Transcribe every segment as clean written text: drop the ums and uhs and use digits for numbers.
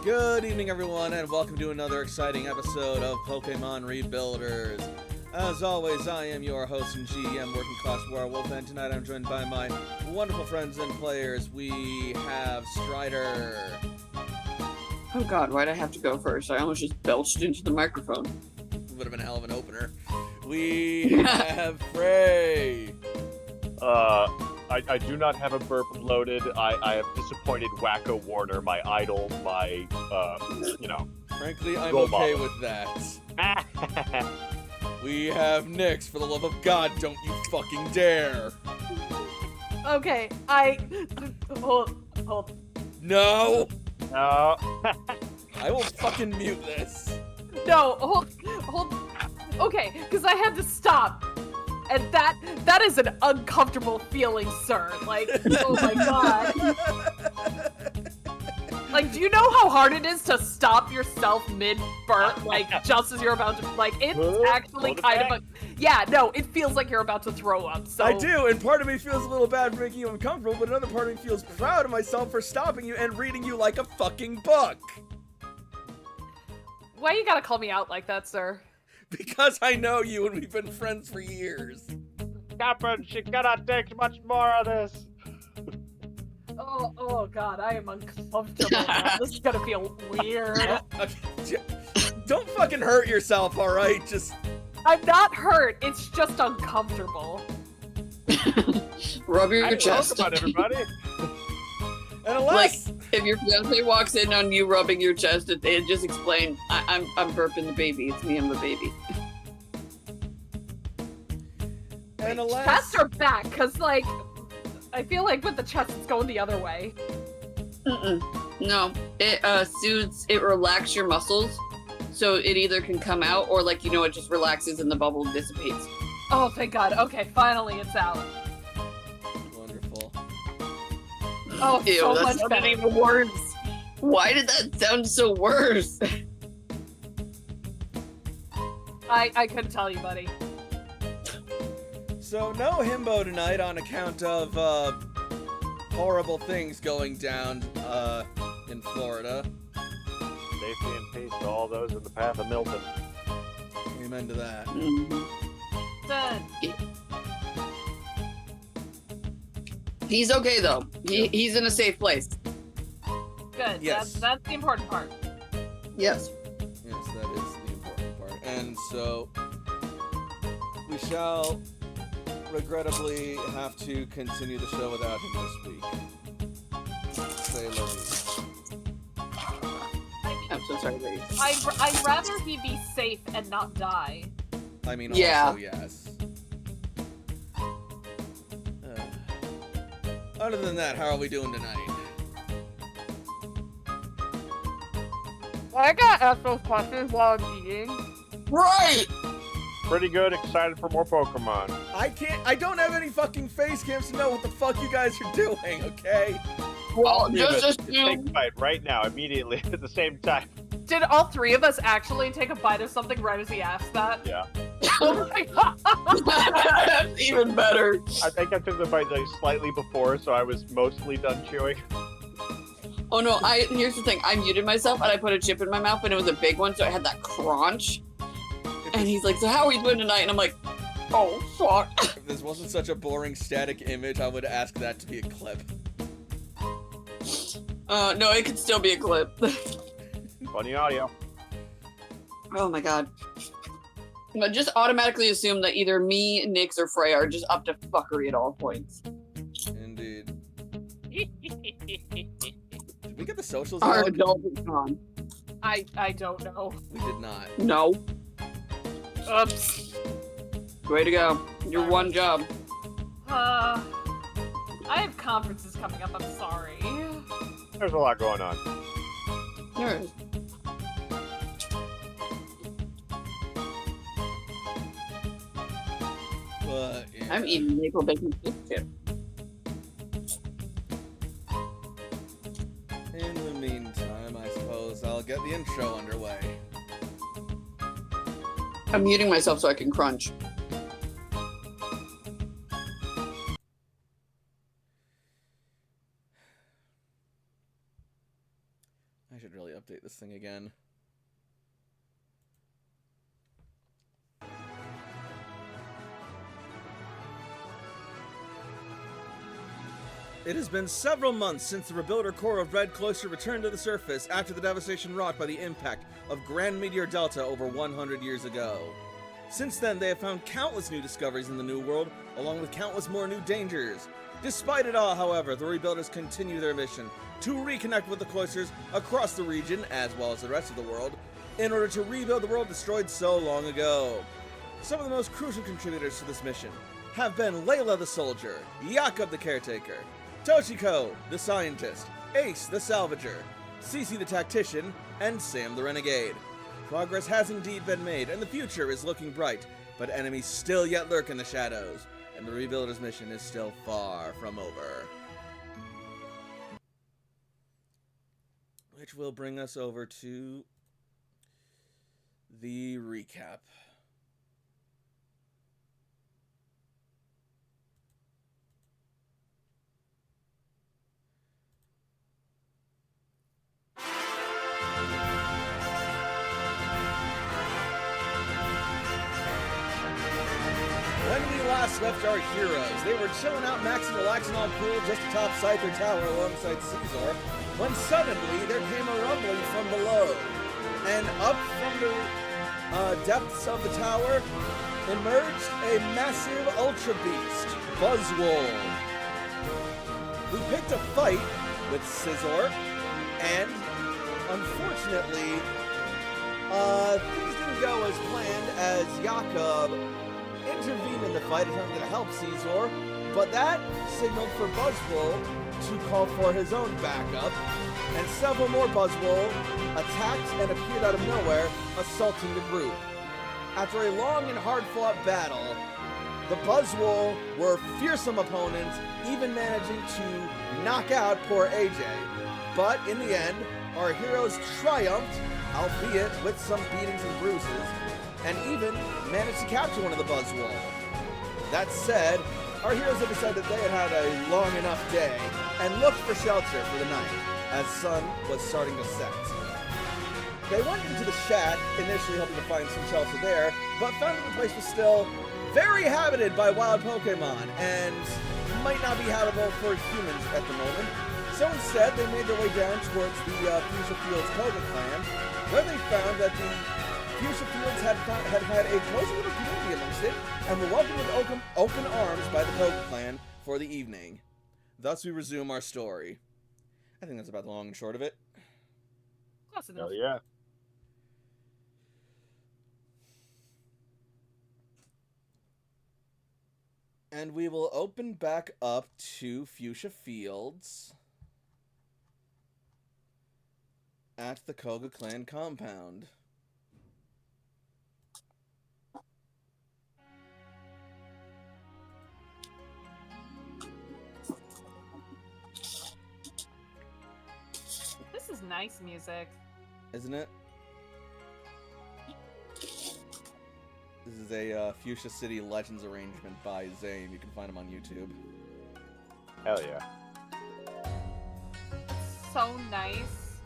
Good evening, everyone, and welcome to another exciting episode of Pokemon Rebuilders. As always, I am your host and GM, Working Class Werewolf, and tonight I'm joined by my wonderful friends and players. We have Strider. Oh god, why'd I have to go first? I almost just belched into the microphone. Would have been a hell of an opener. We have Frey. I do not have a burp loaded. I have disappointed Wacko Warner, my idol, my, Frankly, I'm Role okay model. with that. We have Nyx. For the love of God, don't you fucking dare. Okay, hold. No! No. I will fucking mute this. No, hold. Okay, because I had to stop. And that is an uncomfortable feeling, sir. Like, oh my god. Like, do you know how hard it is to stop yourself mid-burp, like, just as you're about to, like, it's actually Hold it kind of back. yeah, no, it feels like you're about to throw up, so. I do, and part of me feels a little bad for making you uncomfortable, but another part of me feels proud of myself for stopping you and reading you like a fucking book. Why you gotta call me out like that, sir? Because I know you and we've been friends for years. Captain, she cannot take much more of this. Oh god, I am uncomfortable now. This is gonna feel weird. Okay, don't fucking hurt yourself, alright? Just... I'm not hurt, it's just uncomfortable. Rub your Hey, chest. welcome, everybody. And Like, unless... if your fiance walks in on you rubbing your chest, and just explain, I'm burping the baby. It's me, I'm the baby. And unless... Chests are back, because, like, I feel like with the chest, it's going the other way. No, it soothes, it relaxes your muscles, so it either can come out or, like, it just relaxes and the bubble dissipates. Oh, thank god. Okay, finally it's out. Wonderful. Oh, Ew, so that much sounded better. even worse. Why did that sound so worse? I couldn't tell you, buddy. So, no himbo tonight on account of, horrible things going down, in Florida. Safety and peace to all those in the path of Milton. Amen to that. Done. He's okay, though. He's in a safe place. Good. Yes. That's the important part. Yes. Yes, that is the important part. And so, we shall regrettably have to continue the show without him this week. Say love I'm so sorry, ladies. I'd rather he be safe and not die. you. I mean, Yeah. also, yes. Other than that, how are we doing tonight? I got asked those questions while I'm eating. Right! Pretty good, excited for more Pokemon. I don't have any fucking face cams to know what the fuck you guys are doing, okay? Well, Three of just us, take a assume... bite right now, immediately, at the same time. Did all three of us actually take a bite of something right as he asked that? Yeah. Oh my god! That's even better. I think I took the bite like slightly before, so I was mostly done chewing. Oh no, here's the thing. I muted myself and I put a chip in my mouth and it was a big one, so I had that crunch. And he's like, so how are we doing tonight? And I'm like, oh, fuck. If this wasn't such a boring static image, I would ask that to be a clip. No, it could still be a clip. Funny audio. Oh my god. But just automatically assume that either me, Nyx, or Frey are just up to fuckery at all points. Indeed. Did we get the socials Our out? adult is gone. I don't know. We did not. No. Oops. Way to go. Your one job. I have conferences coming up, I'm sorry. There's a lot going on. There it is. But, yeah. I'm eating maple bacon fish chip. In the meantime, I suppose I'll get the intro underway. I'm muting myself so I can crunch. I should really update this thing again. It has been several months since the Rebuilder core of Red Cloister returned to the surface after the devastation wrought by the impact of Grand Meteor Delta over 100 years ago. Since then, they have found countless new discoveries in the New World, along with countless more new dangers. Despite it all, however, the Rebuilders continue their mission to reconnect with the Cloisters across the region, as well as the rest of the world, in order to rebuild the world destroyed so long ago. Some of the most crucial contributors to this mission have been Layla the Soldier, Jakob the Caretaker, Toshiko the Scientist, Ace the Salvager, Cece the Tactician, and Sam the Renegade. Progress has indeed been made, and the future is looking bright, but enemies still yet lurk in the shadows, and the Rebuilder's mission is still far from over. Which will bring us over to the recap. When we last left our heroes, they were chilling out maxing relaxing on pool just atop Cypher Tower alongside Caesar, when suddenly there came a rumbling from below, and up from the depths of the tower emerged a massive ultra beast, Buzzwole. We picked a fight with Scizor, and unfortunately, things didn't go as planned as Jakob intervened in the fight attempting to help Caesar, but that signaled for Buzzwole to call for his own backup, and several more Buzzwole attacked and appeared out of nowhere, assaulting the group. After a long and hard-fought battle, the Buzzwole were fearsome opponents, even managing to knock out poor AJ. But in the end, our heroes triumphed, albeit with some beatings and bruises, and even managed to capture one of the Buzzwole. That said, our heroes have decided they had had a long enough day and looked for shelter for the night, as sun was starting to set. They went into the shack, initially hoping to find some shelter there, but found that the place was still very habited by wild Pokemon, and might not be habitable for humans at the moment. So instead, they made their way down towards the Fuchsia Fields Koga clan, where they found that the Fuchsia Fields had had a cozy little community amongst it, and were welcomed with open arms by the Koga clan for the evening. Thus we resume our story. I think that's about the long and short of it. Close enough. Hell yeah. And we will open back up to Fuchsia Fields at the Koga clan compound. This is nice music. Isn't it? This is a Fuchsia City Legends arrangement by Zane. You can find him on YouTube. Hell yeah. So nice.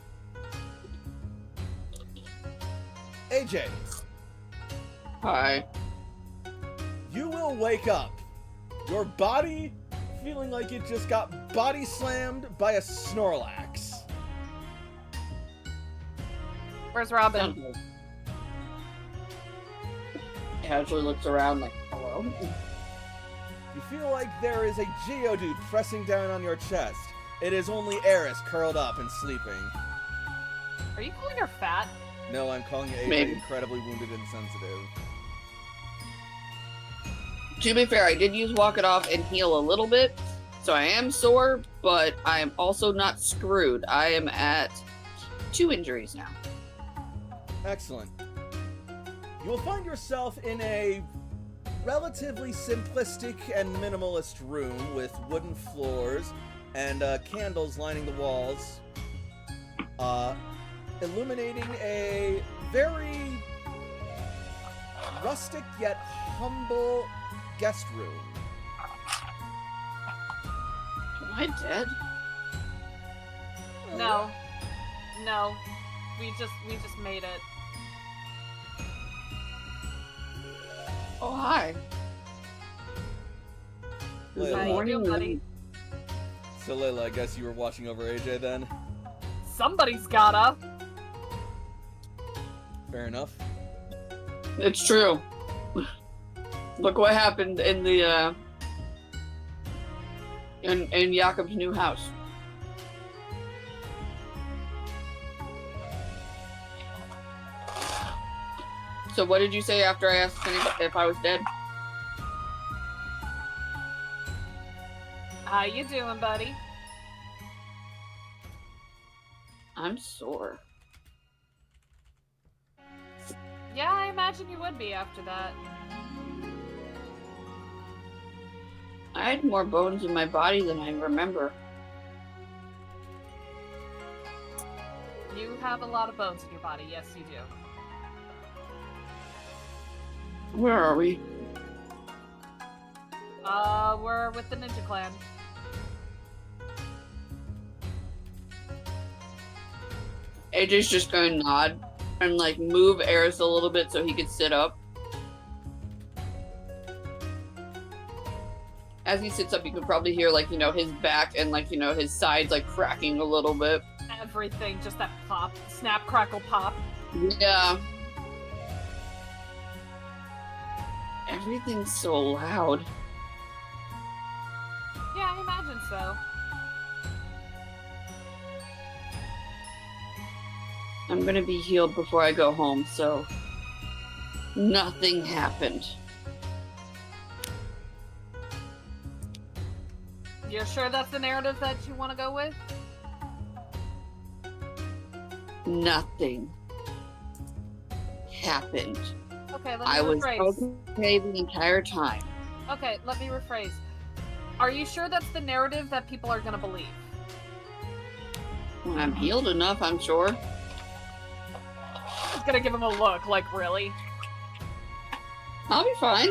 AJ, Hi. you will wake up. Your body feeling like it just got body slammed by a Snorlax. Where's Robin? Casually looks around like, hello? You feel like there is a Geodude pressing down on your chest. It is only Eris curled up and sleeping. Are you calling her fat? No, I'm calling AJ Maybe. incredibly wounded and sensitive. To be fair, I did use Walk It Off and heal a little bit, so I am sore, but I am also not screwed. I am at 2 injuries now. Excellent. You will find yourself in a relatively simplistic and minimalist room with wooden floors and candles lining the walls, illuminating a very rustic yet humble guest room. Am I dead? No. No, we just made it. Oh, hi. Layla. How you doing, buddy? So Layla, I guess you were watching over AJ then? Somebody's gotta. Fair enough. It's true. Look what happened in the in Jakob's new house. So what did you say after I asked if I was dead? How you doing, buddy? I'm sore. Yeah, I imagine you would be after that. I had more bones in my body than I remember. You have a lot of bones in your body. Yes, you do. Where are we? We're with the Ninja Clan. AJ's just gonna nod and like move Eris a little bit so he could sit up. As he sits up, you could probably hear like, his back and like, his sides like cracking a little bit. Everything, just that pop, snap, crackle, pop. Yeah. Everything's so loud. Yeah, I imagine so. I'm gonna be healed before I go home, so nothing happened. You're sure that's the narrative that you want to go with? Nothing happened. Okay, let me I was rephrase. okay the entire time. Okay, let me rephrase. Are you sure that's the narrative that people are gonna believe? When I'm healed enough, I'm sure. He's gonna give him a look, like, really? I'll be fine.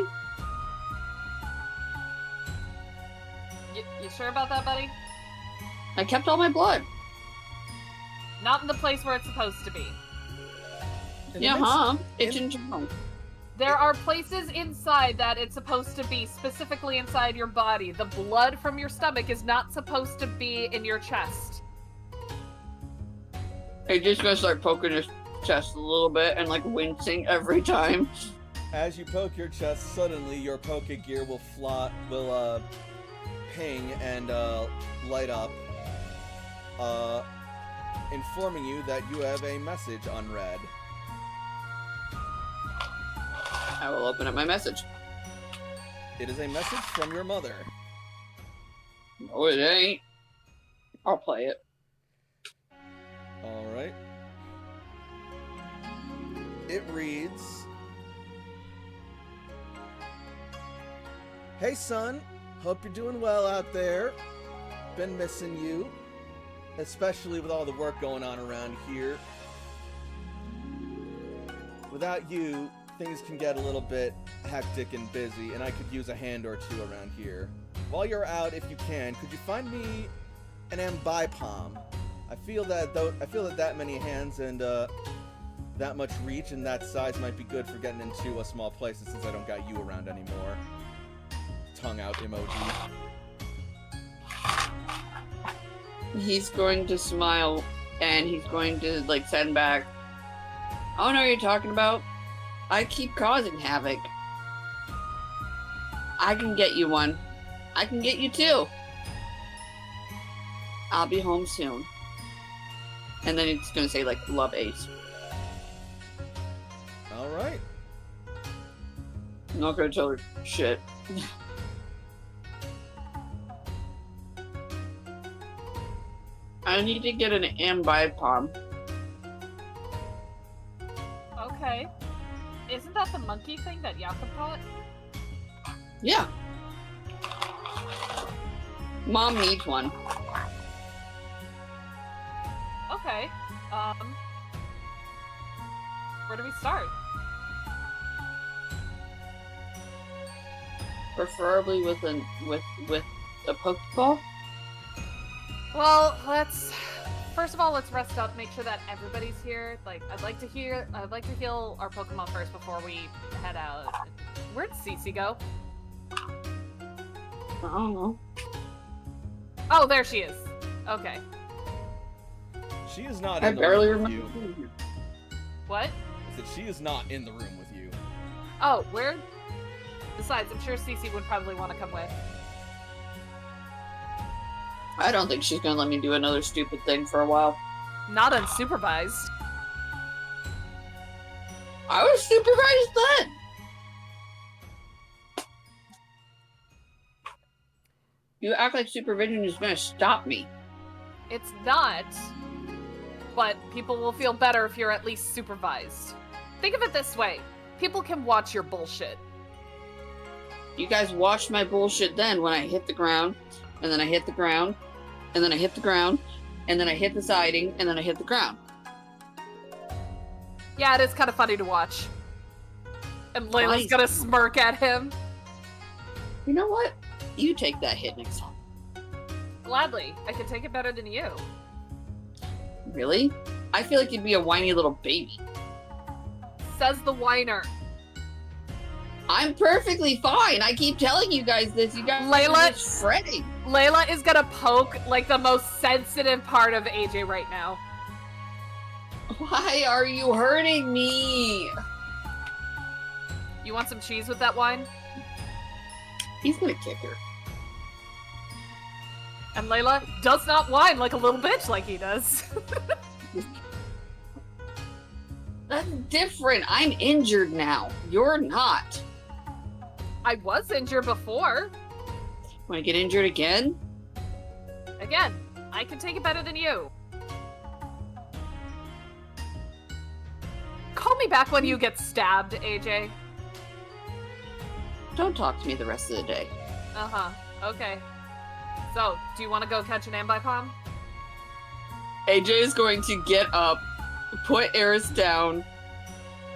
You sure about that, buddy? I kept all my blood. Not in the place where it's supposed to be. It's in Japan. There are places inside that it's supposed to be, specifically inside your body. The blood from your stomach is not supposed to be in your chest. He's just gonna start poking his chest a little bit and like wincing every time. As you poke your chest, suddenly your poke gear will ping and light up, informing you that you have a message unread. I will open up my message. It is a message from your mother. No, it ain't. I'll play it. Alright. It reads, "Hey son, hope you're doing well out there. Been missing you, especially with all the work going on around here. Without you, things can get a little bit hectic and busy, and I could use a hand or two around here. While you're out, if you can, could you find me an Ambipom? I feel that many hands and that much reach and that size might be good for getting into small places since I don't got you around anymore." Tongue out emoji. He's going to smile and he's going to like send back, "Oh no, you're talking about? I keep causing havoc. I can get you one. I can get you two. I'll be home soon." And then it's gonna say like, "Love Ace." Alright. I'm not gonna tell her shit. I need to get an Ambipom. Okay. Isn't that the monkey thing that Jakob taught? Yeah. Mom needs one. Okay. Where do we start? Preferably with a Pokeball. Well, let's first of all, let's rest up. Make sure that everybody's here. Like, I'd like to heal our Pokemon first before we head out. Where'd Cece go? I don't know. Oh, there she is. Okay. She is not I in the barely room with remember. you. What? I said she is not in the room with you. Oh, where? Besides, I'm sure Cece would probably want to come with. I don't think she's gonna let me do another stupid thing for a while. Not unsupervised. I was supervised then. You act like supervision is gonna stop me. It's not. But people will feel better if you're at least supervised. Think of it this way. People can watch your bullshit. You guys watched my bullshit then when I hit the ground, and then I hit the ground, and then I hit the ground, and then I hit the siding, and then I hit the ground. Yeah, it is kind of funny to watch. And Layla's Nice. gonna smirk at him. You know what? You take that hit next time. Gladly. I can take it better than you. Really? I feel like you'd be a whiny little baby. Says the whiner. I'm perfectly fine. I keep telling you guys this. You guys Layla- are just fretting. Layla is gonna poke like the most sensitive part of AJ right now. Why are you hurting me? You want some cheese with that wine? He's gonna kick her. And Layla does not whine like a little bitch like he does. That's different. I'm injured now. You're not. I was injured before. Want to get injured again? Again, I can take it better than you. Call me back when you get stabbed, AJ. Don't talk to me the rest of the day. Uh-huh. Okay. So, do you want to go catch an Ambipom? AJ is going to get up, put Eris down,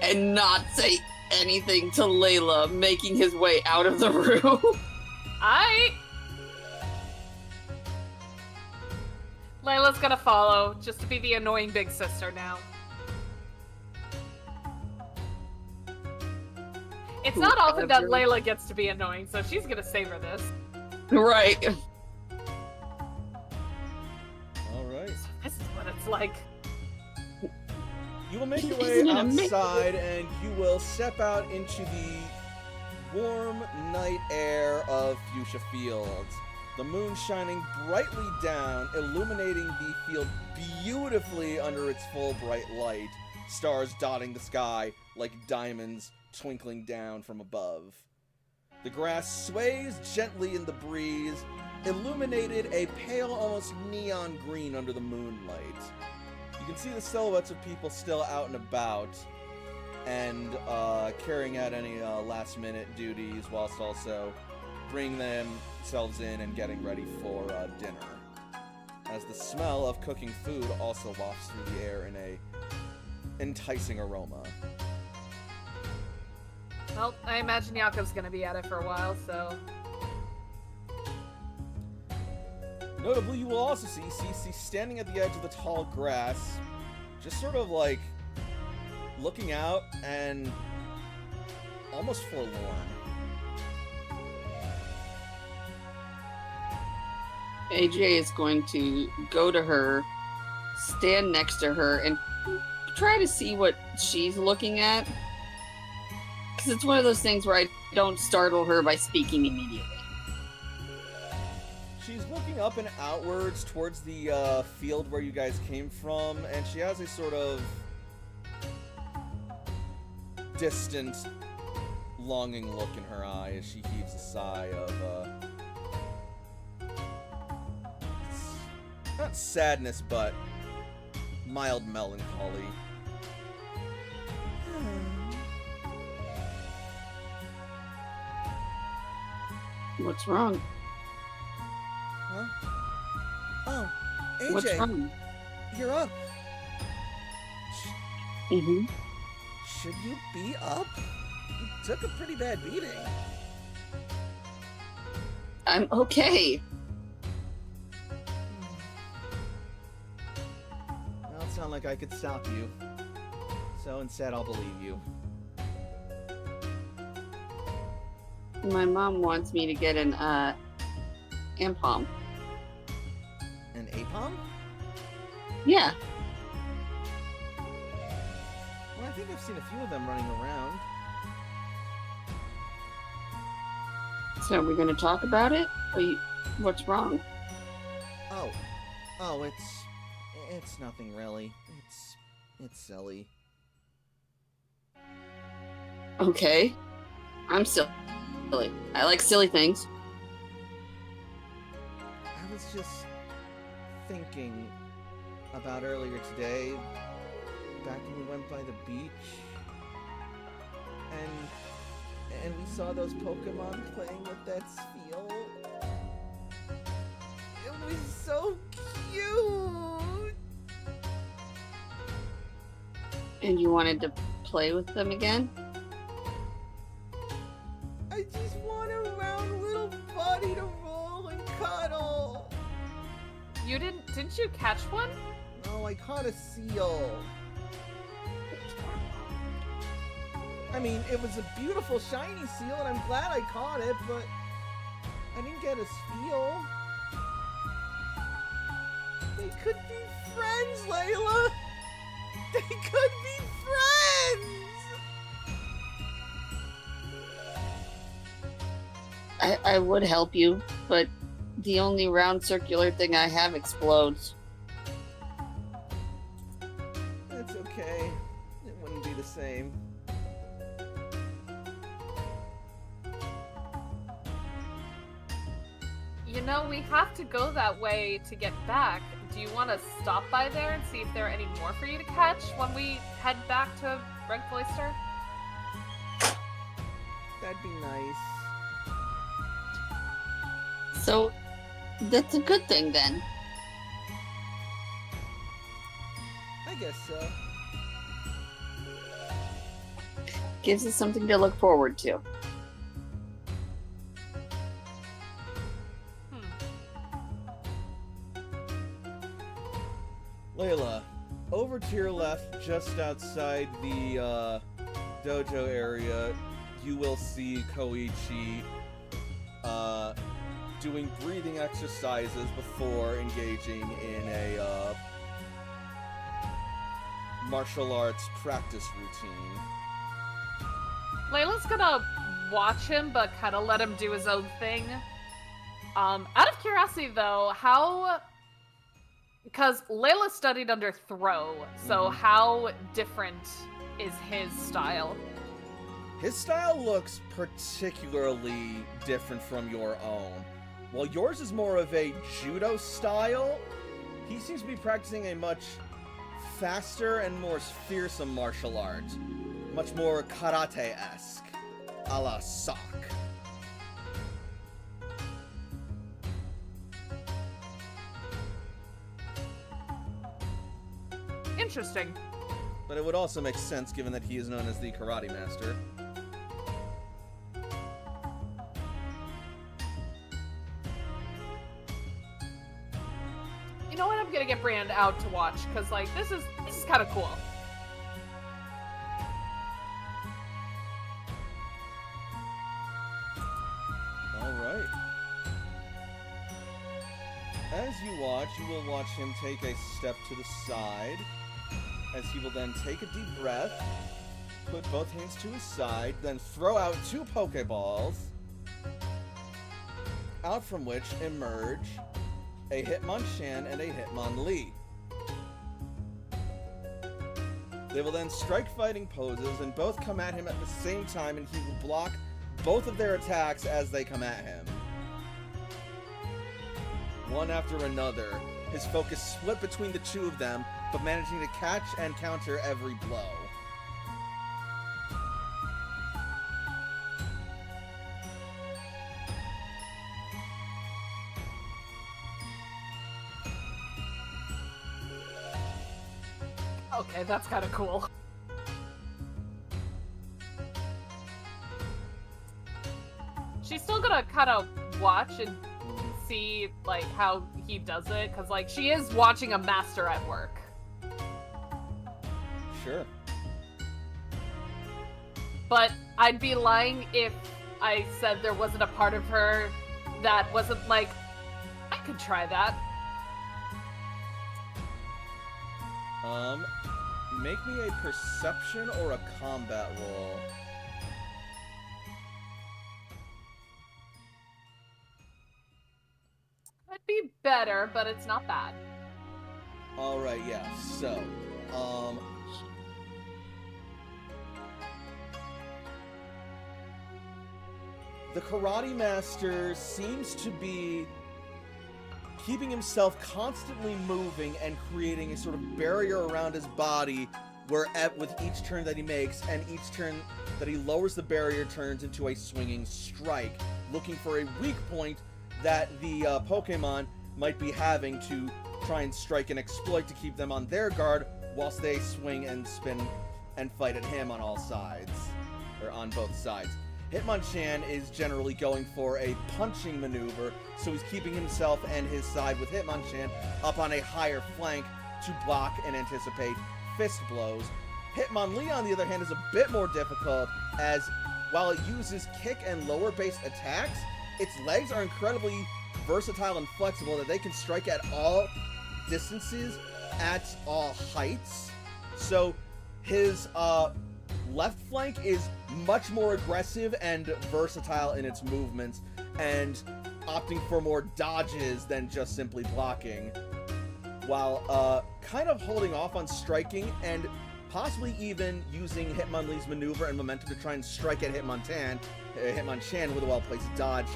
and not say anything to Layla, making his way out of the room. Layla's gonna follow, just to be the annoying big sister now. It's not often that Layla gets to be annoying, so she's gonna savor this. Right. All right. This is what it's like. You will make your Isn't way it amazing? outside and you will step out into the warm night air of Fuchsia Fields. The moon shining brightly down, illuminating the field beautifully under its full bright light, stars dotting the sky like diamonds twinkling down from above. The grass sways gently in the breeze, illuminated a pale, almost neon green under the moonlight. You can see the silhouettes of people still out and about, and carrying out any last-minute duties, whilst also bringing themselves in and getting ready for dinner. As the smell of cooking food also wafts through the air in a enticing aroma. Well, I imagine Yakov's gonna be at it for a while, so... Notably, you will also see Cece standing at the edge of the tall grass, just sort of like looking out and almost forlorn. AJ is going to go to her, stand next to her, and try to see what she's looking at. Because it's one of those things where I don't startle her by speaking immediately. She's looking up and outwards towards the field where you guys came from, and she has a sort of distant, longing look in her eye as she heaves a sigh of, not sadness, but mild melancholy. What's wrong? Huh? Oh, AJ, What's wrong? you're up. Mm-hmm. Should you be up? You took a pretty bad beating. I'm okay. sound like I could stop you. So instead, I'll believe you. My mom wants me to get an Ampom. An Apom? Yeah. Well, I think I've seen a few of them running around. So are we going to talk about it? What's wrong? Oh, it's nothing really. It's silly. Okay. I'm silly. I like silly things. I was just thinking about earlier today, back when we went by the beach, and we saw those Pokemon playing with that Spheal. It was so cute! And you wanted to play with them again? I just want a round little body to roll and cuddle! You didn't you catch one? No, I caught a seal. I mean, it was a beautiful shiny seal, and I'm glad I caught it, but I didn't get a Spheal. They could be friends, Layla! They could be friends! I would help you, but the only round circular thing I have explodes. That's okay. It wouldn't be the same. You know, we have to go that way to get back. Do you want to stop by there and see if there are any more for you to catch when we head back to Red Cloister? That'd be nice. So, that's a good thing then. I guess so. Gives us something to look forward to. Layla, over to your left, just outside the dojo area, you will see Koichi doing breathing exercises before engaging in a martial arts practice routine. Layla's gonna watch him, but kind of let him do his own thing. Out of curiosity, though, because Layla studied under Throw, so how different is his style? His style looks particularly different from your own. While yours is more of a judo style, he seems to be practicing a much faster and more fearsome martial art. Much more karate-esque, a la Sock. Interesting. But it would also make sense given that he is known as the Karate Master. You know what? I'm gonna get Brand out to watch, because, like, this is kind of cool. Alright. As you watch, you will watch him take a step to the side, as he will then take a deep breath, put both hands to his side, then throw out 2 Pokeballs, out from which emerge a Hitmonchan and a Hitmonlee. They will then strike fighting poses, and both come at him at the same time, and he will block both of their attacks as they come at him. One after another, his focus split between the 2 of them, but managing to catch and counter every blow. Okay, that's kind of cool. She's still gonna kind of watch and see, like, how he does it, because, like, she is watching a master at work. Sure. But I'd be lying if I said there wasn't a part of her that wasn't like, I could try that. Make me a perception or a combat roll. It'd be better, but it's not bad. Alright, yeah, so, the Karate Master seems to be keeping himself constantly moving and creating a sort of barrier around his body where with each turn that he makes, and each turn that he lowers the barrier turns into a swinging strike, looking for a weak point that the Pokemon might be having to try and strike and exploit to keep them on their guard whilst they swing and spin and fight at him on all sides, or on both sides. Hitmonchan is generally going for a punching maneuver, so he's keeping himself and his side with Hitmonchan up on a higher flank to block and anticipate fist blows. Hitmonlee, on the other hand, is a bit more difficult, as while it uses kick and lower-based attacks, its legs are incredibly versatile and flexible that they can strike at all distances, at all heights. So his left flank is much more aggressive and versatile in its movements, and opting for more dodges than just simply blocking, while kind of holding off on striking and possibly even using Hitmonlee's maneuver and momentum to try and strike at Hitmonchan with a well-placed dodge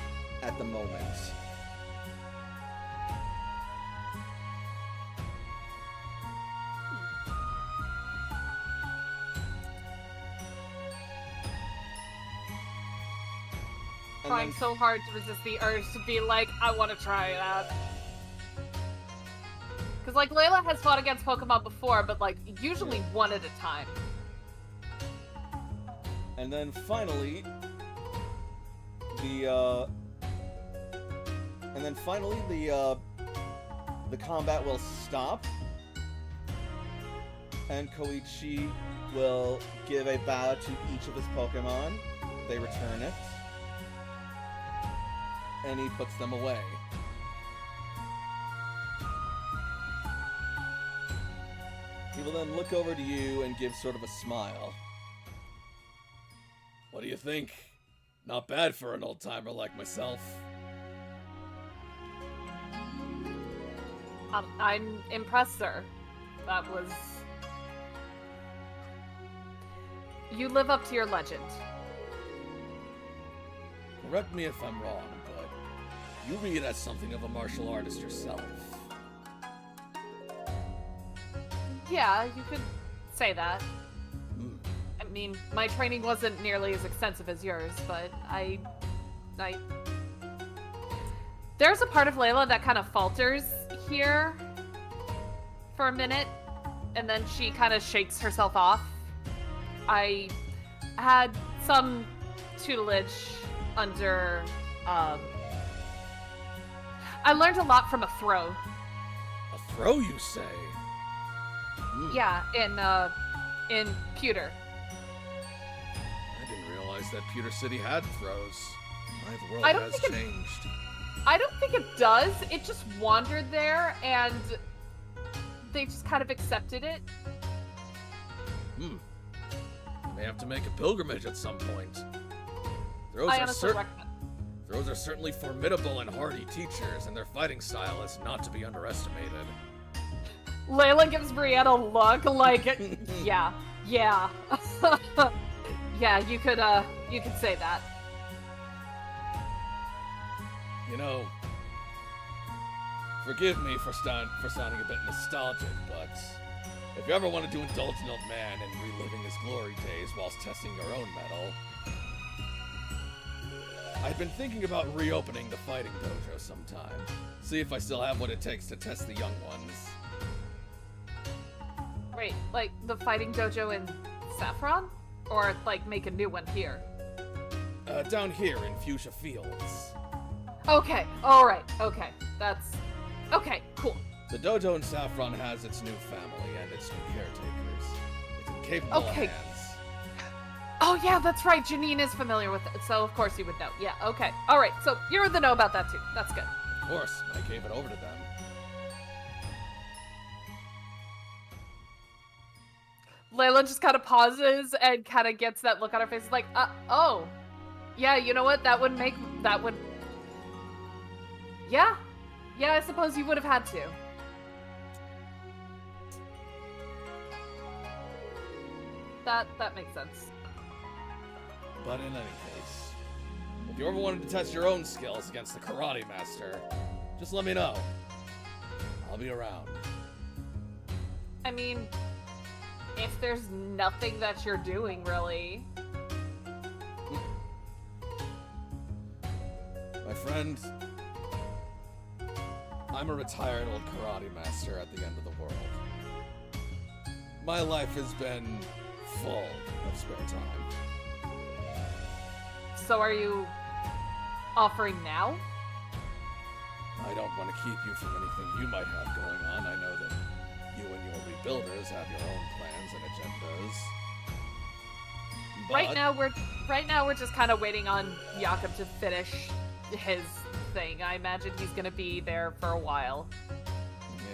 at the moment. Trying so hard to resist the urge to be like, I want to try that. Because, like, Layla has fought against Pokemon before, but, like, usually one at a time. And then finally, the combat will stop, and Koichi will give a bow to each of his Pokemon. They return it, and he puts them away. He will then look over to you and give sort of a smile. What do you think? Not bad for an old-timer like myself. I'm impressed, sir. That was... You live up to your legend. Correct me if I'm wrong, but you read as something of a martial artist yourself. Yeah, you could say that. I mean, my training wasn't nearly as extensive as yours, but I... There's a part of Layla that kind of falters here for a minute, and then she kind of shakes herself off. I had some tutelage under, I learned a lot from a throw. A throw, you say? Yeah, in Pewter. I didn't realize that Pewter City had throws. The world I don't has think changed. I don't think it does. It just wandered there, and they just kind of accepted it. You may have to make a pilgrimage at some point. I honestly recommend. Throws are certainly formidable and hardy teachers, and their fighting style is not to be underestimated. Layla gives Brianna a look like, yeah. Yeah, you could say that. You know, forgive me for sounding a bit nostalgic, but if you ever wanted to indulge an old man in reliving his glory days whilst testing your own mettle, I've been thinking about reopening the fighting dojo sometime. See if I still have what it takes to test the young ones. Wait, like the fighting dojo in Saffron? Or like make a new one here? Down here in Fuchsia Fields. Okay, alright, okay. That's... Okay, cool. The dojo in Saffron has its new family and its new caretakers. in capable Okay. hands. Oh yeah, that's right. Janine is familiar with it, so of course you would know. Yeah, okay. All right, so you're in the know about that too. That's good. Of course, I gave it over to them. Layla just kind of pauses and kind of gets that look on her face, like, oh, yeah, you know what? That would. Yeah, I suppose you would have had to. That makes sense. But in any case, if you ever wanted to test your own skills against the karate master, just let me know. I'll be around. I mean, if there's nothing that you're doing, really. My friend, I'm a retired old karate master at the end of the world. My life has been full of spare time. So are you offering now? I don't want to keep you from anything you might have going on. I know that you and your rebuilders have your own plans and agendas. But Right now we're just kind of waiting on Jakob to finish his thing. I imagine he's gonna be there for a while.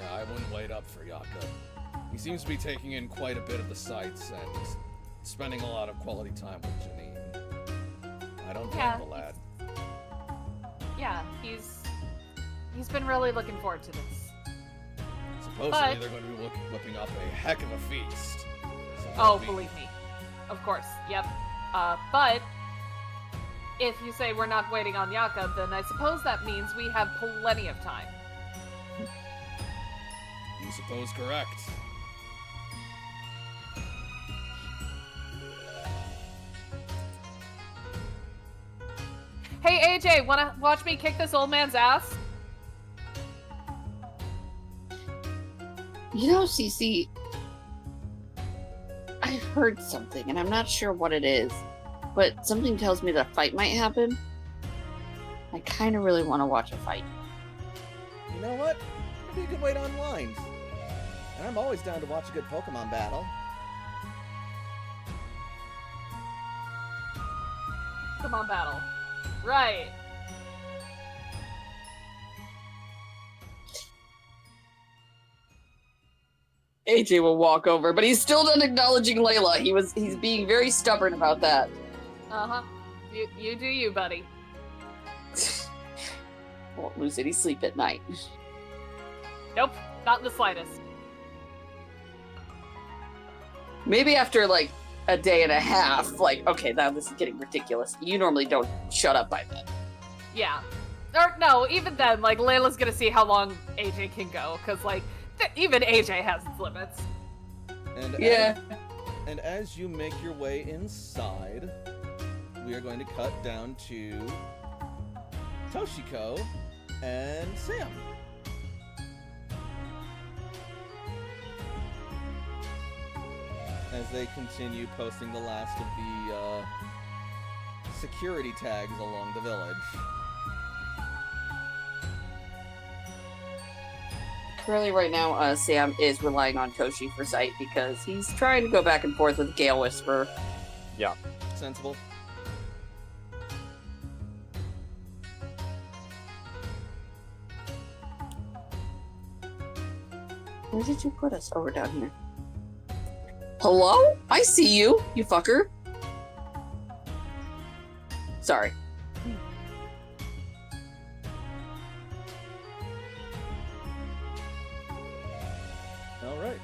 yeah, I wouldn't wait up for Jakob. He seems to be taking in quite a bit of the sights and spending a lot of quality time with Janine. I don't blame Yeah. the lad. Yeah, he's been really looking forward to this. Supposedly But- they're going to be whipping up a heck of a feast. So Oh, that'll be- believe me. Of course, yep. But if you say we're not waiting on Jakob, then I suppose that means we have plenty of time. You suppose correct. Hey, AJ, wanna watch me kick this old man's ass? You know, Cece, I heard something, and I'm not sure what it is, but something tells me that a fight might happen. I kind of really want to watch a fight. You know what? Maybe you could wait online. And I'm always down to watch a good Pokemon battle. Come on, battle. Right. AJ will walk over, but he's still not acknowledging Layla. He's being very stubborn about that. Uh-huh. You do you, buddy. Won't lose any sleep at night. Nope, not in the slightest. Maybe after like a day and a half, like, okay, now this is getting ridiculous. You normally don't shut up by then. Yeah. Or no, even then, like, Layla's gonna see how long AJ can go, because, like, even AJ has its limits. And Yeah. and as you make your way inside, we are going to cut down to Toshiko and Sam. As they continue posting the last of the security tags along the village. Currently, right now, Sam is relying on Toshi for sight because he's trying to go back and forth with Gale Whisperer. Sensible. Where did you put us? Oh, we're down here. Hello? I see you, you fucker. Sorry. All right.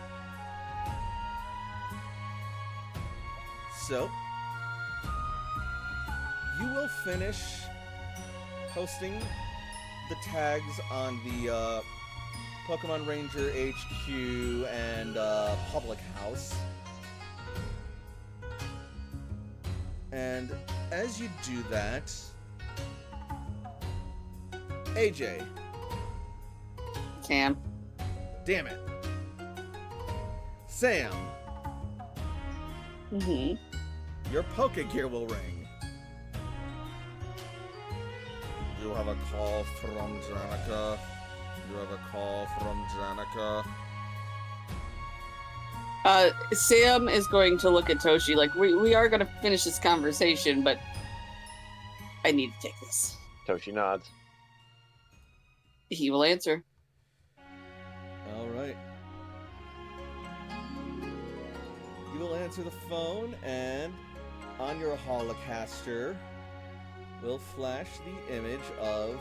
So, you will finish posting the tags on the Pokemon Ranger HQ and Public House. And as you do that, AJ, Sam. damn it, Sam, Mm-hmm. your Pokegear will ring. You have a call from Janica. You have a call from Janica. Sam is going to look at Toshi like, we are going to finish this conversation, but I need to take this. Toshi nods. He will answer. All right. You will answer the phone, and on your holocaster will flash the image of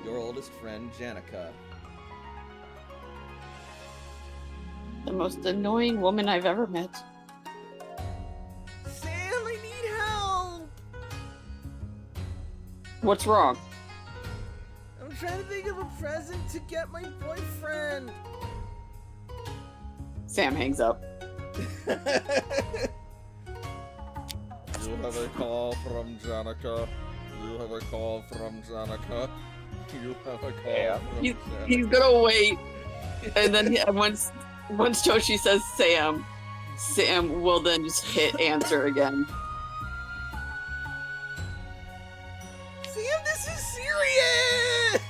your oldest friend, Janica. The most annoying woman I've ever met. Sam, I need help! What's wrong? I'm trying to think of a present to get my boyfriend. Sam hangs up. You have a call from Janica. You have a call from Janica. You have a call Yeah. from Janica. He's gonna wait, and then once Toshi says Sam will then just hit answer again. Sam, this is serious!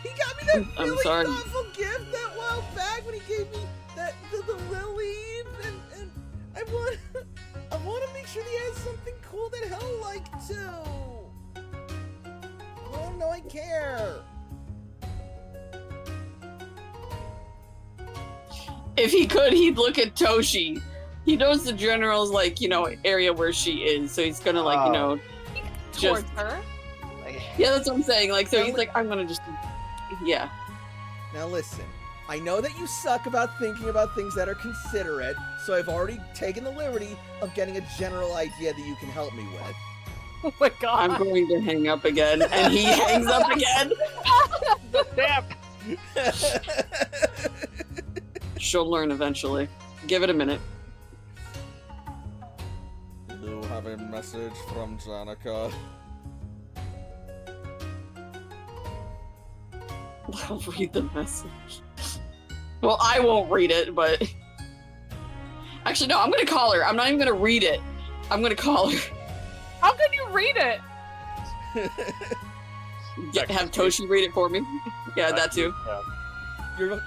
He got me that I'm really sorry. thoughtful gift that while back when he gave me the lily, and I want to make sure that he has something cool that he'll like too. Oh no, I care. If he could, he'd look at Toshi. He knows the general's area where she is, so he's gonna Towards just her. yeah, that's what I'm saying. So he's like, I'm gonna just yeah. Now listen, I know that you suck about thinking about things that are considerate, so I've already taken the liberty of getting a general idea that you can help me with. Oh my god. I'm going to hang up again, and he hangs up again. Damn! She'll learn eventually. Give it a minute. You have a message from Janica. I'll read the message. Well, I won't read it, but actually, no. I'm gonna call her. I'm not even gonna read it. I'm gonna call her. How can you read it? Have Toshi read it for me. Yeah, that too. Yeah.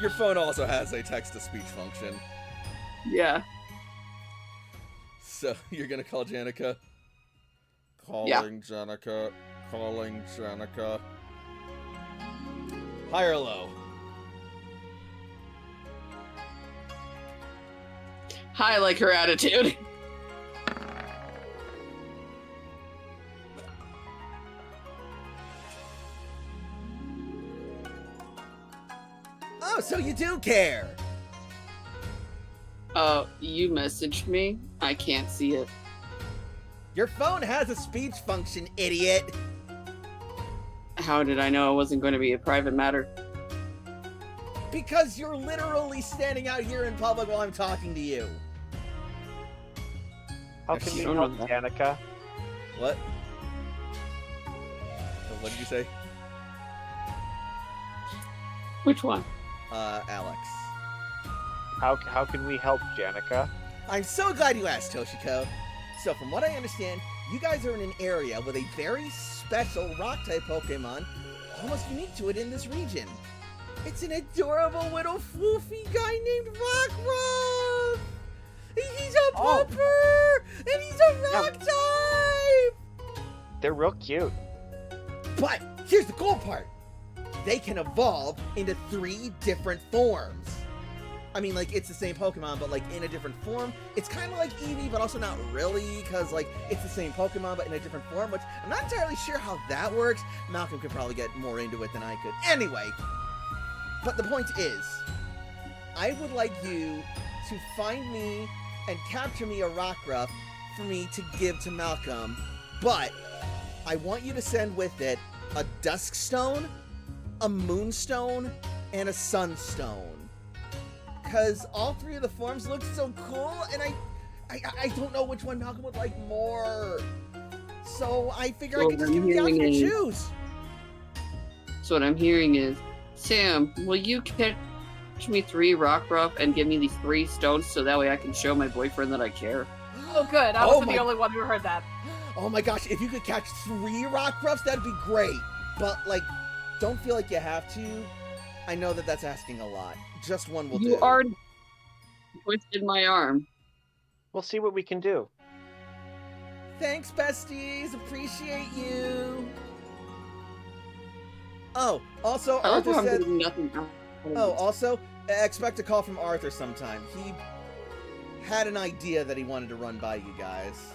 Your phone also has a text-to-speech function. Yeah. So you're gonna call Janica? Calling Yeah. Janica. Calling Janica. High or low? I like her attitude. Oh, so you do care! You messaged me. I can't see it. Your phone has a speech function, idiot! How did I know it wasn't going to be a private matter? Because you're literally standing out here in public while I'm talking to you. How can we Don't help know that. Janica? What? What did you say? Which one? Alex. How can we help Janica? I'm so glad you asked, Toshiko. So from what I understand, you guys are in an area with a very special rock-type Pokemon, almost unique to it in this region. It's an adorable little floofy guy named Rockruff! He's a pupper! And he's a rock type! They're real cute. But here's the cool part. They can evolve into 3 different forms. I mean, it's the same Pokemon, but, in a different form. It's kind of like Eevee, but also not really, because, it's the same Pokemon, but in a different form, which I'm not entirely sure how that works. Malcolm could probably get more into it than I could. Anyway, but the point is, I would like you to find me and capture me a Rockruff for me to give to Malcolm, but I want you to send with it a Duskstone, a Moonstone, and a Sunstone. Because all 3 of the forms look so cool, and I don't know which one Malcolm would like more. So I figure I Well, could just I'm give you the hearing option to a- choose. So what I'm hearing is, Sam, will you catch me 3 Rockruff and give me these 3 stones so that way I can show my boyfriend that I care? Oh, good. I Oh wasn't my- the only one who heard that. Oh my gosh, if you could catch 3 Rockruffs, that'd be great. But, don't feel like you have to. I know that that's asking a lot. Just one will You do. already twisted my arm. We'll see what we can do. Thanks, besties. Appreciate you. Oh, also, I love Arthur how I'm said... getting nothing out of Oh, this. also, expect a call from Arthur sometime. He had an idea that he wanted to run by you guys.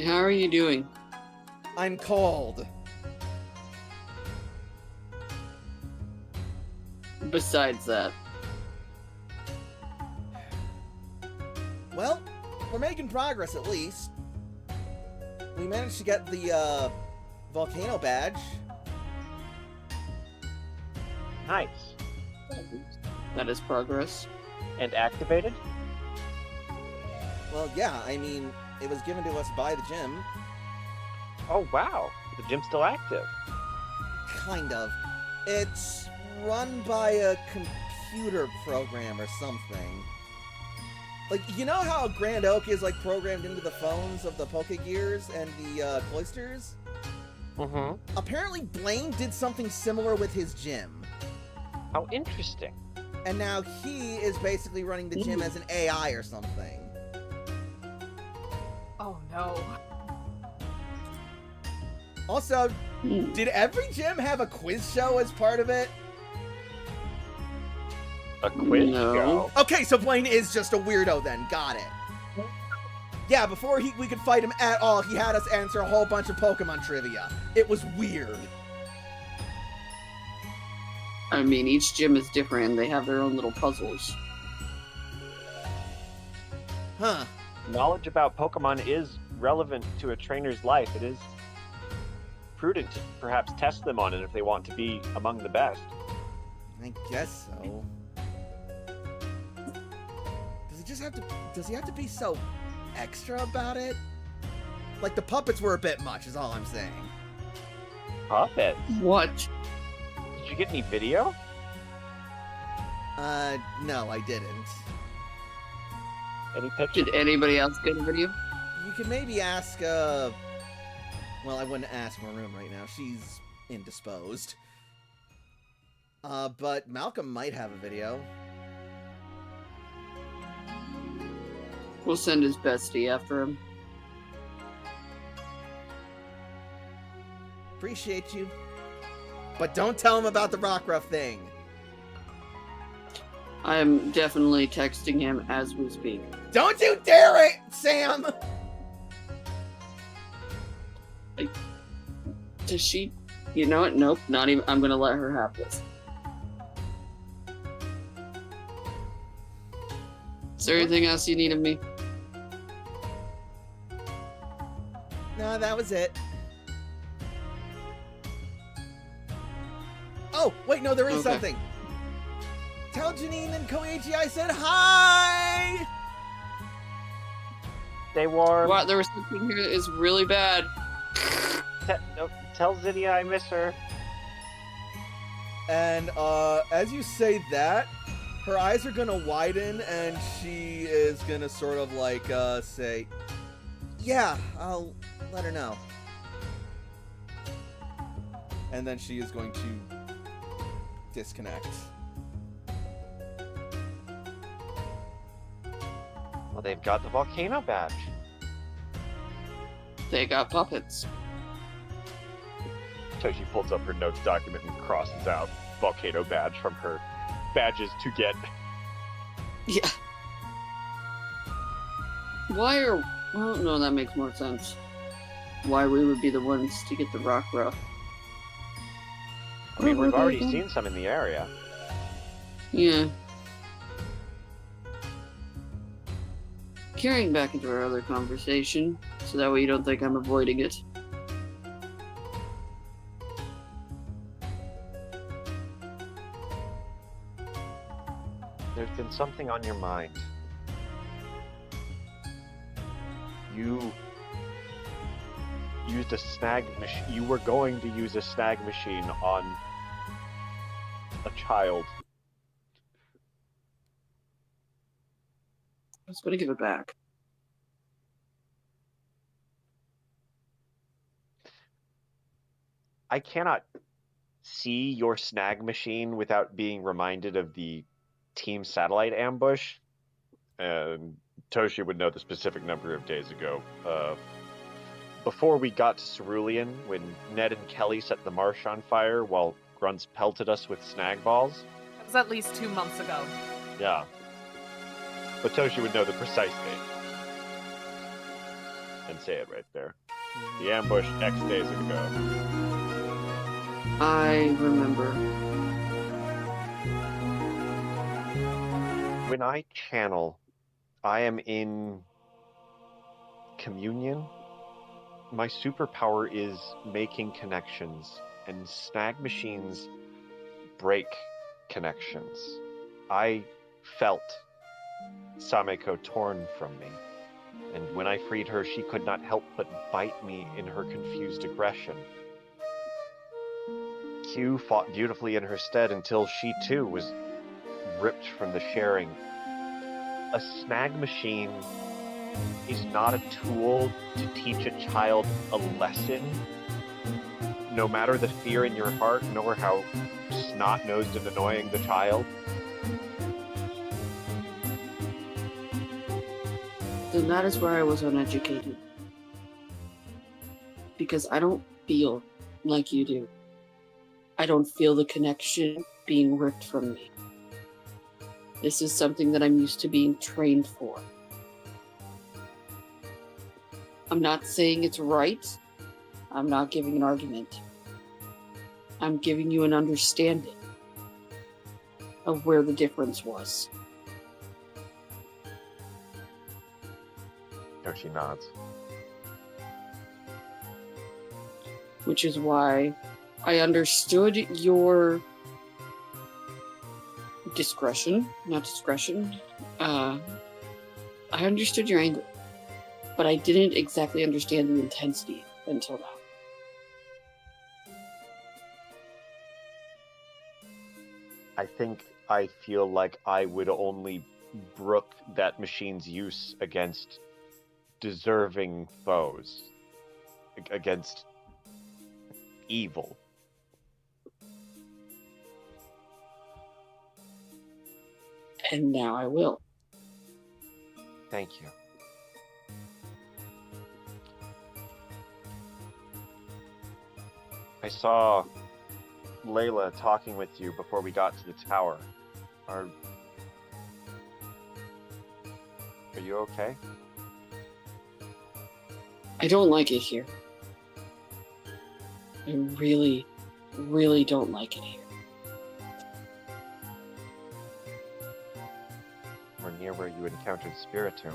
How are you doing? I'm cold. Besides that. Well, we're making progress at least. We managed to get the volcano badge. Nice. That is progress. And activated? Well, yeah, I mean, it was given to us by the gym. Oh, wow. The gym's still active. Kind of. It's run by a computer program or something. Like, you know how Grand Oak is, like, programmed into the phones of the Pokegears and the Cloisters? Mm-hmm. Apparently, Blaine did something similar with his gym. How interesting. And now he is basically running the gym as an AI or something. Oh no. Also, did every gym have a quiz show as part of it? A quiz No. show? Okay, so Blaine is just a weirdo then. Got it. Yeah, before we could fight him at all, he had us answer a whole bunch of Pokemon trivia. It was weird. I mean, each gym is different and they have their own little puzzles. Huh. Knowledge about Pokemon is relevant to a trainer's life. It is prudent to perhaps test them on it if they want to be among the best. I guess so. Does he have to be so extra about it? Like, the puppets were a bit much, is all I'm saying. Puppets? What? Did you get any video? No, I didn't. Any pictures? Did anybody else get a video? You could maybe ask, well, I wouldn't ask Maroon right now. She's indisposed. But Malcolm might have a video. We'll send his bestie after him. Appreciate you. But don't tell him about the Rockruff thing. I am definitely texting him as we speak. Don't you dare it, Sam! Does she? You know what? Nope, not even. I'm gonna let her have this. Is there anything else you need of me? No, that was it. Oh, wait, no, there is Okay. something. Tell Janine and Koichi I said hi! Stay warm. What? There was something here that is really bad. No, tell Zinnia I miss her. And, as you say that, her eyes are gonna widen and she is gonna sort of like, say, yeah, I'll let her know. And then she is going to disconnect. Well, they've got the volcano badge. They got puppets. Toshi pulls up her notes document and crosses out volcano badge from her badges to get. Yeah. Why are... Well, no, that makes more sense. Why we would be the ones to get the Rockruff. I mean, Where we've were they already again? seen some in the area. Yeah. Carrying back into our other conversation, so that way you don't think I'm avoiding it. There's been something on your mind. You used a snag machine. You were going to use a snag machine on a child. I was going to give it back. I cannot see your snag machine without being reminded of the team satellite ambush. And Toshi would know the specific number of days ago. Before we got to Cerulean, when Ned and Kelly set the marsh on fire while Grunts pelted us with snag balls. It was at least 2 months ago. Yeah. But Toshi would know the precise date. And say it right there. The ambush X days ago. I remember. When I channel, I am in communion. My superpower is making connections, and snag machines break connections. I felt Sameko torn from me, and when I freed her, she could not help but bite me in her confused aggression. Q fought beautifully in her stead until she too was ripped from the sharing. A snag machine is not a tool to teach a child a lesson, no matter the fear in your heart, nor how snot-nosed and annoying the child. Then that is where I was uneducated. Because I don't feel like you do. I don't feel the connection being ripped from me. This is something that I'm used to being trained for. I'm not saying it's right. I'm not giving an argument. I'm giving you an understanding of where the difference was. Yoshi nods. Which is why I understood your not discretion. I understood your anger, but I didn't exactly understand the intensity until now. I think I feel like I would only brook that machine's use against deserving foes, against evil. And now I will. Thank you. I saw Layla talking with you before we got to the tower. Are you okay? I don't like it here. I really, really don't like it here. Or near where you encountered Spiritomb?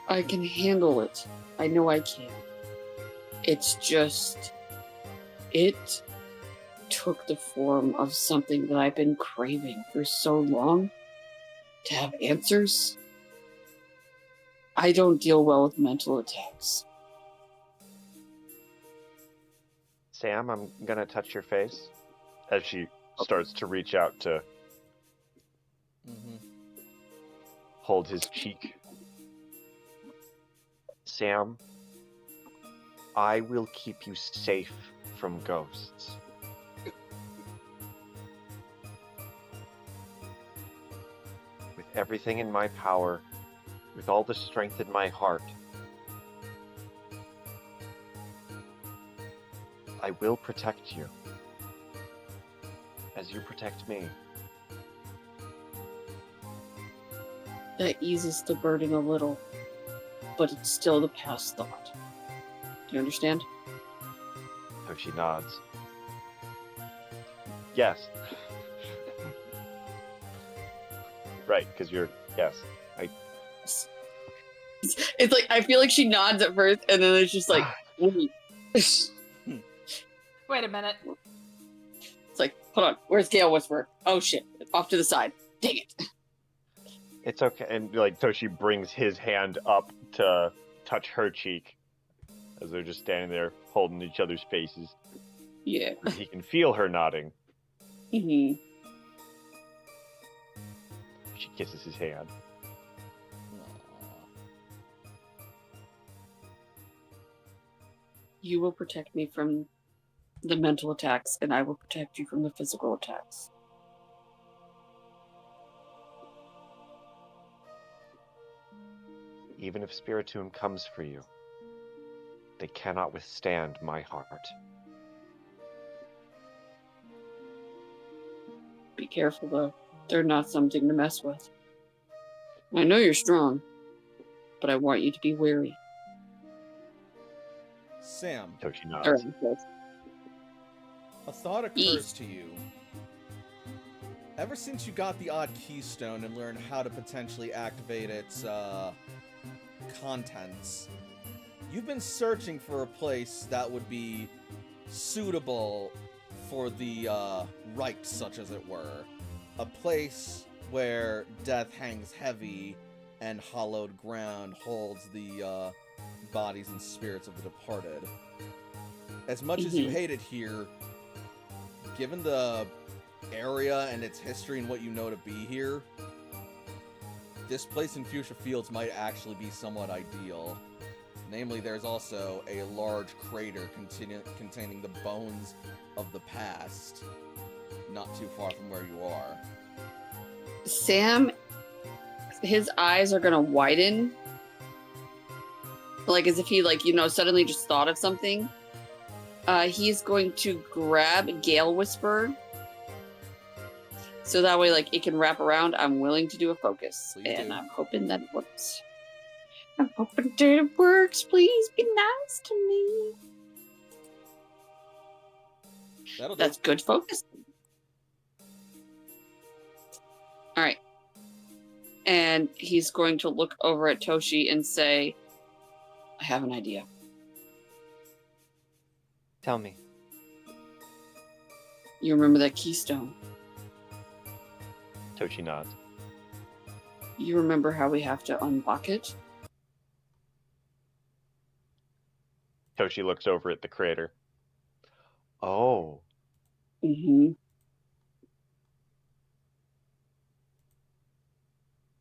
I can handle it. I know I can. It's just... It took the form of something that I've been craving for so long. To have answers. I don't deal well with mental attacks. Sam, I'm gonna touch your face. As she starts to reach out to hold his cheek. Sam, I will keep you safe from ghosts. With everything in my power, with all the strength in my heart, I will protect you. As you protect me. That eases the burden a little, but it's still the past thought. Do you understand? Toshi nods. Yes. Right, because you're... Yes. It's like, I feel like she nods at first, and then it's just like, wait. Wait a minute. It's like, hold on, where's Gale Whisperer? Oh shit, off to the side. Dang it. It's okay. And like Toshi brings his hand up to touch her cheek as they're just standing there holding each other's faces. Yeah. He can feel her nodding. Mm-hmm. She kisses his hand. You will protect me from the mental attacks, and I will protect you from the physical attacks. Even if Spiritomb comes for you, they cannot withstand my heart. Be careful, though. They're not something to mess with. I know you're strong, but I want you to be wary. Sam, Toshi All nods. right, a thought occurs to you. Ever since you got the odd keystone and learned how to potentially activate its contents, you've been searching for a place that would be suitable for the rite, such as it were. A place where death hangs heavy and hallowed ground holds the bodies and spirits of the departed. As much as you hate it here, given the area and its history and what you know to be here, this place in Fuchsia Fields might actually be somewhat ideal. Namely, there's also a large crater containing the bones of the past, not too far from where you are. Sam, his eyes are gonna widen, like as if he, suddenly just thought of something. He's going to grab Gale Whisper, so that way, it can wrap around. I'm willing to do a focus, Please and do. I'm hoping that it works. I'm hoping that it works. Please be nice to me. That'll do. That's good focus. All right. And he's going to look over at Toshi and say, I have an idea. Tell me. You remember that keystone? Toshi nods. You remember how we have to unlock it? Toshi looks over at the crater. Oh, Mm-hmm.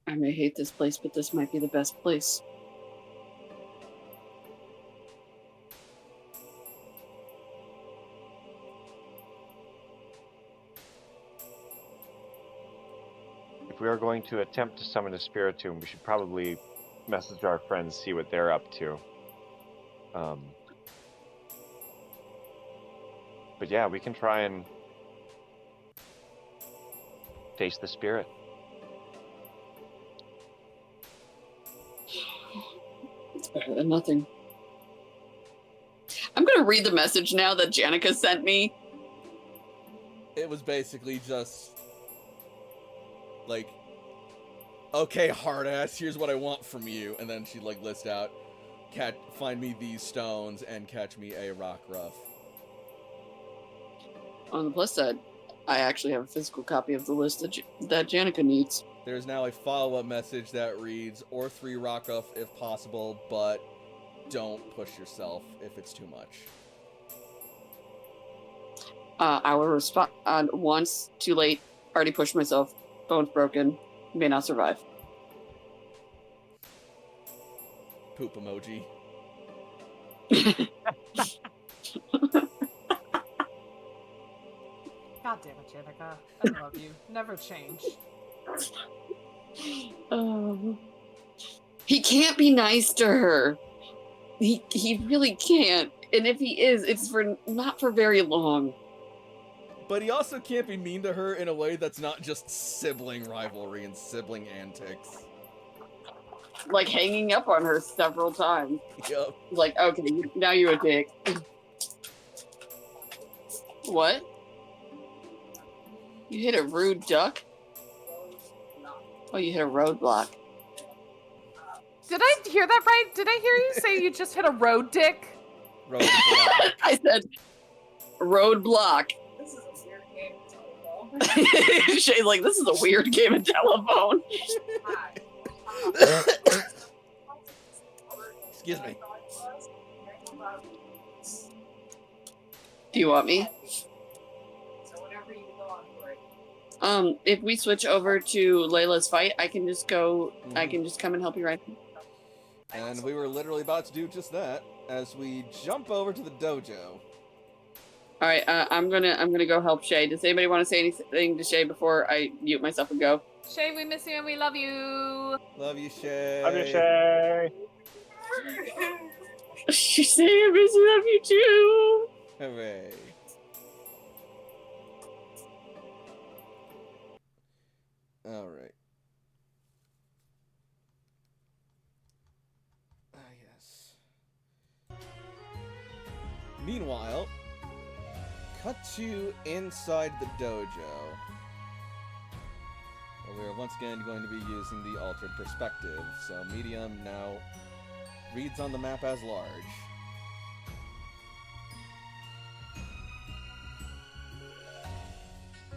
I may hate this place, but this might be the best place. if we are going to attempt to summon a Spiritomb, we should probably message our friends, see what they're up to. But yeah, we can try and face the spirit. It's better than nothing. I'm gonna read the message now that Janica sent me. It was basically just like, okay, hard ass, here's what I want from you, and then she'd list out, find me these stones and catch me a rock ruff. On the plus side, I actually have a physical copy of the list that Janica needs. There's now a follow-up message that reads, or 3 rock ruff if possible, but don't push yourself if it's too much. I will respond once, too late, already pushed myself, bone's broken, may not survive. Poop emoji. God damn it, Janica. I love you. Never change. He can't be nice to her. He really can't. And if he is, it's not for very long. But he also can't be mean to her in a way that's not just sibling rivalry and sibling antics. Like hanging up on her several times. Yep. Like, okay, now you're a dick. What? You hit a rude duck? Oh, you hit a roadblock. Did I hear that right? Did I hear you say you just hit a road dick? Road block. I said roadblock. This is a weird game of telephone. Shay's like, this is a weird game of telephone. Hi. Excuse me. Do you want me? So whenever you go on break. If we switch over to Layla's fight, I can just go. I can just come and help you right now. And we were literally about to do just that as we jump over to the dojo. All right, I'm gonna go help Shay. Does anybody want to say anything to Shay before I mute myself and go? Shay, we miss you and we love you. Love you, Shay. I'm your Shay. She's saying I miss you, love you too. Hooray. All right. Yes. Meanwhile, cut to inside the dojo. Well, we are once again going to be using the altered perspective, so medium now reads on the map as large.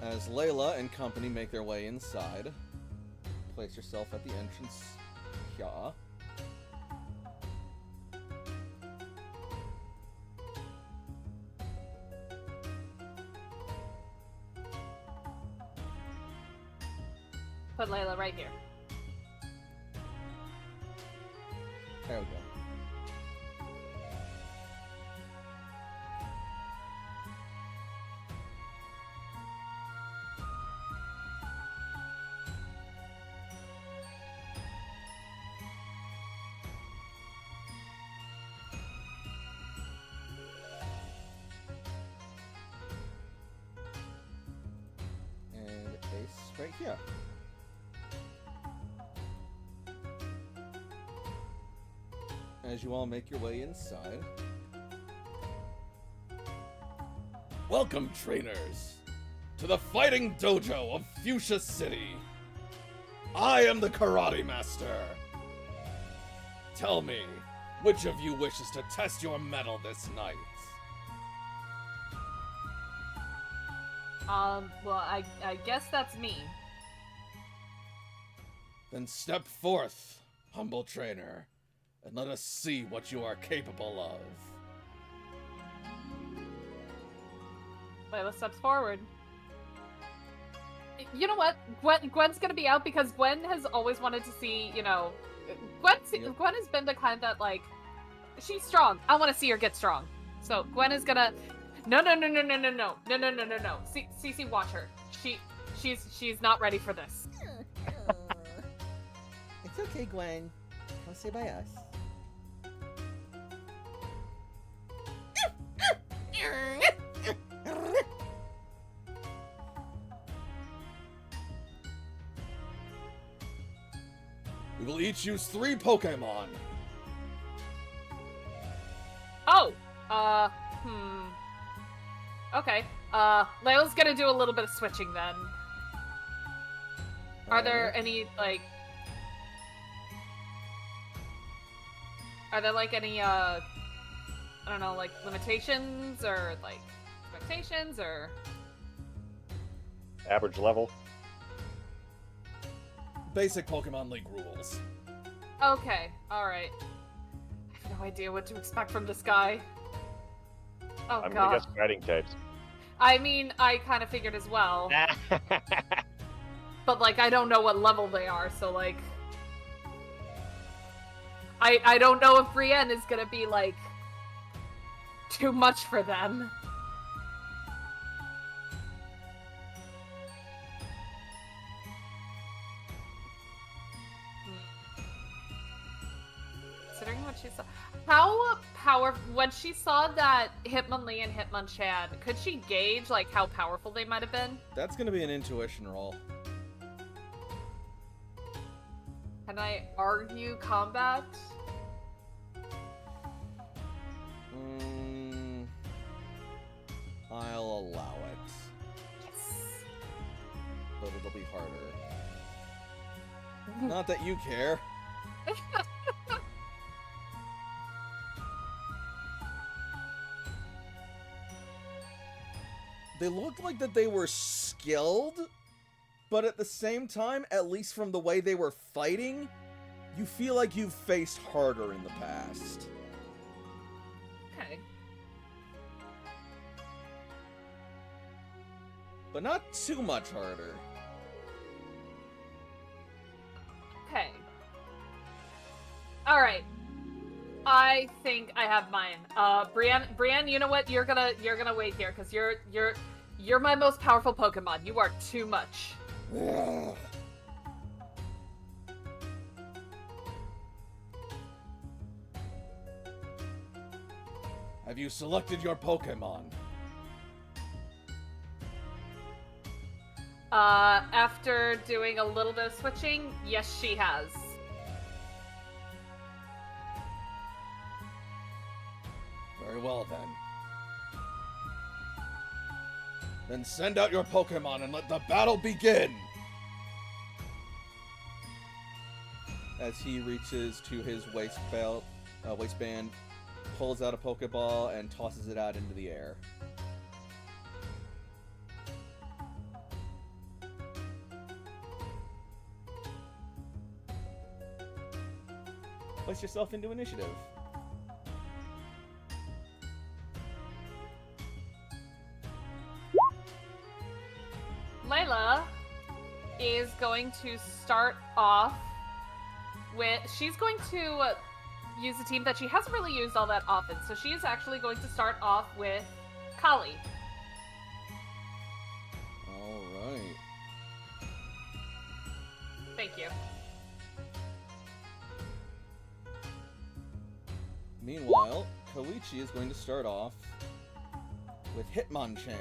As Layla and company make their way inside, place yourself at the entrance here. Put Layla right here. There we go. And Ace right here. As you all make your way inside. Welcome, trainers, to the fighting dojo of Fuchsia City. I am the karate master. Tell me, which of you wishes to test your mettle this night? Well, I guess that's me. Then step forth, humble trainer, and let us see what you are capable of. Layla steps forward. You know what? Gwen's gonna be out because Gwen has always wanted to see, you know, Gwen has been the kind that, like, she's strong. I want to see her get strong. So Gwen is gonna. No. Cece, watch her. She's not ready for this. It's okay, Gwen. Come stay by us. We will each use 3 Pokemon. Oh, okay. Layla's gonna do a little bit of switching then. Are there any, like... Are there, like, any, I don't know, like, limitations or, like, expectations or... Average level. Basic Pokemon League rules. Okay, alright. I have no idea what to expect from this guy. Oh, I'm God. gonna guess fighting types. I mean, I kind of figured as well. But, like, I don't know what level they are, so, like... I don't know if Brienne is gonna be, like, too much for them. Considering what she saw... How powerful... When she saw that Hitmonlee and Hitmonchan, could she gauge, like, how powerful they might have been? That's gonna be an intuition roll. Can I argue combat? I'll allow it. Yes. But it'll be harder. Not that you care. They looked like that they were skilled, but at the same time, at least from the way they were fighting, you feel like you've faced harder in the past. Okay. But not too much harder. Okay. Alright. I I think I have mine. Brienne, you know what? You're gonna wait here because you're my most powerful Pokemon. You are too much. Have you selected your Pokemon? After doing a little bit of switching, yes, she has. Very well, then. Then send out your Pokemon and let the battle begin! As he reaches to his waistband, pulls out a Pokeball, and tosses it out into the air. Place yourself into initiative. Layla is going to start off with... She's going to use a team that she hasn't really used all that often, so she is actually going to start off with Kali. Alright. Thank you. Meanwhile, Koichi is going to start off with Hitmonchan.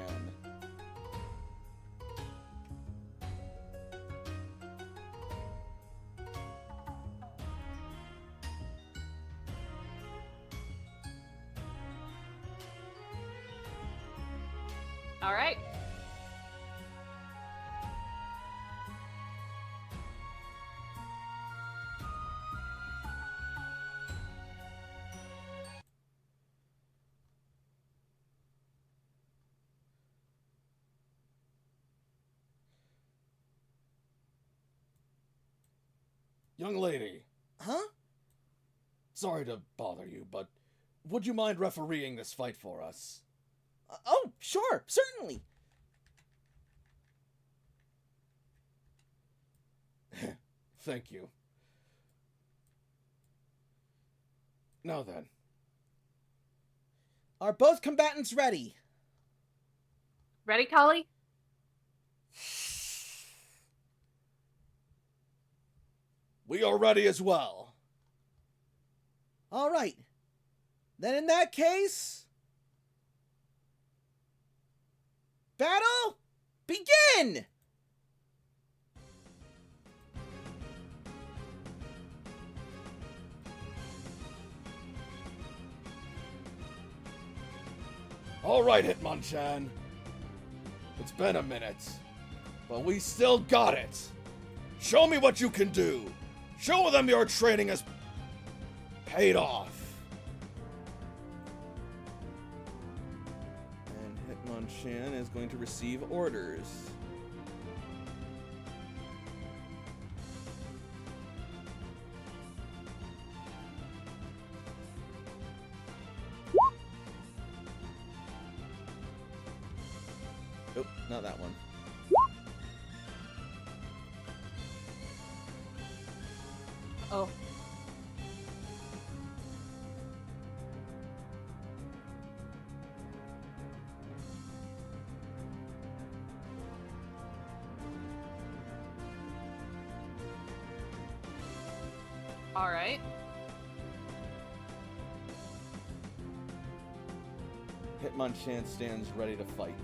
All right. Young lady. Huh? Sorry to bother you, but would you mind refereeing this fight for us? Oh, sure, certainly. Thank you. Now then. Are both combatants ready? Ready, Kali? We are ready as well. All right. Then in that case... battle, begin! All right, Hitmonchan. It's been a minute, but we still got it. Show me what you can do. Show them your training has paid off. And Hitmonchan is going to receive orders. Nope, not that one. Oh. All right. Hitmonchan stands ready to fight.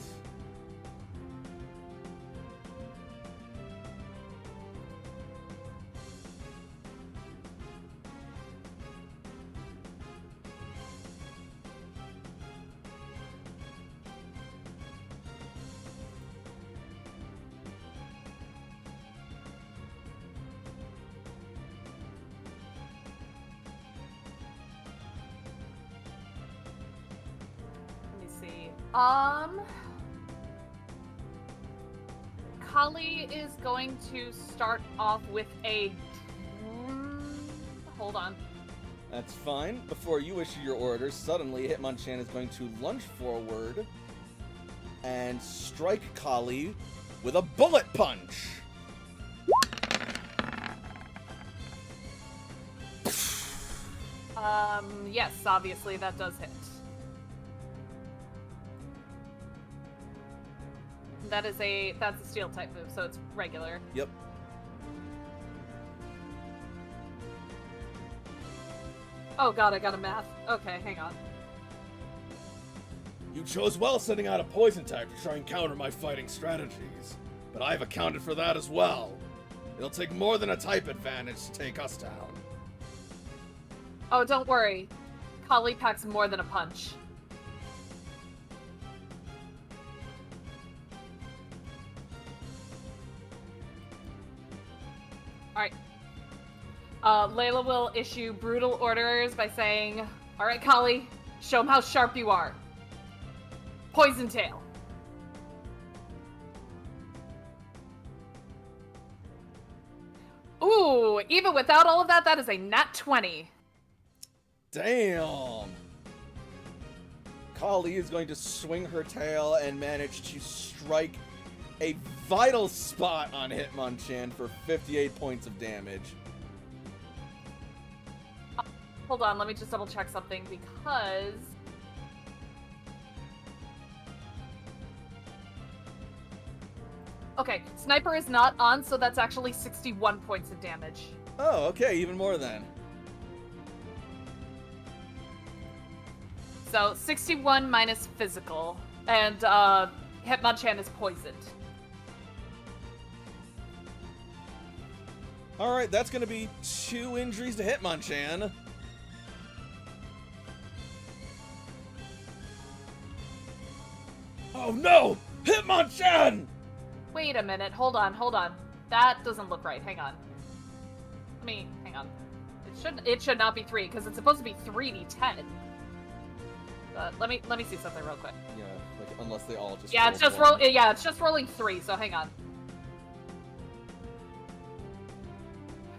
Kali is going to start off with a... Hold on. That's fine. Before you issue your orders, suddenly Hitmonchan is going to lunge forward and strike Kali with a bullet punch. Yes, obviously that does hit. That's a steel type move, so it's regular. Yep. Oh god, I got a math. Okay, hang on. You chose well sending out a poison type to try and counter my fighting strategies, but I've accounted for that as well. It'll take more than a type advantage to take us down. Oh, don't worry. Kali packs more than a punch. Alright. Layla will issue brutal orders by saying, alright, Kali, show him how sharp you are. Poison tail. Ooh, even without all of that, that is a nat 20. Damn! Kali is going to swing her tail and manage to strike a vital spot on Hitmonchan for 58 points of damage. Hold on, let me just double check something because... Okay, Sniper is not on, so that's actually 61 points of damage. Oh, okay, even more then. So, 61 minus physical, and Hitmonchan is poisoned. Alright, that's gonna be 2 injuries to Hitmonchan. Oh no! Hitmonchan! Wait a minute, hold on. That doesn't look right, hang on. Hang on. It should not be 3, because it's supposed to be 3d10. Let me see something real quick. Yeah, like, unless they all just Yeah, it's just it's just rolling 3, so hang on.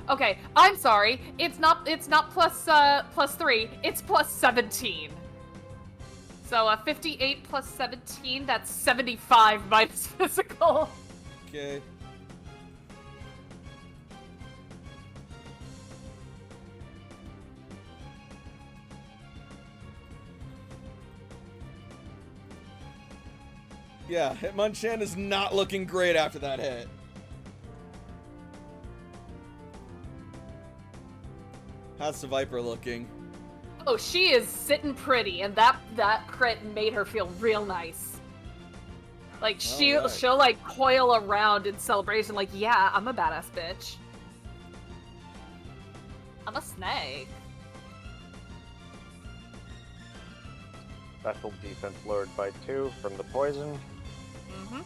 Okay, I'm sorry. It's not plus 3, it's plus 17. So 58 plus 17, that's 75 minus physical. Okay. Yeah, Hitmonchan is not looking great after that hit. How's the Viper looking? Oh, she is sitting pretty, and that crit made her feel real nice. Like Alright. she'll like coil around in celebration, like, yeah, I'm a badass bitch. I'm a snake. Special defense lowered by 2 from the poison. Mm-hmm.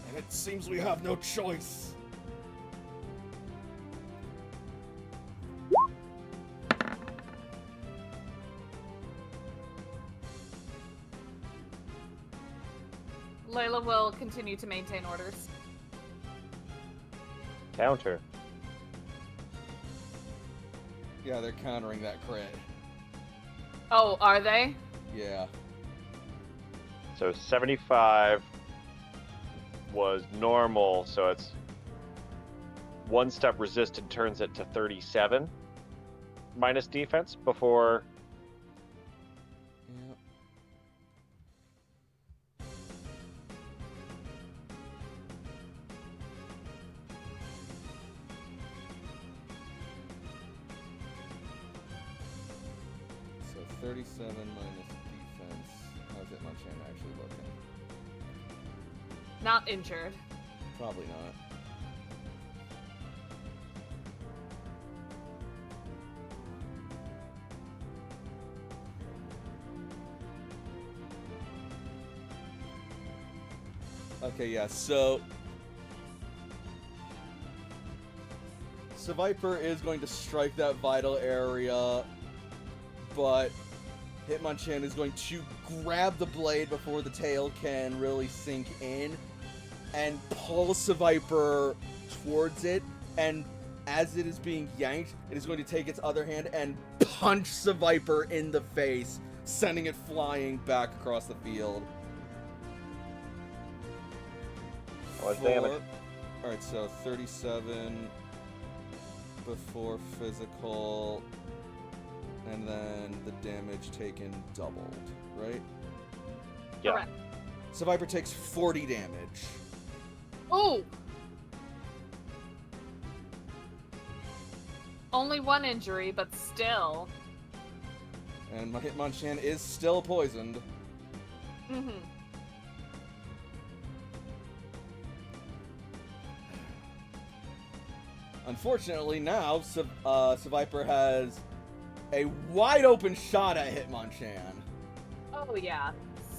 And it seems we have no choice. Layla will continue to maintain orders. Counter. Yeah, they're countering that crit. Oh, are they? Yeah. So 75 was normal, so it's 1 step resisted turns it to 37 minus defense before. Yep. So 37 minus defense. How's Hitmonchan actually looking? Not injured. Probably not. Okay, yeah, so Viper is going to strike that vital area, but Hitmonchan is going to grab the blade before the tail can really sink in and pull Viper towards it, and as it is being yanked, it is going to take its other hand and punch Seviper in the face, sending it flying back across the field. What damage? Alright, so 37 before physical, and then the damage taken doubled, right? Yeah. Correct. Seviper takes 40 damage. Ooh! Only one injury, but still. And my Hitmonchan is still poisoned. Mm-hmm. Unfortunately, now Seviper has a wide open shot at Hitmonchan. Oh, yeah.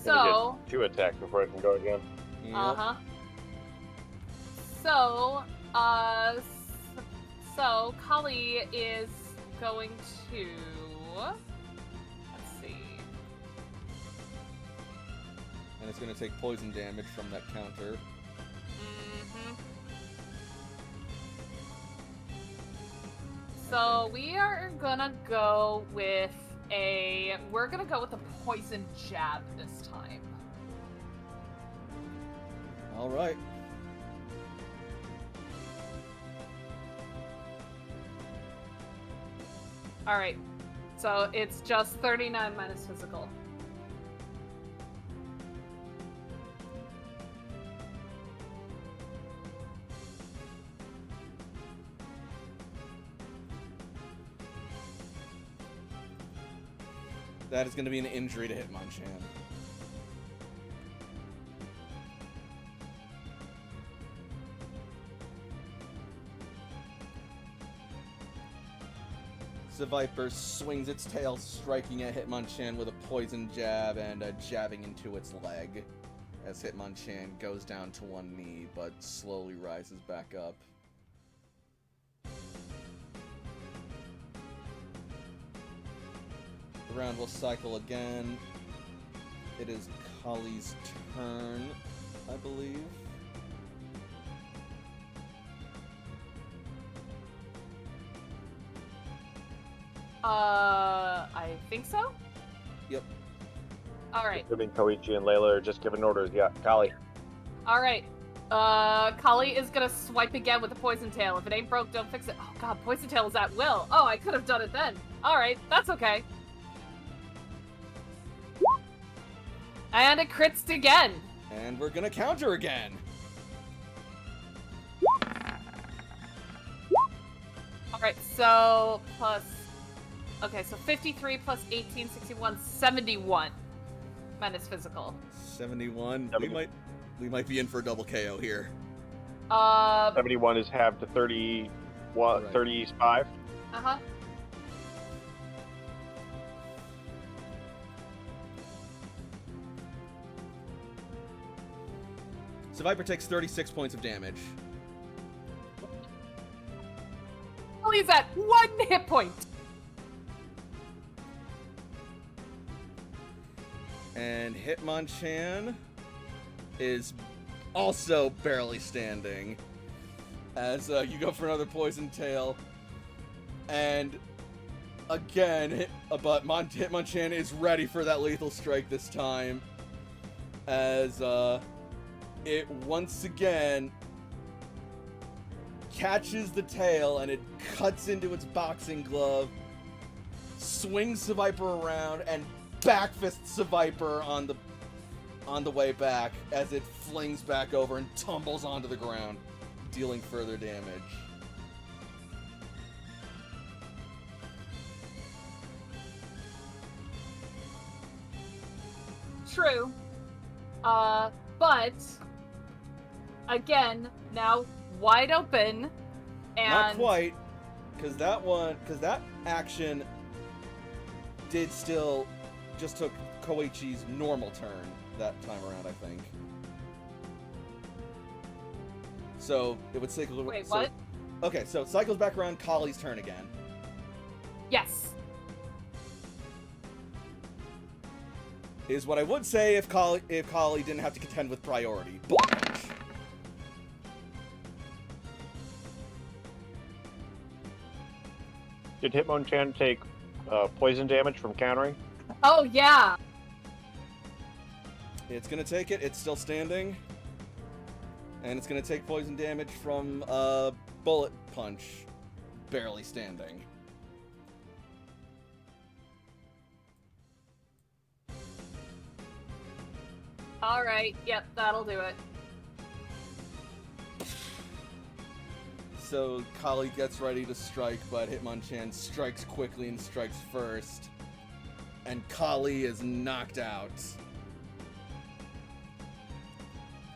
Gonna So, get 2 attacks before I can go again. Yep. uh-huh. So, so Kali is going to, let's see. And it's going to take poison damage from that counter. Mm-hmm. So we are gonna go with we're gonna go with a poison jab this time. All right. All right. So it's just 39 minus physical. That is going to be an injury to Hitmonchan. Seviper swings its tail, striking at Hitmonchan with a poison jab and jabbing into its leg as Hitmonchan goes down to one knee but slowly rises back up. The round will cycle again. It is Kali's turn, I believe. I think so? Yep. Alright. Assuming Koichi and Layla are just giving orders. Yeah, Kali. Alright. Kali is gonna swipe again with the poison tail. If it ain't broke, don't fix it. Oh god, poison tail is at will. Oh, I could have done it then. Alright, that's okay. And it crits again. And we're gonna counter again. Alright, so plus... Okay, so 53 plus 18, 61, 71. Minus physical. 71. Seventy- We might be in for a double KO here. 71 is halved to 30. What? Right. 35. Uh-huh. Seviper takes 36 points of damage. Kali's at 1 hit point. And Hitmonchan is also barely standing as you go for another poison tail. And again, but Hitmonchan is ready for that lethal strike this time as it once again catches the tail and it cuts into its boxing glove, swings Seviper around, and backfists Seviper on the way back as it flings back over and tumbles onto the ground, dealing further damage. True. But again, now wide open, and Not quite, because that action just took Koichi's normal turn that time around, I think. So it would cycle. Wait, so, what? Okay, so it cycles back around Kali's turn again. Yes. Is what I would say if Kali didn't have to contend with priority. But Did Hitmonchan take poison damage from countering? Oh, yeah. It's gonna take it. It's still standing. And it's gonna take poison damage from bullet punch. Barely standing. All right. Yep, that'll do it. So Kali gets ready to strike, but Hitmonchan strikes quickly and strikes first. And Kali is knocked out.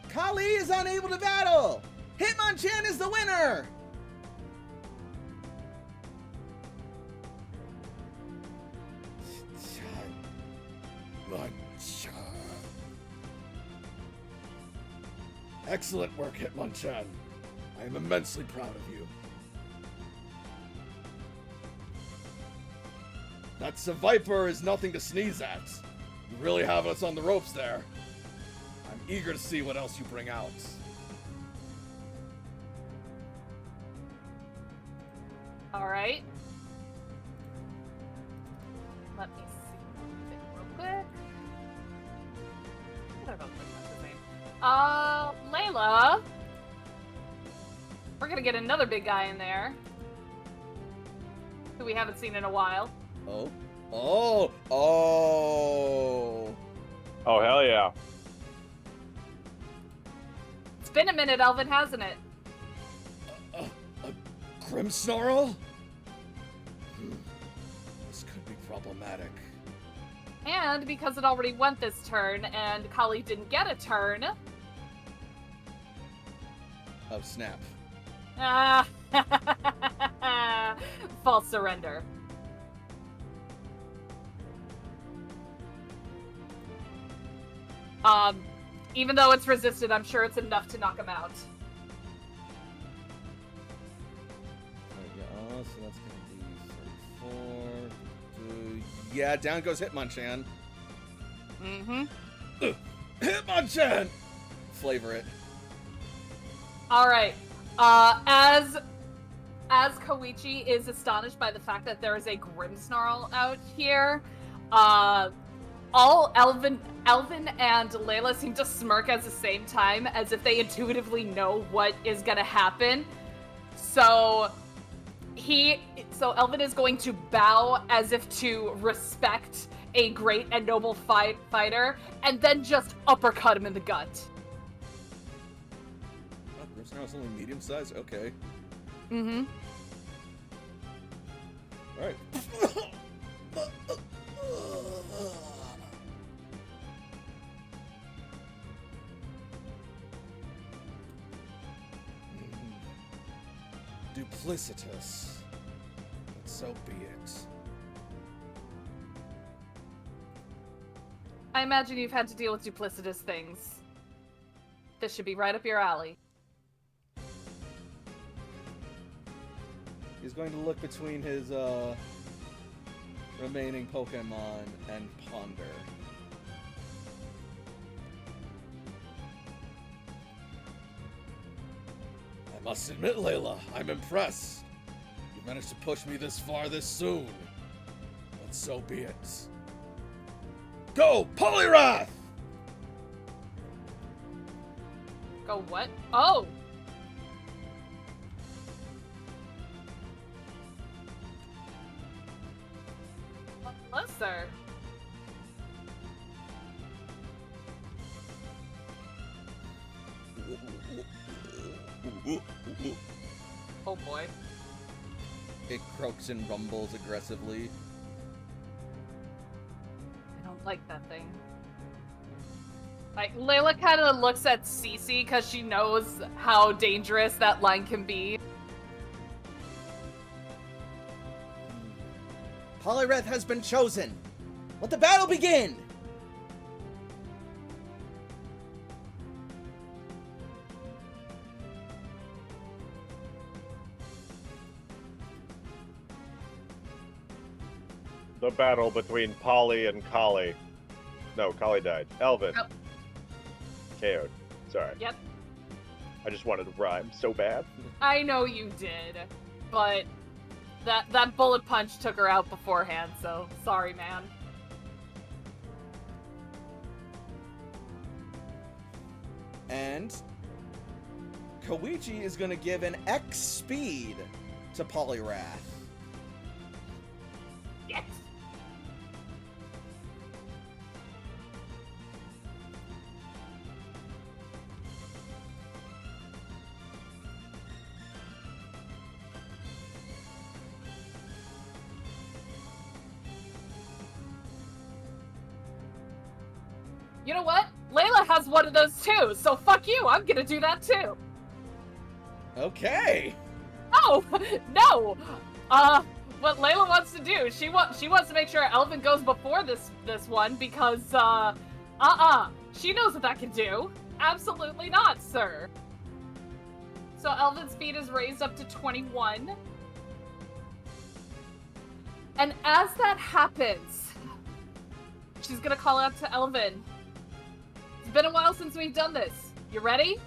Kali is unable to battle! Hitmonchan is the winner! Excellent work, Hitmonchan. I am immensely proud of you. That Viper is nothing to sneeze at. You really have us on the ropes there. I'm eager to see what else you bring out. All right. Let me see something real quick. I don't know what's his name. Layla. We're gonna get another big guy in there, who we haven't seen in a while. Oh. Oh. Oh. Oh, hell yeah. It's been a minute, Elvin, hasn't it? Grimmsnarl? This could be problematic. And because it already went this turn, and Kali didn't get a turn. Oh, snap. Ah, false surrender. Even though it's resisted, I'm sure it's enough to knock him out. So that's gonna be 34. Yeah, down goes Hitmonchan. Mm-hmm. Hitmonchan! Flavor it. All right. As Koichi is astonished by the fact that there is a Grimmsnarl out here, all Elvin and Layla seem to smirk at the same time, as if they intuitively know what is gonna happen. So Elvin is going to bow as if to respect a great and noble fighter, and then just uppercut him in the gut. Oh, Grimmsnarl's only medium size? Okay. Mm-hmm. Alright. Duplicitous. But so be it. I imagine you've had to deal with duplicitous things. This should be right up your alley. He's going to look between his remaining Pokemon and ponder. I must admit, Layla, I'm impressed. You managed to push me this far this soon. But so be it. Go, Poliwrath! Go what? Oh! Hello, sir. Oh boy. It croaks and rumbles aggressively. I don't like that thing. Like, Layla kind of looks at Cece because she knows how dangerous that line can be. Poliwrath has been chosen. Let the battle begin! The battle between Polly and Kali. No, Kali died. Elvin. Yep. KO'd. Sorry. Yep. I just wanted to rhyme so bad. I know you did, but That bullet punch took her out beforehand, so sorry, man. And Koichi is going to give an X speed to Poliwrath. Yes. You know what? Layla has one of those too, so fuck you, I'm gonna do that too. Okay. No! No! What Layla wants to do, she wants to make sure Elvin goes before this one because, she knows what that can do. Absolutely not, sir. So Elvin's speed is raised up to 21. And as that happens, she's gonna call out to Elvin. It's been a while since we've done this. You ready?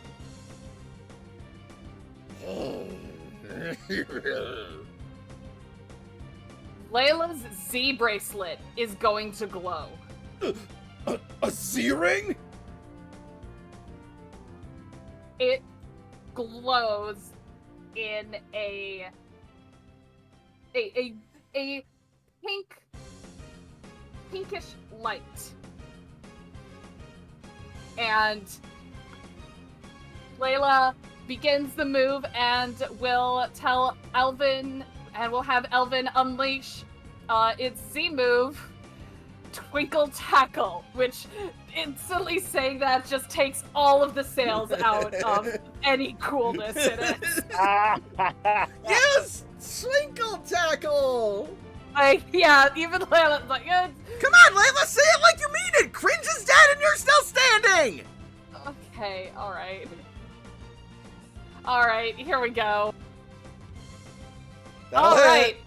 Layla's Z bracelet is going to glow. A Z-ring? It glows in a pinkish light. And Layla begins the move and will tell Elvin, and we'll have Elvin unleash its Z move, Twinkle Tackle, which instantly saying that just takes all of the sails out of any coolness in it. Yes! Twinkle Tackle! Like, yeah, even Layla's like, yeah. Come on, Layla, say it like you mean it! Cringe is dead and you're still standing! Okay, alright. Alright, here we go. That'll hit. Alright.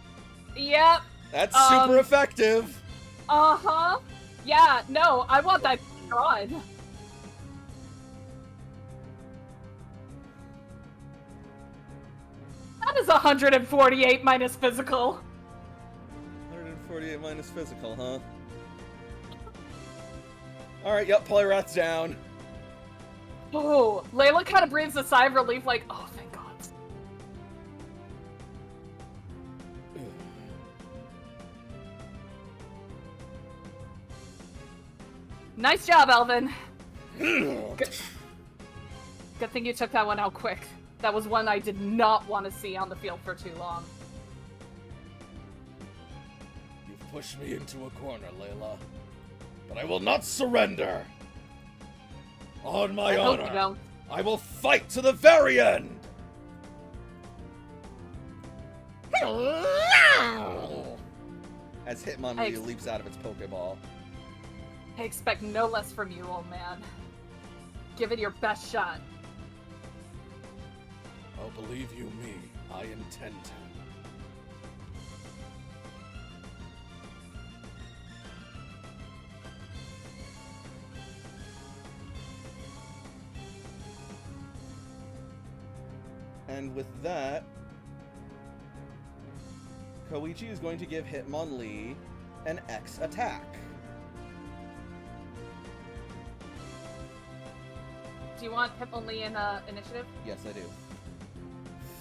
Yep. That's super effective. Uh-huh. Yeah, no, I want that on. That is 148 minus physical. 148 minus physical, huh? Alright, yep, Poliwrath's down. Oh, Layla kind of breathes a sigh of relief, like, oh, thank God. Nice job, Elvin. Good thing you took that one out quick. That was one I did not want to see on the field for too long. You've pushed me into a corner, Layla. But I will not surrender. On my I hope honor, you don't. I will fight to the very end. As Hitmonlee leaps out of its Pokeball. I expect no less from you, old man. Give it your best shot. Oh, believe you me, I intend to. And with that, Koichi is going to give Hitmonlee an X attack. Do you want Hitmonlee in initiative? Yes, I do.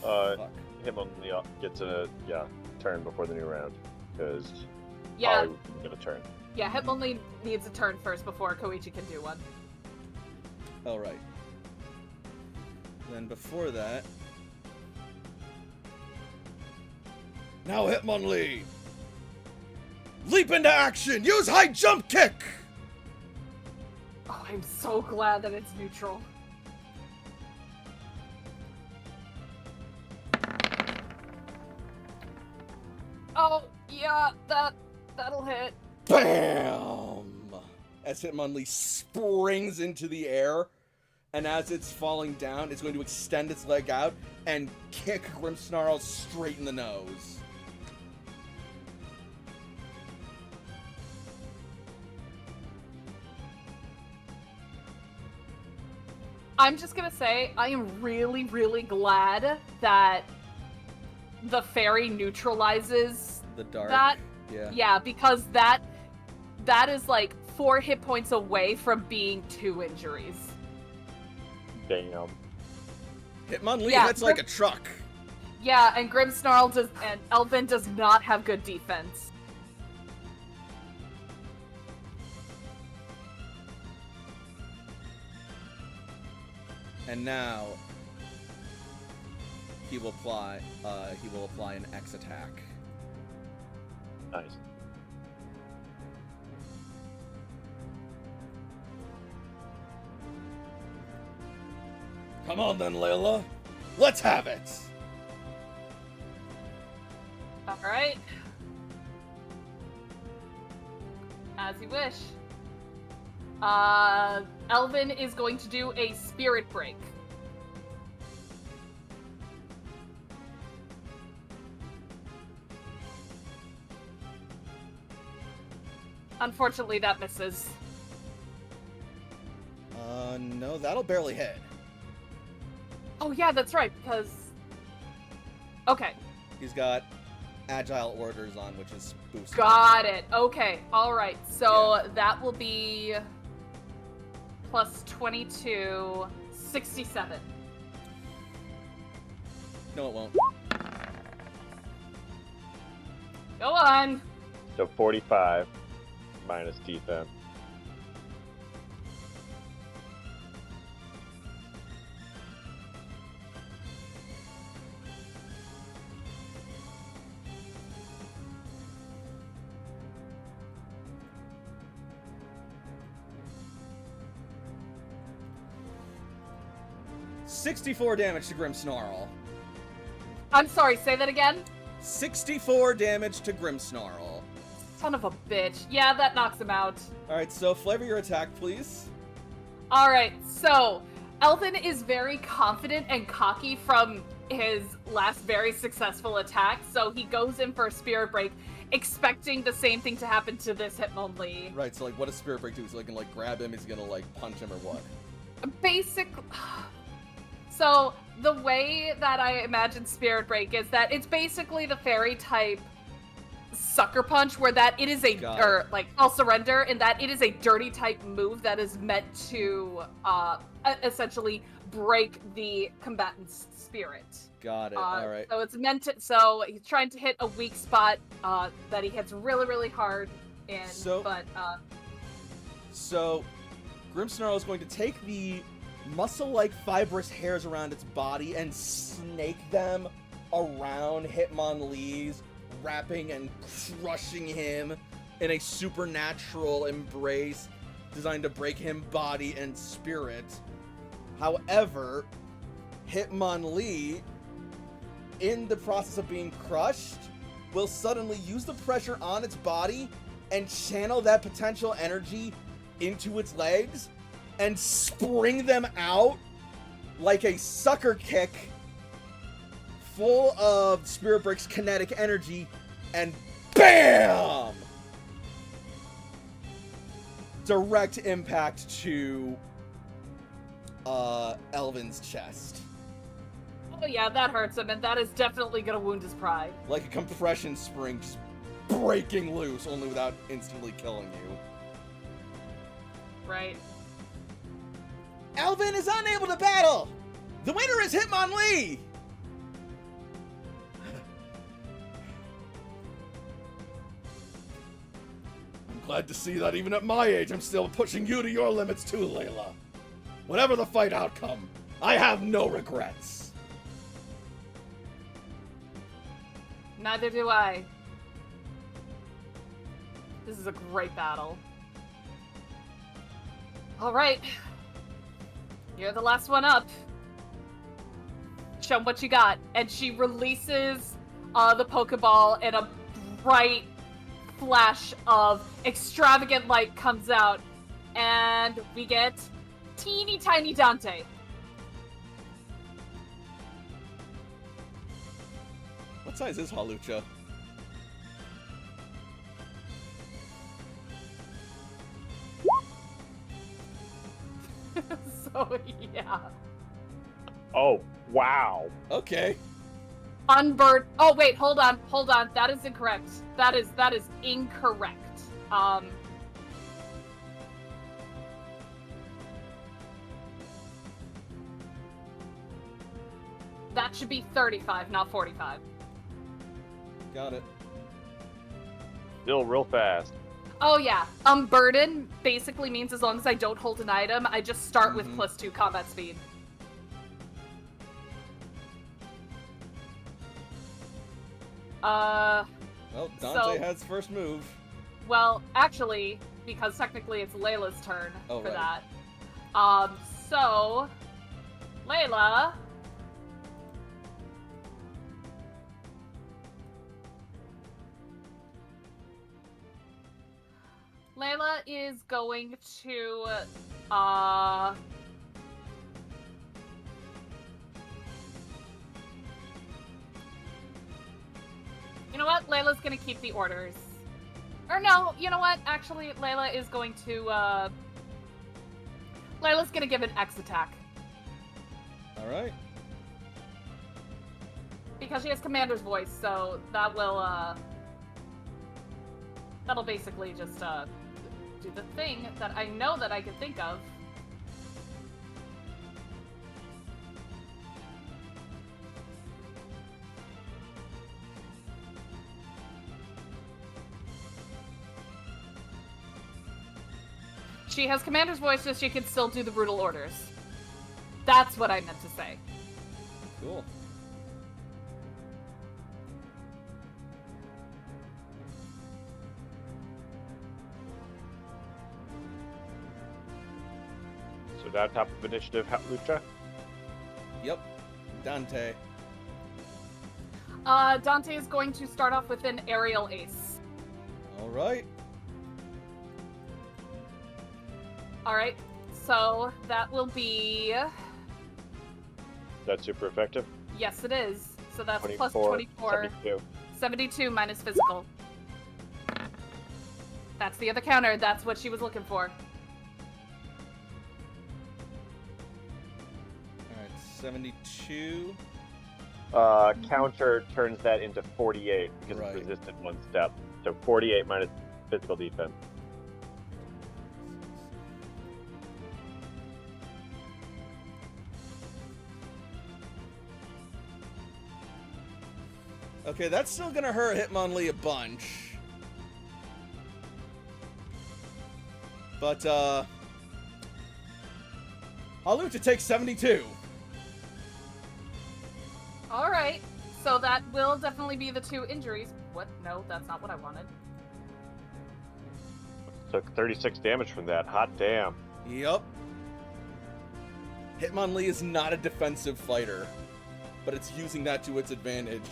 Fuck. Him only gets a turn before the new round because Yeah. Polly would get a turn. Yeah, Hitmonlee needs a turn first before Koichi can do one. All right. Then before that, Now, Hitmonlee! Leap into action! Use high jump kick! Oh, I'm so glad that it's neutral. Oh, yeah, that'll hit. BAM! As Hitmonlee springs into the air, and as it's falling down, it's going to extend its leg out and kick Grimmsnarl straight in the nose. I'm just gonna say, I am really, really glad that the fairy neutralizes The dark. that. Yeah. Yeah, because that is like 4 hit points away from being 2 injuries. Damn. Hitmonlee Yeah, hits like a truck. Yeah, and Grimmsnarl and Elvin does not have good defense. And now he will apply an X attack. Nice. Come on then, Layla. Let's have it. Alright. As you wish. Elvin is going to do a spirit break. Unfortunately, that misses. No, that'll barely hit. Oh yeah, that's right, because... Okay, He's got agile orders on, which is boosted. got it. Okay, alright. So that will be plus 22, 67. No, it won't. Go on! So 45 minus defense. $64 damage to Grimmsnarl. I'm sorry, say that again? 64 damage to Grimmsnarl. Son of a bitch. Yeah, that knocks him out. Alright, so flavor your attack, please. Alright, so Elvin is very confident and cocky from his last very successful attack, so he goes in for a spirit break, expecting the same thing to happen to this Hitmonlee. Right, so like what does Spirit Break do? So he can like grab him, he's gonna like punch him or what? So the way that I imagine Spirit Break is that it's basically the fairy type sucker punch, where that it is a Got or it. like I'll surrender, and that it is a dirty type move that is meant to essentially break the combatant's spirit. Got it, alright. So it's meant to. So he's trying to hit a weak spot that he hits really, really hard in. So Grimmsnarl is going to take the muscle-like fibrous hairs around its body and snake them around Hitmonlee's, wrapping and crushing him in a supernatural embrace designed to break him body and spirit. However, Hitmonlee, in the process of being crushed, will suddenly use the pressure on its body and channel that potential energy into its legs and spring them out like a sucker kick full of Spirit Break's kinetic energy, and BAM! Direct impact to Elvin's chest. Oh yeah, that hurts him, and that is definitely gonna wound his pride. Like a compression spring just breaking loose, only without instantly killing you. Right. Elvin is unable to battle! The winner is Hitmonlee! I'm glad to see that even at my age, I'm still pushing you to your limits too, Layla. Whatever the fight outcome, I have no regrets. Neither do I. This is a great battle. Alright. You're the last one up. Show 'em what you got. And she releases the Pokeball, and a bright flash of extravagant light comes out. And we get teeny tiny Dante. What size is Halucha? So, yeah. Oh, wow. Okay. Unburden. Oh wait, hold on. That is incorrect. That is incorrect. That should be 35, not 45. Got it. Still real fast. Oh yeah. Unburden basically means as long as I don't hold an item, I just start with +2 combat speed. Well, Dante So- has first move. Well, actually, because technically it's Layla's turn Oh, for right. that. So Layla. Layla is going to, you know what? Layla's gonna keep the orders. Or no, you know what? Actually, Layla is going to, Layla's gonna give an X attack. All right. Because she has Commander's Voice, so that will, that'll basically just, do the thing that I know that I can think of. She has Commander's Voice, so she can still do the brutal orders. That's what I meant to say. Cool. So now top of initiative, Lucha. Yep. Dante. Dante is going to start off with an aerial ace. All right. Alright, so that will be... That's super effective. Yes, it is. So that's 24, plus 24. 72. 72 minus physical. That's the other counter. That's what she was looking for. All right. 72. Counter turns that into 48 because Right. it's resisted one step. So 48 minus physical defense. Okay, that's still gonna hurt Hitmonlee a bunch. But, Halucha takes 72. Alright, so that will definitely be the 2 injuries. What? No, that's not what I wanted. Took 36 damage from that. Hot damn. Yup. Hitmonlee is not a defensive fighter, but it's using that to its advantage.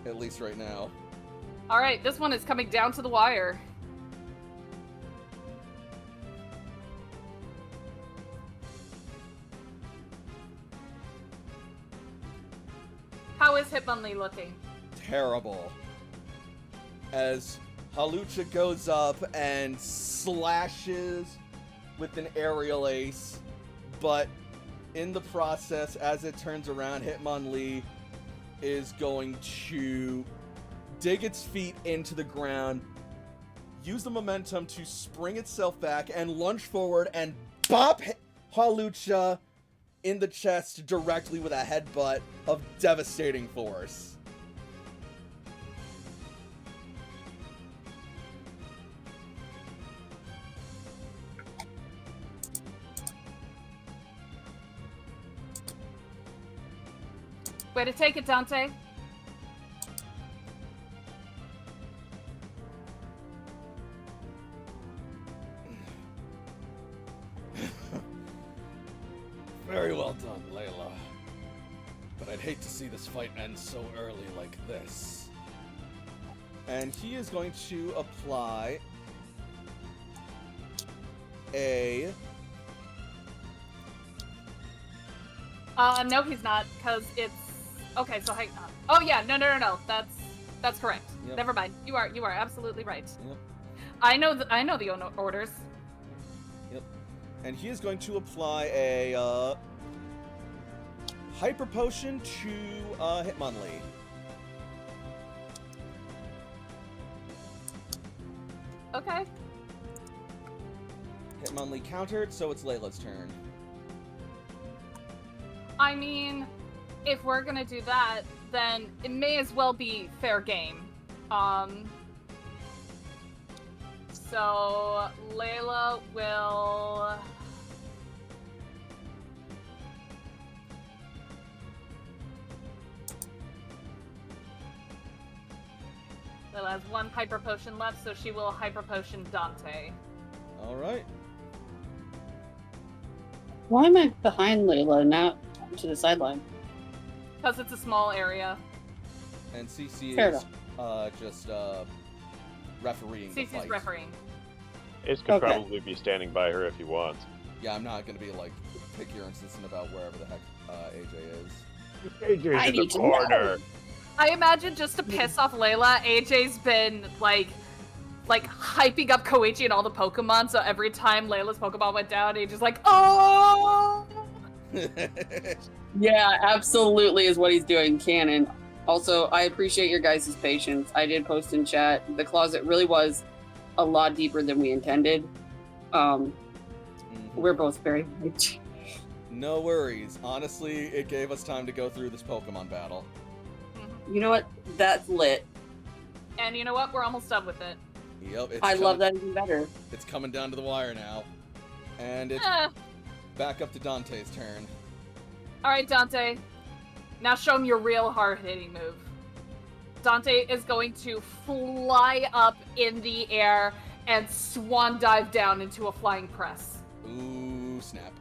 At least right now. Alright, this one is coming down to the wire. How is Hitmonlee looking? Terrible. As Halucha goes up and slashes with an aerial ace, but in the process, as it turns around, Hitmonlee is going to dig its feet into the ground, use the momentum to spring itself back, and lunge forward and bop Halucha in the chest directly with a headbutt of devastating force. Way to take it, Dante. Very well done, Layla. But I'd hate to see this fight end so early like this. And he is going to apply a... No, he's not, because it's... Okay, so hang on. Oh, yeah, no. That's correct. Yep. Never mind. You are absolutely right. Yep. I know the orders. And he is going to apply a Hyper Potion to Hitmonlee. Okay. Hitmonlee countered, so it's Layla's turn. I mean, if we're gonna do that, then it may as well be fair game. So Layla will. Layla has one Hyper Potion left, so she will Hyper Potion Dante. All right. Why am I behind Layla, not to the sideline? Because it's a small area. And CC Fair is just refereeing the Cece's fight. refereeing. Ace could Okay. probably be standing by her if he wants. Yeah, I'm not gonna be like pick your insistent about wherever the heck AJ is. AJ's I in the need to corner. I imagine just to piss off Layla, AJ's been like hyping up Koichi and all the Pokemon, so every time Layla's Pokemon went down, AJ's like, oh! Yeah, absolutely is what he's doing, canon. Also, I appreciate your guys' patience. I did post in chat. The closet really was a lot deeper than we intended. We're both very hyped. No worries. Honestly, it gave us time to go through this Pokemon battle. You know what? That's lit. And you know what? We're almost done with it. Yep, it's I love that even better. It's coming down to the wire now. And it's back up to Dante's turn. Alright, Dante. Now show him your real hard-hitting move. Dante is going to fly up in the air and swan dive down into a flying press. Ooh, snap.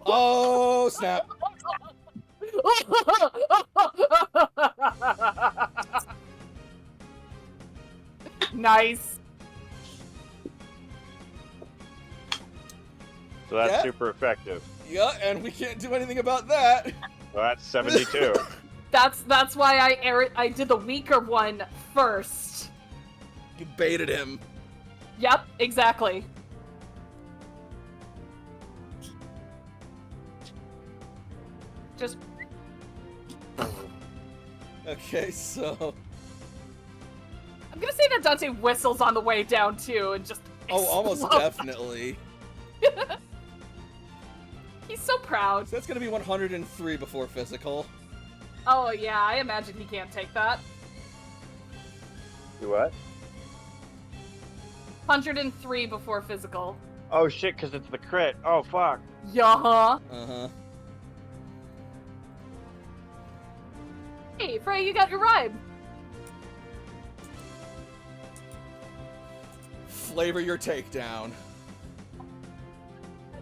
Oh, snap. Nice. So that's Yeah. super effective. Yeah, and we can't do anything about that. Well, that's 72. That's why I did the weaker one first. You baited him. Yep, exactly. Just Okay, so... I'm gonna say that Dante whistles on the way down too, and just Oh, almost explodes. definitely. He's so proud. So that's gonna be 103 before physical. Oh yeah, I imagine he can't take that. Do what? 103 before physical. Oh shit, because it's the crit. Oh fuck. Yeah. Uh-huh. Hey, Frey, you got your ride. Flavor your takedown.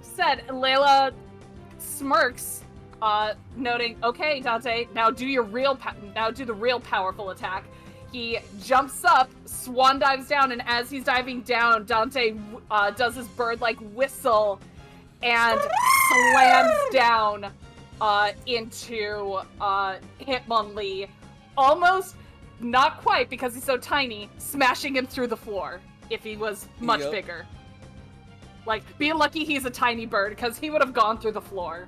Said Layla smirks, noting, "Okay, Dante, now do the real powerful attack." He jumps up, swan dives down, and as he's diving down, Dante does his bird-like whistle and slams down into Hitmonlee. Almost, not quite, because he's so tiny, smashing him through the floor if he was much Yep. bigger. Like, being lucky he's a tiny bird, because he would have gone through the floor.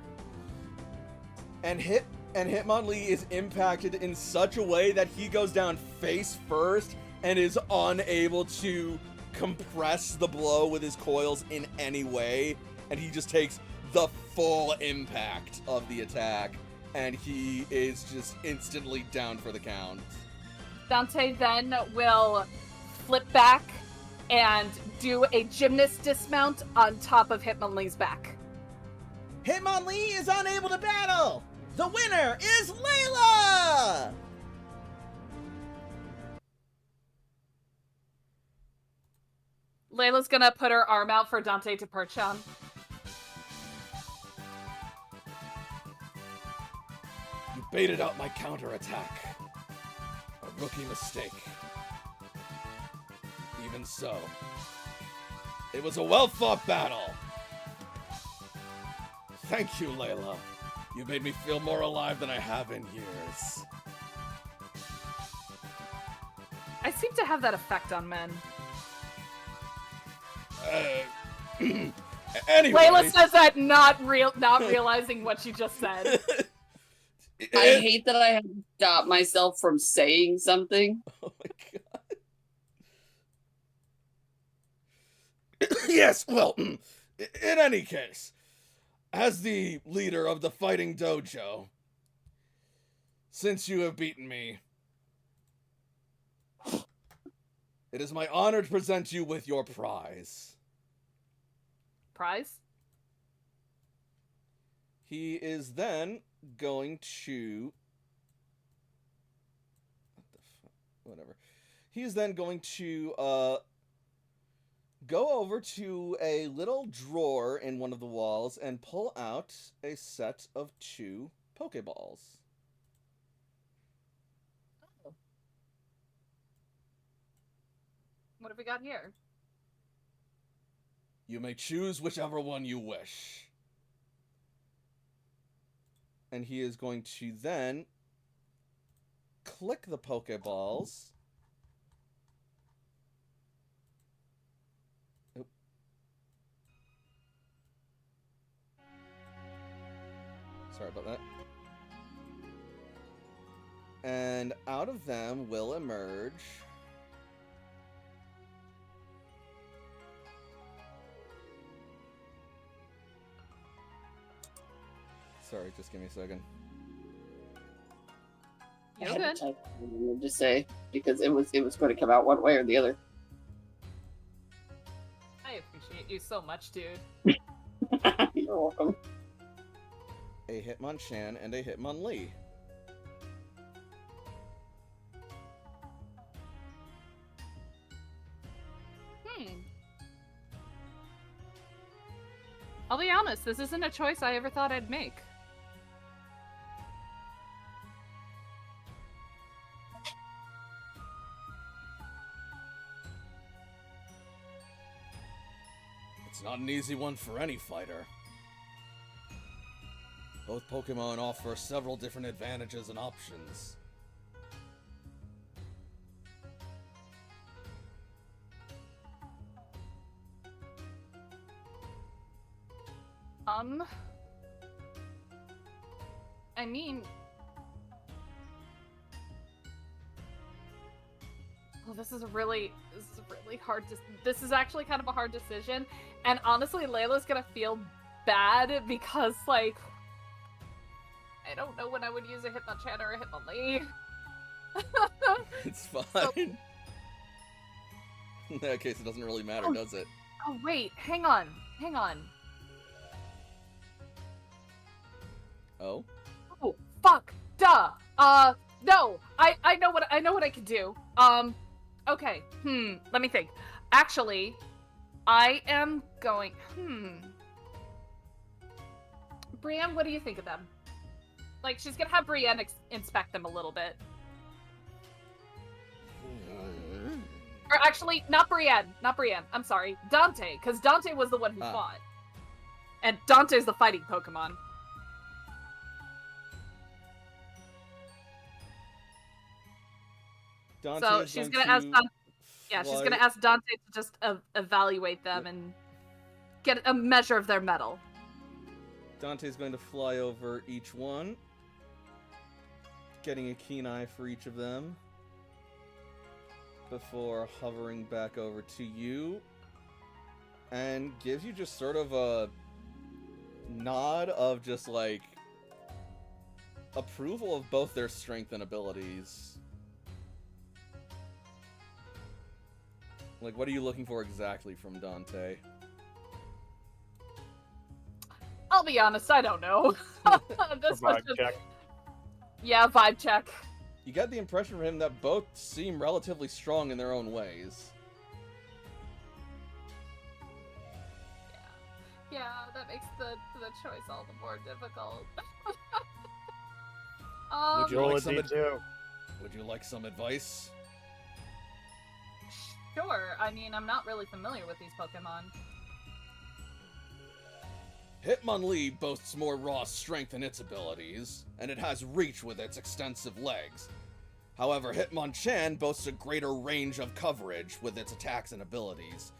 And Hitmonlee is impacted in such a way that he goes down face first and is unable to compress the blow with his coils in any way, and he just takes the full impact of the attack, and he is just instantly down for the count. Dante then will flip back and do a gymnast dismount on top of Hitmonlee's back. Hitmonlee is unable to battle! The winner is Layla! Layla's gonna put her arm out for Dante to perch on. You baited out my counterattack. A rookie mistake. Even so, it was a well-fought battle. Thank you, Layla. You made me feel more alive than I have in years. I seem to have that effect on men. Anyway, Layla says that not realizing what she just said. I hate that I have to stop myself from saying something. Oh my god. Yes, well, in any case, as the leader of the fighting dojo, since you have beaten me, it is my honor to present you with your prize. Prize? He is then going to... Whatever. He's then going to go over to a little drawer in one of the walls and pull out a set of 2 Pokeballs. What have we got here? You may choose whichever one you wish. And he is going to then click the Pokeballs. Oop. Sorry about that. And out of them will emerge sorry, just give me a second. I You're had to good. type what I wanted to say because it was going to come out one way or the other. I appreciate you so much, dude. You're welcome. A Hitmonchan and a Hitmonlee. I'll be honest, this isn't a choice I ever thought I'd make. It's not an easy one for any fighter. Both Pokemon offer several different advantages and options. I mean... Well, this is really hard. This is actually kind of a hard decision. And honestly, Layla's gonna feel bad because, like... I don't know when I would use a Hitmonchan or a Hitmonlee. It's fine. In that case, it doesn't really matter, does it? Oh, wait. Hang on. Oh? Oh, fuck. Duh. No. I know what I can do. Okay. Let me think. Actually, I am going... Brienne, what do you think of them? Like, she's gonna have Brienne inspect them a little bit. Or actually, not Brienne. I'm sorry. Dante, because Dante was the one who fought. And Dante's the fighting Pokemon. So she's gonna ask Dante. Yeah, she's gonna ask Dante to just evaluate them and get a measure of their mettle. Dante's going to fly over each one, getting a keen eye for each of them, before hovering back over to you, and gives you just sort of a nod of just, like, approval of both their strength and abilities. Like, what are you looking for exactly from Dante? I'll be honest, I don't know. This was Vibe check. Yeah, vibe check. You get the impression from him that both seem relatively strong in their own ways. Yeah, that makes the choice all the more difficult. Would you Roll like a some D2. Would you like some advice? Sure. I mean, I'm not really familiar with these Pokemon. Hitmonlee boasts more raw strength in its abilities, and it has reach with its extensive legs. However, Hitmonchan boasts a greater range of coverage with its attacks and abilities.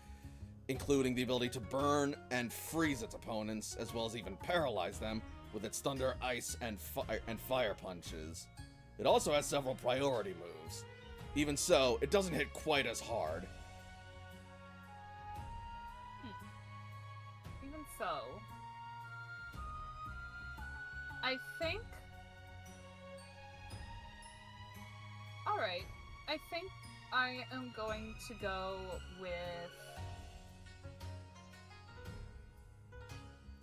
including the ability to burn and freeze its opponents, as well as even paralyze them with its thunder, ice, and fire punches. It also has several priority moves. Even so, it doesn't hit quite as hard. Even so, I think... Alright, I think I am going to go with...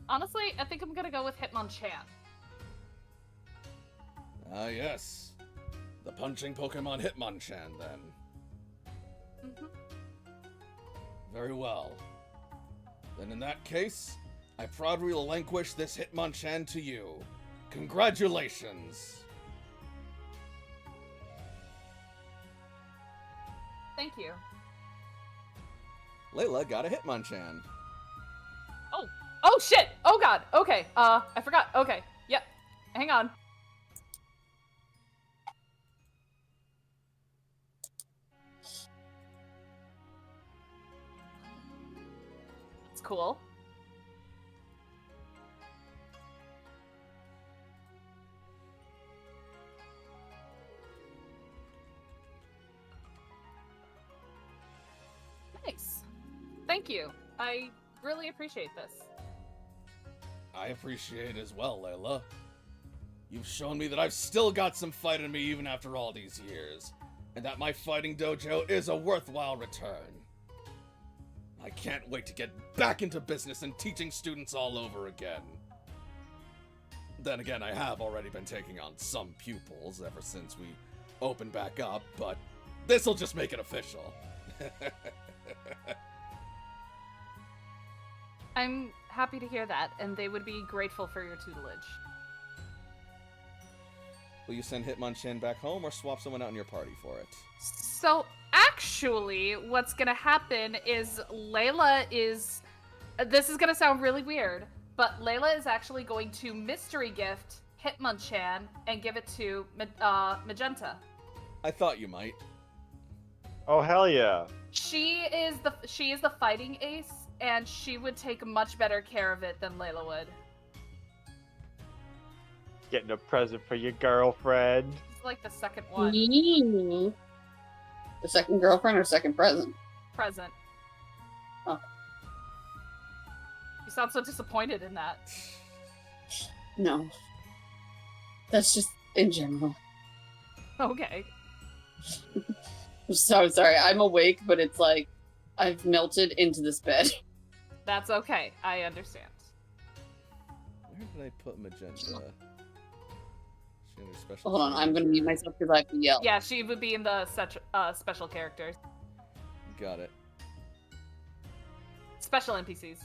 Honestly, I think I'm gonna go with Hitmonchan. Ah, yes. The punching Pokemon Hitmonchan, then. Mm-hmm. Very well. Then in that case, I proudly relinquish this Hitmonchan to you. Congratulations! Thank you. Layla got a Hitmonchan. Oh shit! Oh god! Okay, I forgot. Okay, yep. Hang on. It's cool. Nice. Thank you. I really appreciate this. I appreciate it as well, Layla. You've shown me that I've still got some fight in me even after all these years, and that my fighting dojo is a worthwhile return. I can't wait to get back into business and teaching students all over again. Then again, I have already been taking on some pupils ever since we opened back up, but this'll just make it official. I'm happy to hear that, and they would be grateful for your tutelage. Will you send Hitmonchan back home or swap someone out in your party for it? So, actually, what's gonna happen is Layla is... This is gonna sound really weird, but Layla is actually going to mystery gift Hitmonchan and give it to Magenta. I thought you might. Oh, hell yeah. She is the fighting ace, and she would take much better care of it than Layla would. Getting a present for your girlfriend. It's like the second one. Ooh. The second girlfriend or second present? Present. Oh. You sound so disappointed in that. No. That's just in general. Okay. I'm so sorry. I'm awake, but it's like I've melted into this bed. That's okay. I understand. Where did I put Magenta? She under special Hold on, I'm gonna mute myself because I have to yell. Yeah, she would be in the special characters. Got it. Special NPCs.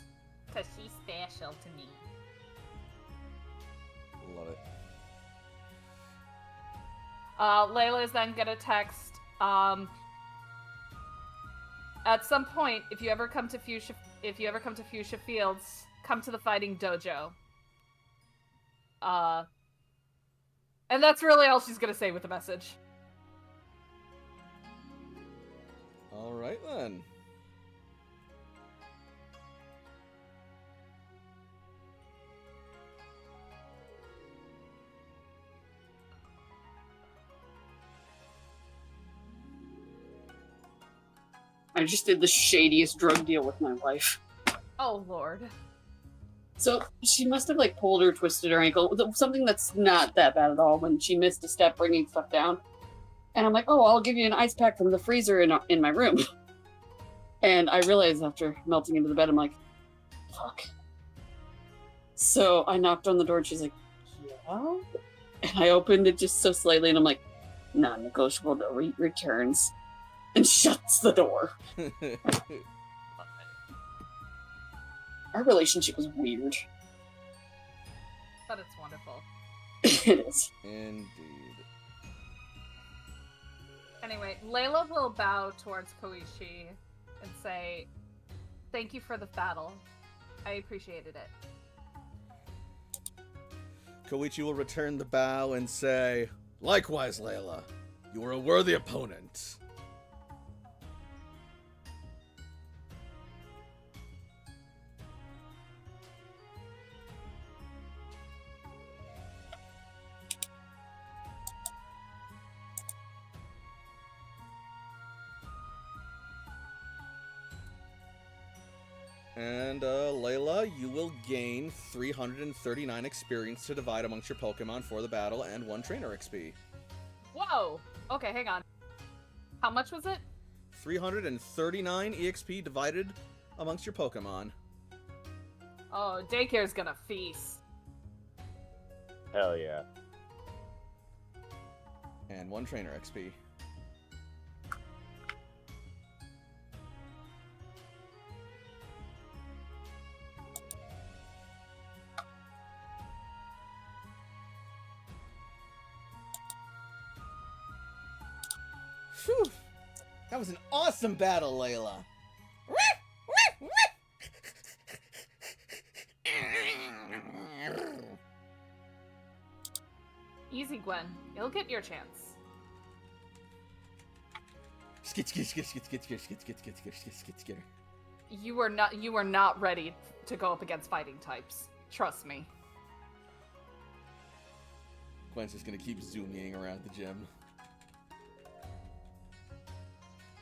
Because she's special to me. Love it. Layla is then gonna text, at some point, if you ever come to Fuchsia Fields, come to the fighting dojo. And that's really all she's gonna say with the message. Alright then. I just did the shadiest drug deal with my wife. Oh, Lord. So she must have like pulled or twisted her ankle, something that's not that bad at all, when she missed a step bringing stuff down. And I'm like, oh, I'll give you an ice pack from the freezer in my room. And I realized after melting into the bed, I'm like, fuck. So I knocked on the door and she's like, yeah? And I opened it just so slightly and I'm like, non-negotiable, no returns. And shuts the door. Our relationship was weird. But it's wonderful. It is. Indeed. Anyway, Layla will bow towards Koichi and say, thank you for the battle. I appreciated it. Koichi will return the bow and say, Likewise, Layla. You were a worthy opponent. And Layla, you will gain 339 experience to divide amongst your Pokemon for the battle and 1 trainer XP. Whoa! Okay, hang on. How much was it? 339 EXP divided amongst your Pokemon. Oh, daycare's gonna feast. Hell yeah. And 1 trainer XP. Phew! That was an awesome battle, Layla. Easy, Gwen. You'll get your chance. You were not ready to go up against fighting types. Trust me. Gwen's just gonna keep zooming around the gym.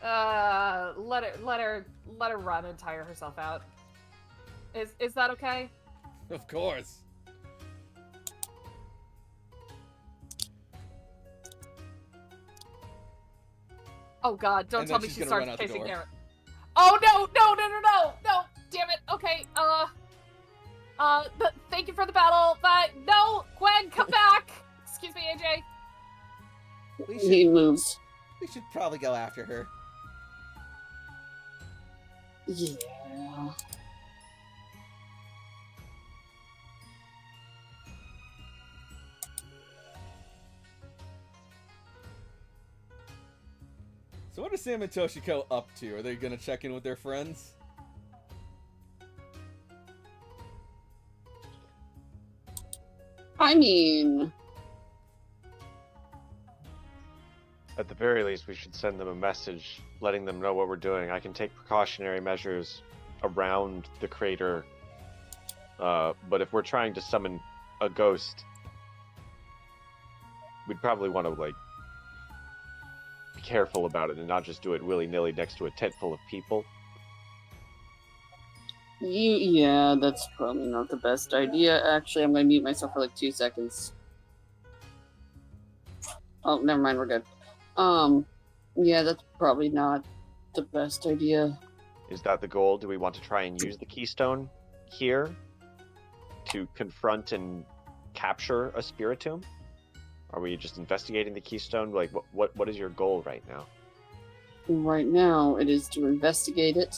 Let her run and tire herself out. Is that okay? Of course. Oh God! Don't And tell then me she's she gonna starts run out the chasing door. Garrett. Oh no! Damn it! Okay. Thank you for the battle. But no, Gwen, come back. Excuse me, AJ. He moves. We should probably go after her. Yeah. So what are Sam and Toshiko up to? Are they gonna check in with their friends? I mean, At the very least, we should send them a message letting them know what we're doing. I can take precautionary measures around the crater, but if we're trying to summon a ghost, we'd probably want to, like, be careful about it and not just do it willy-nilly next to a tent full of people. yeah, that's probably not the best idea. Actually, I'm gonna mute myself for like 2 seconds. Oh, never mind, we're good. Yeah, that's probably not the best idea. Is that the goal? Do we want to try and use the keystone here to confront and capture a Spiritomb? Are we just investigating the keystone? Like, what is your goal right now? Right now, it is to investigate it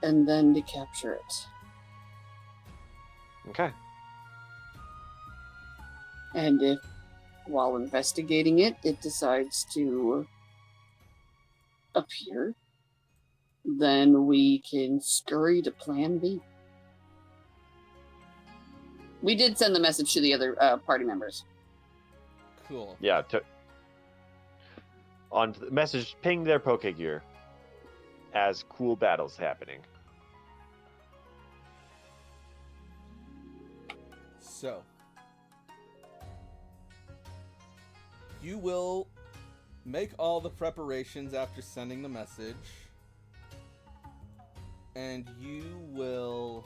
and then to capture it. Okay. And if, while investigating it, it decides to appear, then we can scurry to plan B. We did send the message to the other party members. Cool. Yeah. On the message, ping their Pokegear as cool battles happening. So, you will make all the preparations after sending the message, and you will,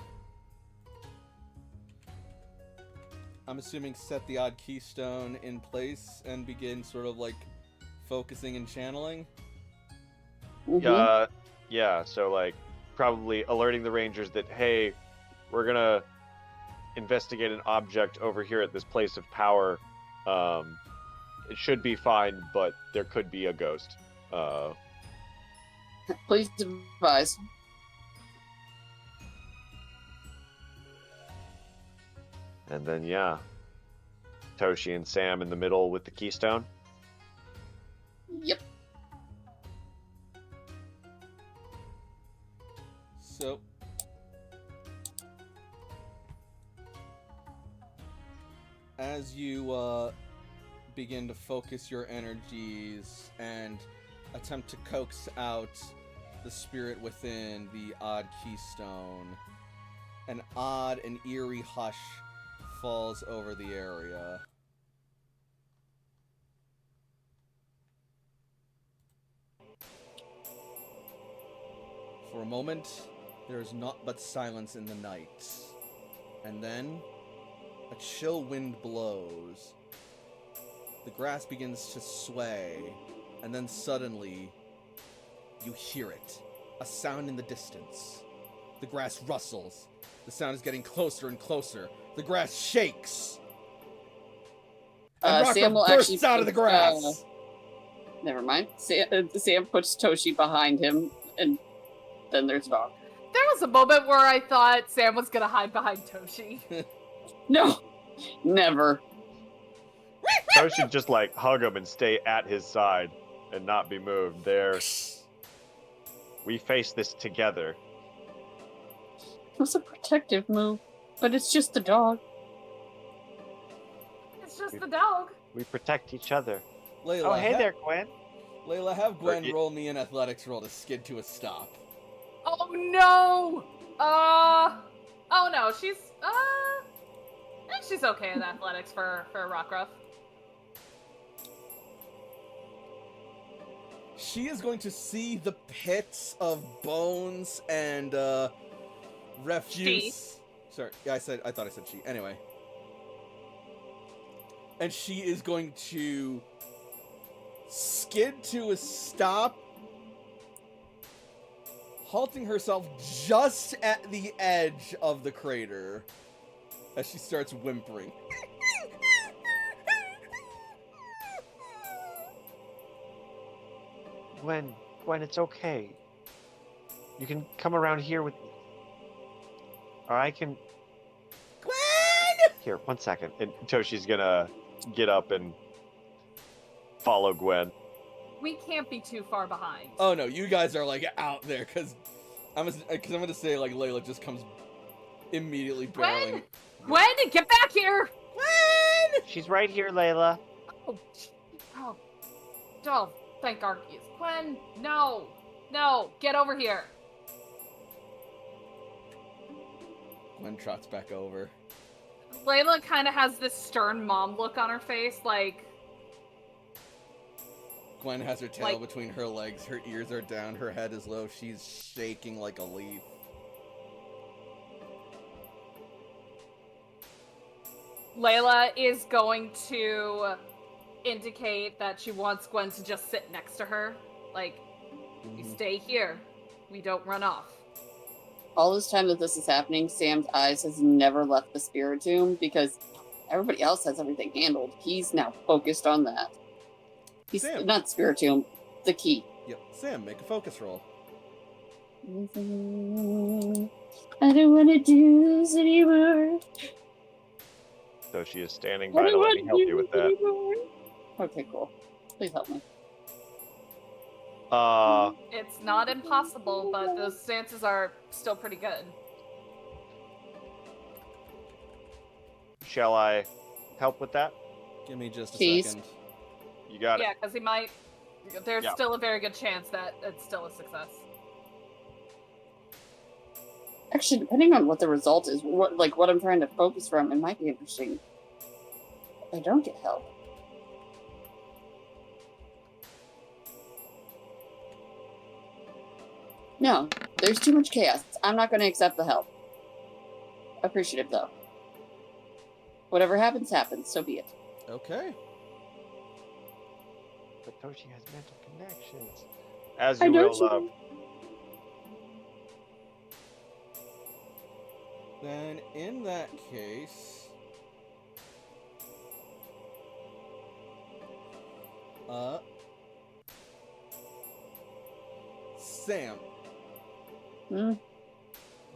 I'm assuming, set the odd keystone in place and begin sort of like focusing and channeling. Mhm. Yeah, so like probably alerting the rangers that, hey, we're gonna investigate an object over here at this place of power. It should be fine, but there could be a ghost. Please advise. And then, yeah, Toshi and Sam in the middle with the keystone. Yep. So, as you begin to focus your energies and attempt to coax out the spirit within the odd keystone, an odd and eerie hush falls over the area. For a moment, There is naught but silence in the night. And then, a chill wind blows. The grass begins to sway, and then suddenly, you hear it. A sound in the distance. The grass rustles. The sound is getting closer and closer. The grass shakes. And Sam will Rocker bursts actually out of the put, grass. Never mind. Sam puts Toshi behind him, and then there's Valk. There was a moment where I thought Sam was gonna hide behind Toshi. No, never. Toshi just like hug him and stay at his side and not be moved. There, we face this together. It was a protective move, but it's just a dog. It's just the dog. We protect each other. Layla, Oh, hey there, Gwen. Layla, have Gwen Or- roll me an athletics roll to skid to a stop. Oh no! Oh no, she's okay in athletics for Rockruff. She is going to see the pits of bones and refuse. Sorry, yeah, I thought I said she. Anyway. And she is going to skid to a stop, halting herself just at the edge of the crater as she starts whimpering. Gwen, it's okay. You can come around here with me. Or I can... Gwen! Here, 1 second. And Toshi's gonna get up and follow Gwen. We can't be too far behind. Oh no, you guys are like out there because I'm gonna say like Layla just comes immediately barreling. Gwen, get back here! Gwen! She's right here, Layla. Oh, thank Arceus. Gwen, no, get over here. Gwen trots back over. Layla kind of has this stern mom look on her face, like... Gwen has her tail Like- between her legs, her ears are down, her head is low, she's shaking like a leaf. Layla is going to indicate that she wants Gwen to just sit next to her. Like, you stay here. We don't run off. All this time that this is happening, Sam's eyes has never left the Spiritomb because everybody else has everything handled. He's now focused on that. He's Sam. not Spiritomb, the key. Yep. Sam, make a focus roll. I don't want to do this anymore. Toshi is standing I by to don't let want me to help do you with this that. anymore. Okay, cool. Please help me. It's not impossible, but those stances are still pretty good. Shall I help with that? Give me just a Please. second. You got it. Yeah, because he might... There's Yeah. still a very good chance that it's still a success. Actually, depending on what the result is, what I'm trying to focus from, it might be interesting. I don't get help. No, there's too much chaos. I'm not going to accept the help. Appreciative, though. Whatever happens, happens. So be it. Okay. But Toshi has mental connections. As I you know will, she does. Then in that case, Sam, Hmm?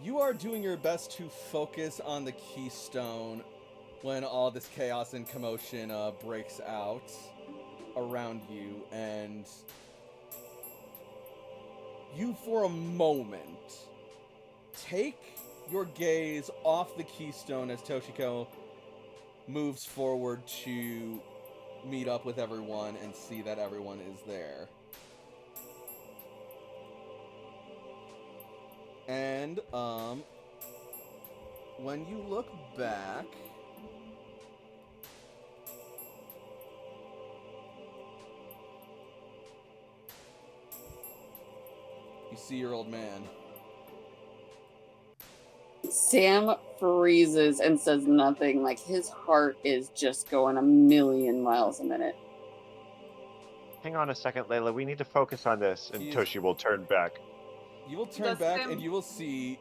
you are doing your best to focus on the keystone when all this chaos and commotion breaks out around you, and you for a moment take your gaze off the keystone as Toshiko moves forward to meet up with everyone and see that everyone is there. And, when you look back, you see your old man. Sam freezes and says nothing. Like his heart is just going a million miles a minute. Hang on a second, Layla. We need to focus on this. And He's- Toshi will turn back. You will turn Does back Sam- and you will see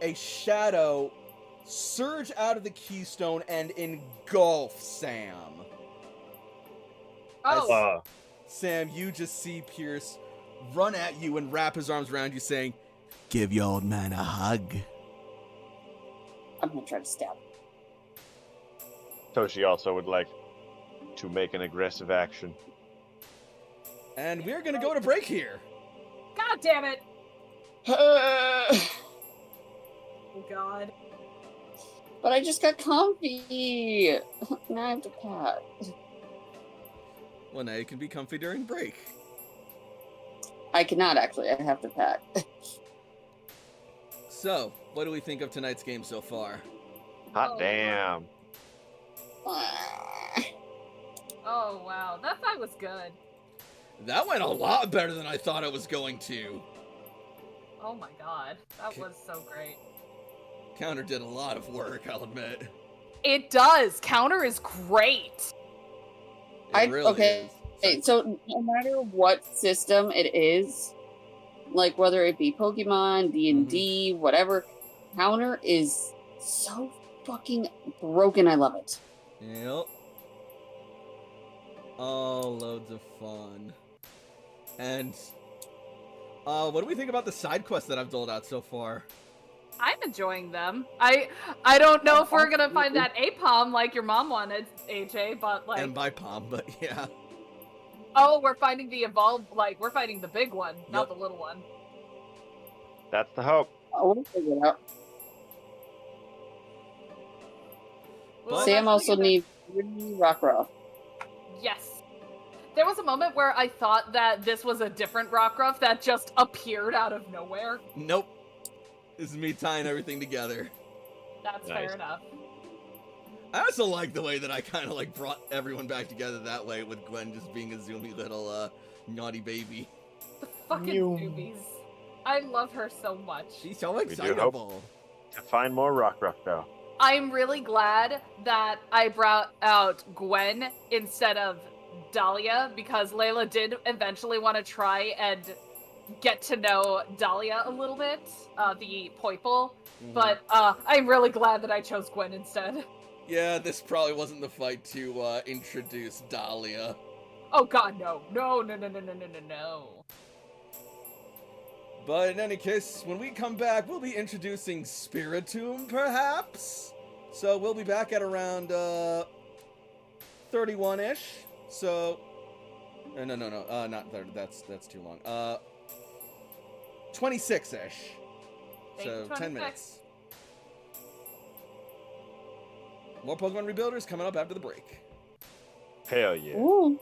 a shadow surge out of the keystone and engulf Sam. Oh, Sam, you just see Pierce run at you and wrap his arms around you, saying, "Give your old man a hug." I'm gonna try to stab him. Toshi also would like to make an aggressive action. And we're gonna go to break here. God damn it! Oh God. But I just got comfy. Now I have to pat. Well, now you can be comfy during break. I cannot actually. I have to pat. So, what do we think of tonight's game so far? Hot Oh, damn. oh wow, that fight was good. That went a lot better than I thought it was going to. Oh my god, that was so great. Counter did a lot of work, I'll admit. It does. Counter is great. It really okay. is. Okay, so no matter what system it is, like whether it be Pokemon, D&D, whatever, Counter is so fucking broken. I love it. Yep. Oh, loads of fun. And, what do we think about the side quests that I've doled out so far? I'm enjoying them. I don't know if we're gonna find that APOM like your mom wanted, AJ, but like, And by Palm, but yeah. oh, we're finding the evolved, like we're fighting the big one, not Yep. the little one. That's the hope. Oh, we'll figure it out. But- Sam that's also gonna- needs 3 Rockruff. Yes. There was a moment where I thought that this was a different Rockruff that just appeared out of nowhere. Nope. This is me tying everything together. That's Nice. fair enough. I also like the way that I kind of like brought everyone back together that way, with Gwen just being a zoomy little naughty baby. The fucking Mew. newbies. I love her so much. She's so do hope. excitable. To find more Rockruff, though. I'm really glad that I brought out Gwen instead of Dahlia, because Layla did eventually want to try and get to know Dahlia a little bit, the Poiple. But I'm really glad that I chose Gwen instead. Yeah, this probably wasn't the fight to introduce Dahlia. Oh god, no. No. But in any case, when we come back, we'll be introducing Spiritomb, perhaps? So we'll be back at around 31-ish. So no, not 30. That's too long. 26-ish. So 10 minutes. More Pokemon Rebuilders coming up after the break. Hell yeah. Ooh.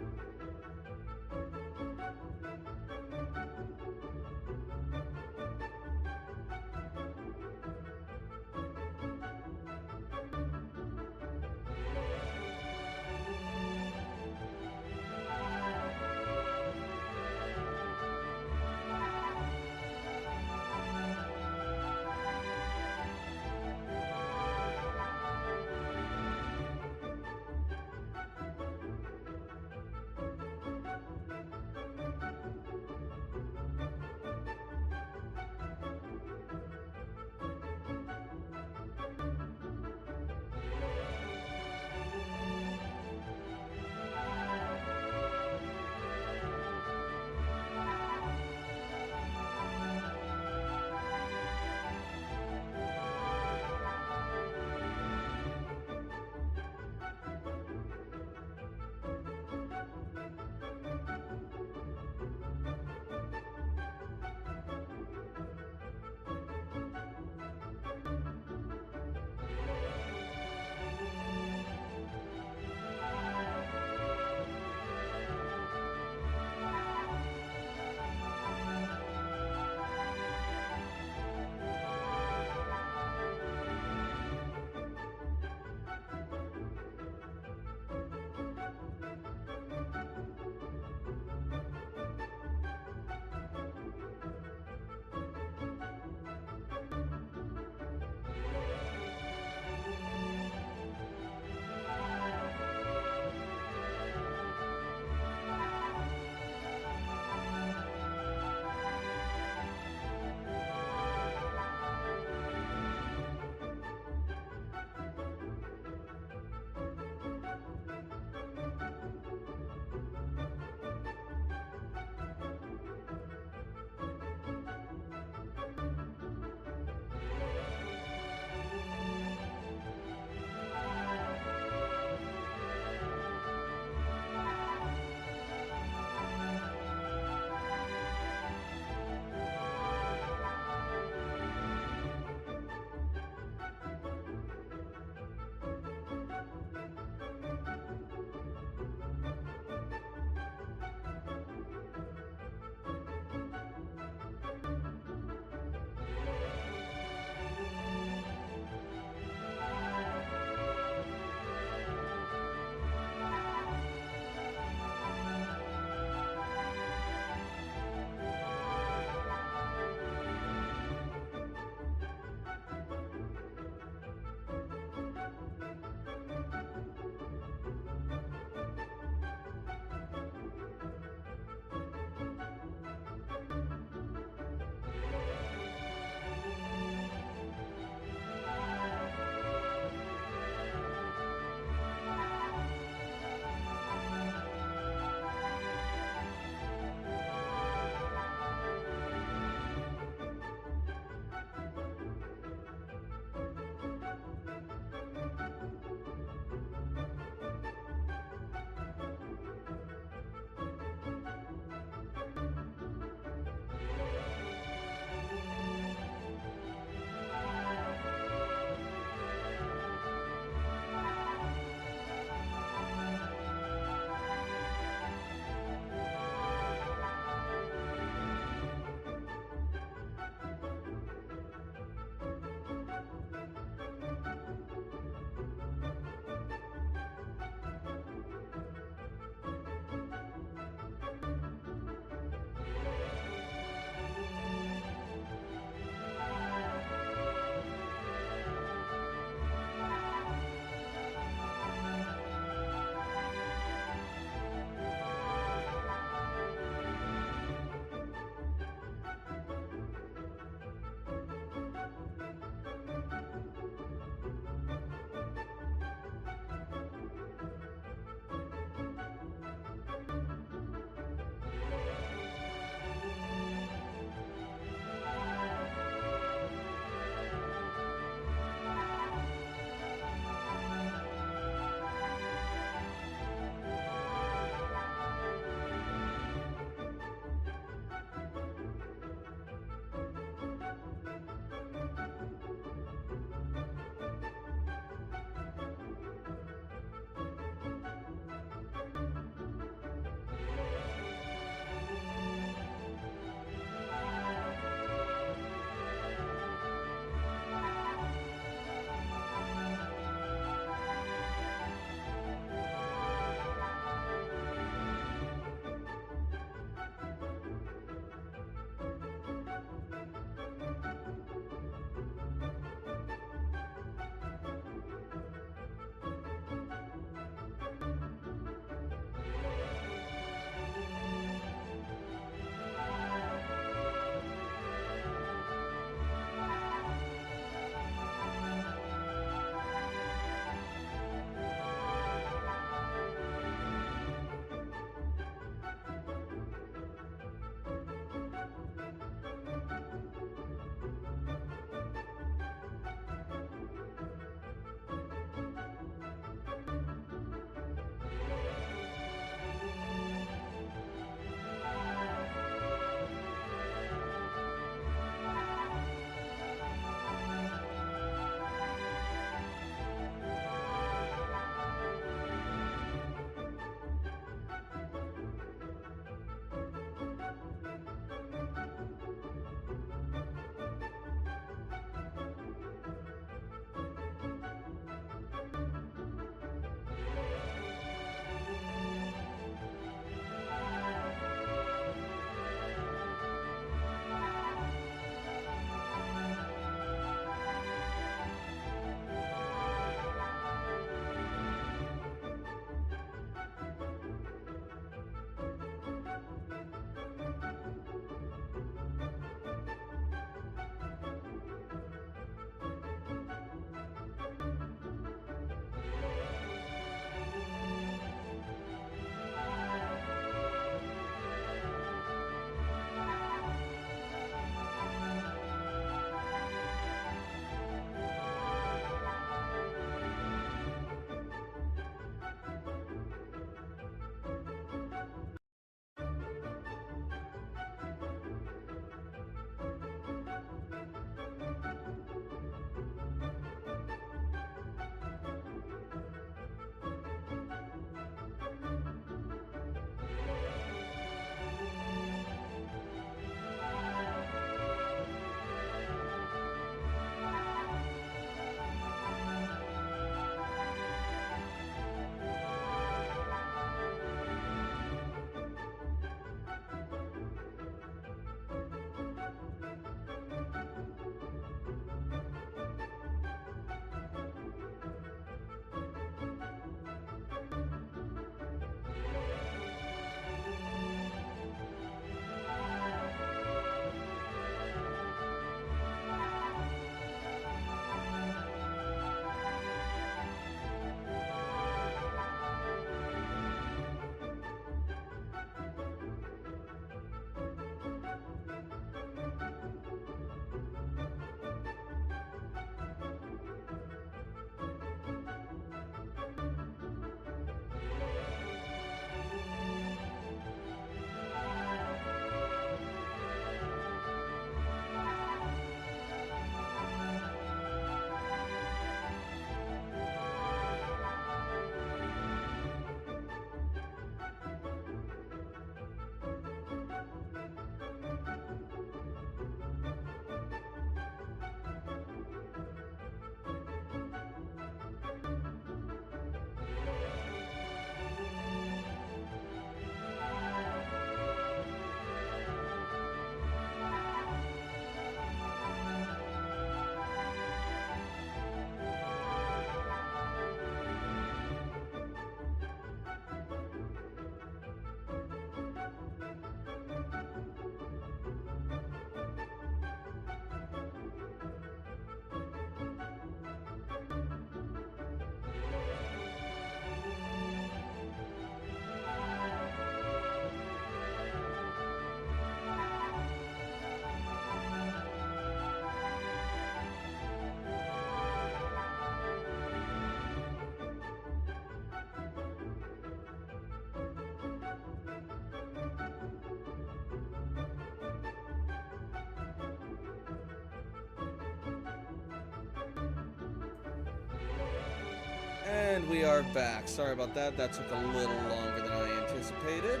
And we are back. Sorry about that. That took a little longer than I anticipated.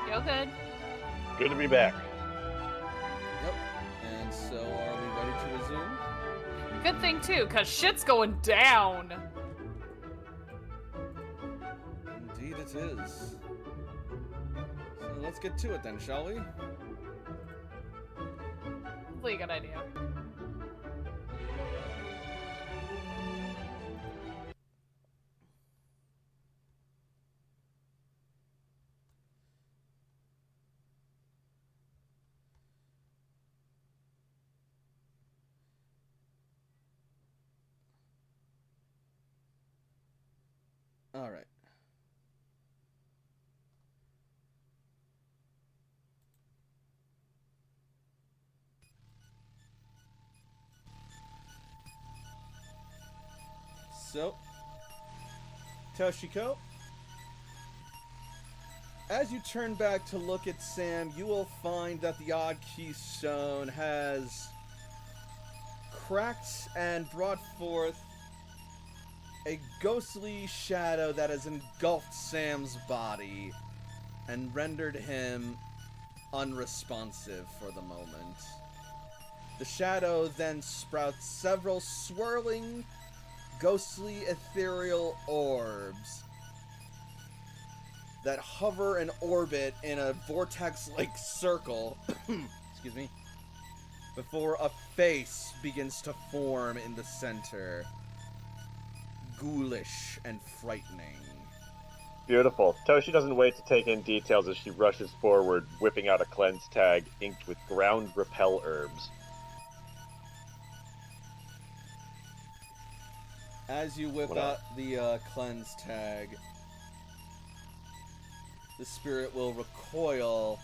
Feel good. Good to be back. Yep. And so, are we ready to resume? Good thing too, cause shit's going down. Indeed it is. So let's get to it then, shall we? Probably a good idea. All right. So, Toshiko, as you turn back to look at Sam, you will find that the odd keystone has cracked and brought forth a ghostly shadow that has engulfed Sam's body and rendered him unresponsive for the moment. The shadow then sprouts several swirling, ghostly, ethereal orbs that hover and orbit in a vortex-like circle, excuse me, before a face begins to form in the center. Ghoulish and frightening. Beautiful. Toshi doesn't wait to take in details as she rushes forward, whipping out a cleanse tag inked with ground repel herbs. As you whip What out the cleanse tag, the spirit will recoil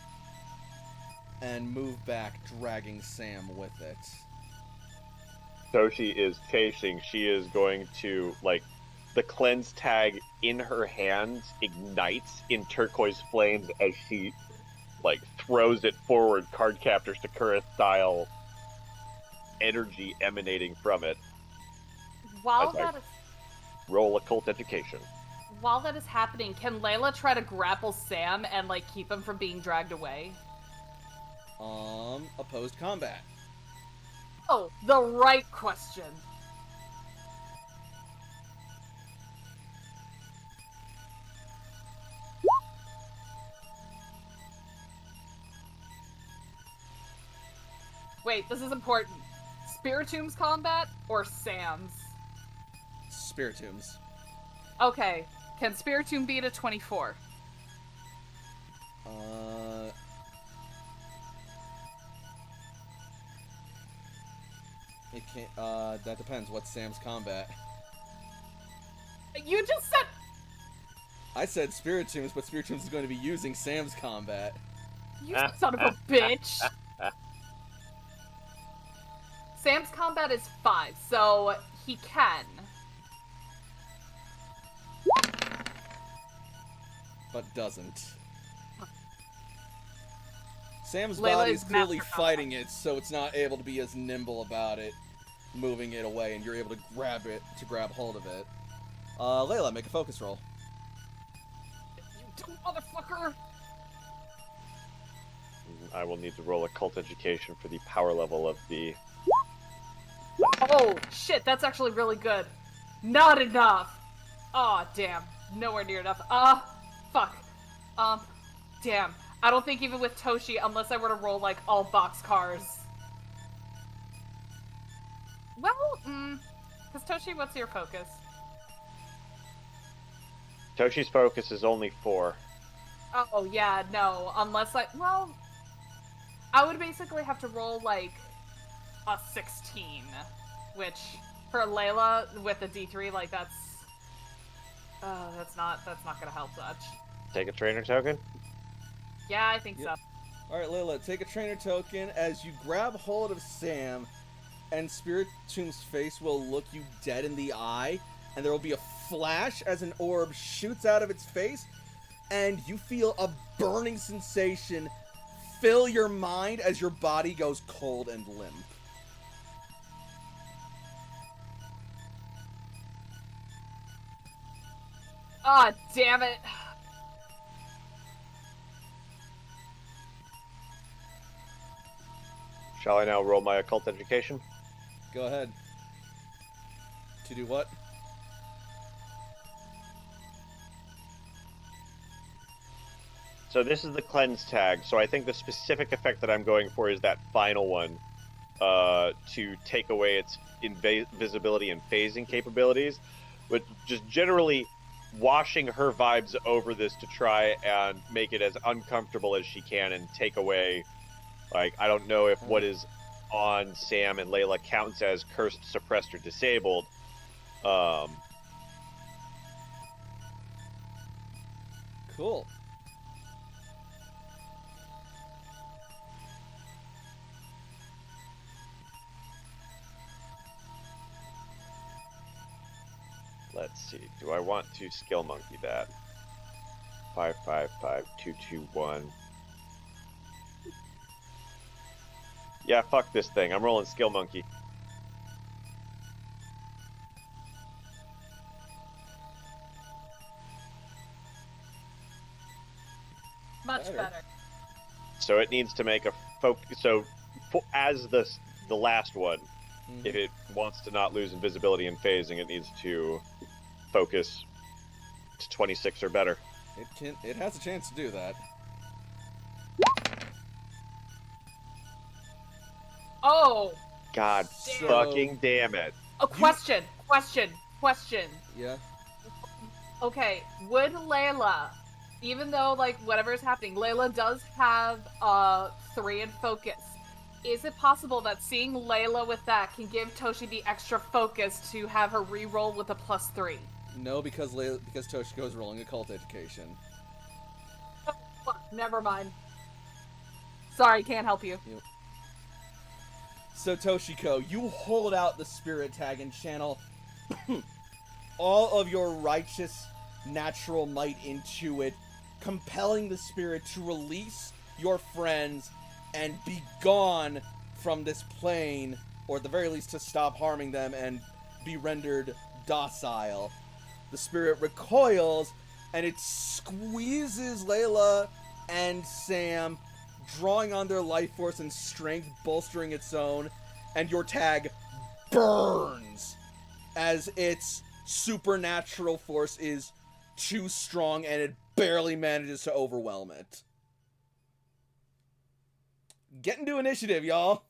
and move back, dragging Sam with it. Toshi is chasing. She is going to, like, the cleanse tag in her hands ignites in turquoise flames as she, like, throws it forward, card captors to Kurith style, energy emanating from it. While That's right. that is Roll occult education. while that is happening, can Layla try to grapple Sam and like keep him from being dragged away? Opposed combat. Oh, the right question. Wait, this is important. Spiritom's combat or Sam's? Spiritombs. Okay, can Spiritomb beat a 24? It can't, that depends. What's Sam's combat? You just said... I said Spiritombs, but Spiritombs is going to be using Sam's combat. You son of a bitch! Sam's combat is 5, so he can. But doesn't. Sam's Layla body is is clearly master fighting it, so it's not able to be as nimble about it, moving it away, and you're able to grab hold of it. Layla, make a focus roll. You dumb motherfucker! I will need to roll occult education for the power level of the... Oh, shit, that's actually really good. Not enough! Aw, damn. Nowhere near enough. Fuck. Damn. I don't think even with Toshi, unless I were to roll, like, all boxcars. Well, because Toshi, what's your focus? Toshi's focus is only 4. Oh, yeah, no. Unless well, I would basically have to roll, like, a 16. Which, for Layla, with a D3, like, that's not gonna help much. Take a trainer token. Yeah, I think Yep. so. Alright, Layla, take a trainer token as you grab hold of Sam, and Spiritomb's face will look you dead in the eye, and there will be a flash as an orb shoots out of its face, and you feel a burning sensation fill your mind as your body goes cold and limp. Ah, damn it. Shall I now roll my occult education? Go ahead. To do what? So this is the cleanse tag. So I think the specific effect that I'm going for is that final one, to take away its invisibility and phasing capabilities, but just generally washing her vibes over this to try and make it as uncomfortable as she can and take away, like, I don't know if what is on Sam and Layla counts as cursed, suppressed, or disabled. Cool. Let's see. Do I want to skill monkey that? 555221. Yeah, fuck this thing. I'm rolling skill monkey. Much Better. better. So it needs to make a focus. So as the last one, Mhm. if it wants to not lose invisibility and phasing, it needs to focus to 26 or better. It has a chance to do that. Oh, God So- fucking damn it. a question. Yeah. Okay, would Layla, even though like whatever is happening, Layla does have 3 in focus. Is it possible that seeing Layla with that can give Toshi the extra focus to have her re-roll with a +3? No, because Toshiko is rolling occult education. Fuck, never mind. Sorry, can't help you. So Toshiko, you hold out the spirit tag and channel all of your righteous natural might into it, compelling the spirit to release your friends and be gone from this plane, or at the very least to stop harming them and be rendered docile. The spirit recoils and it squeezes Layla and Sam, drawing on their life force and strength, bolstering its own, and your tag burns as its supernatural force is too strong and it barely manages to overwhelm it. Get into initiative, y'all.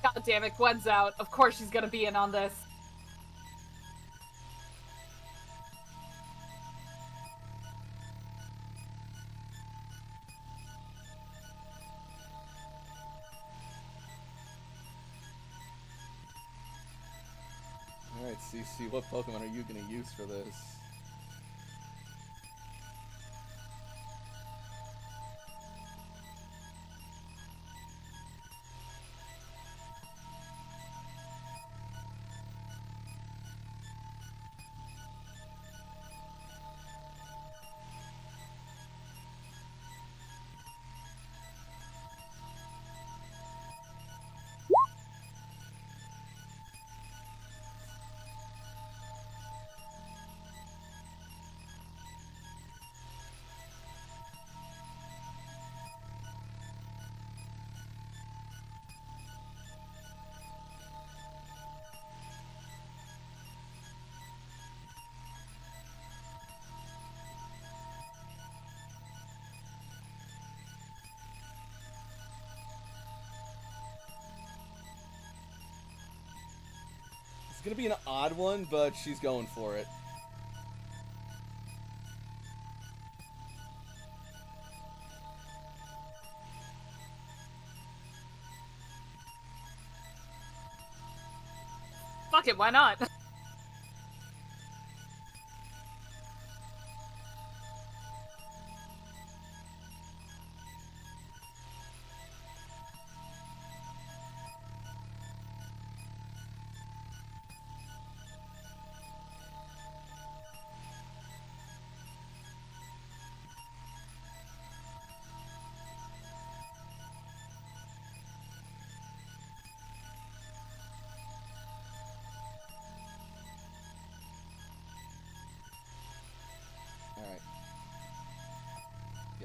God damn it, Gwen's out. Of course she's gonna be in on this. Alright, CC, what Pokemon are you gonna use for this? It's gonna be an odd one, but she's going for it. Fuck it, why not?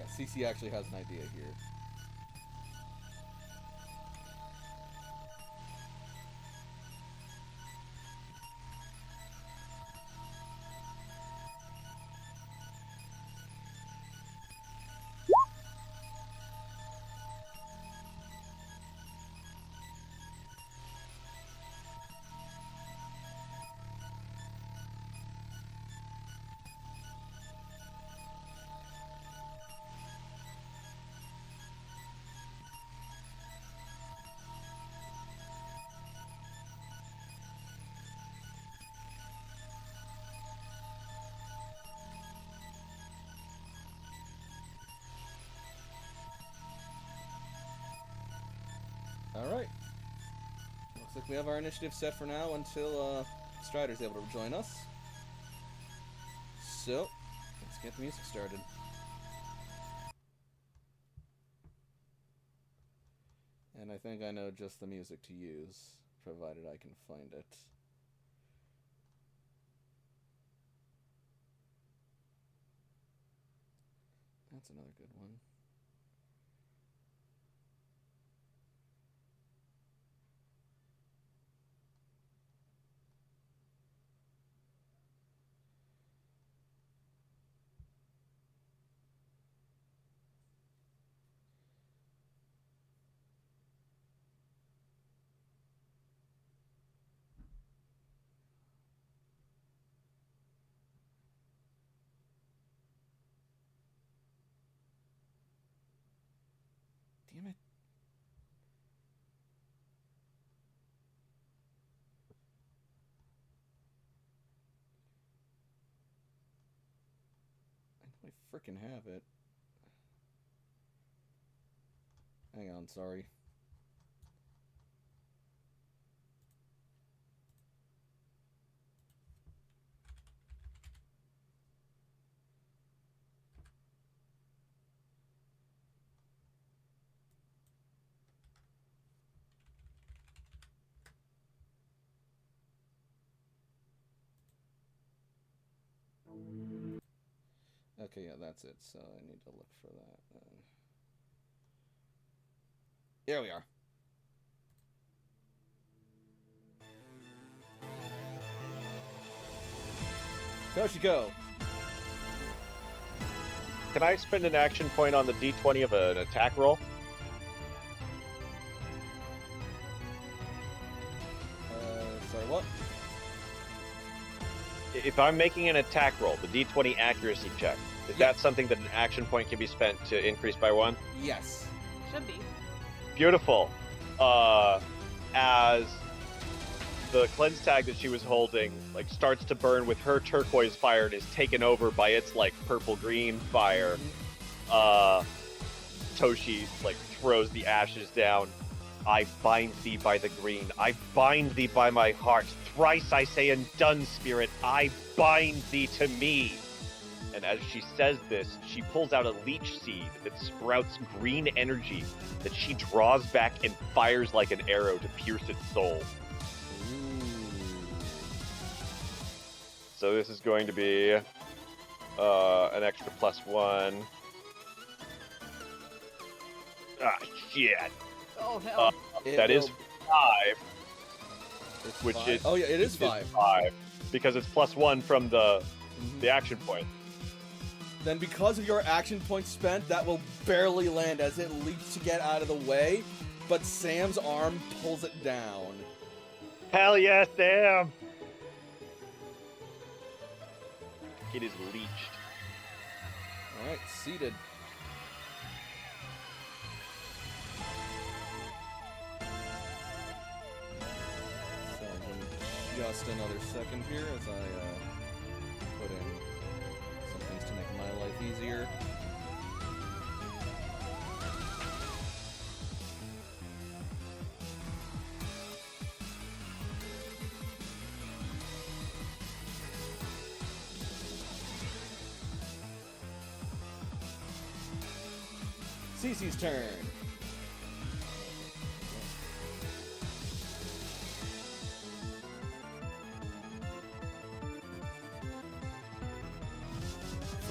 Cece actually has an idea here. Alright. Looks like we have our initiative set for now until Strider's able to join us. So, let's get the music started. And I think I know just the music to use, provided I can find it. That's another good one. Damn it. I know I frickin' have it. Hang on, sorry. Okay, yeah, that's it, so I need to look for that then. Here we are. Toshiko! Can I spend an action point on the d20 of an attack roll? Sorry, what? If I'm making an attack roll, the d20 accuracy check, is that something that an action point can be spent to increase by 1? Yes. Should be. Beautiful. As the cleanse tag that she was holding like starts to burn with her turquoise fire and is taken over by its like purple green fire, Toshi like throws the ashes down. I bind thee by the green, I bind thee by my heart, thrice I say and done, spirit, I bind thee to me. And as she says this, she pulls out a leech seed that sprouts green energy that she draws back and fires like an arrow to pierce its soul. So this is going to be an extra +1. Ah, shit. Oh, hell. That is 5. It's Which 5. is- Oh, yeah, it is It's 5. 5. Because it's +1 from the action point. Then because of your action point spent, that will barely land as it leaps to get out of the way, but Sam's arm pulls it down. Hell yes, Sam! It is leeched. Alright, seated. So give me just another second here as I put in some things to make my life easier. Cece's turn.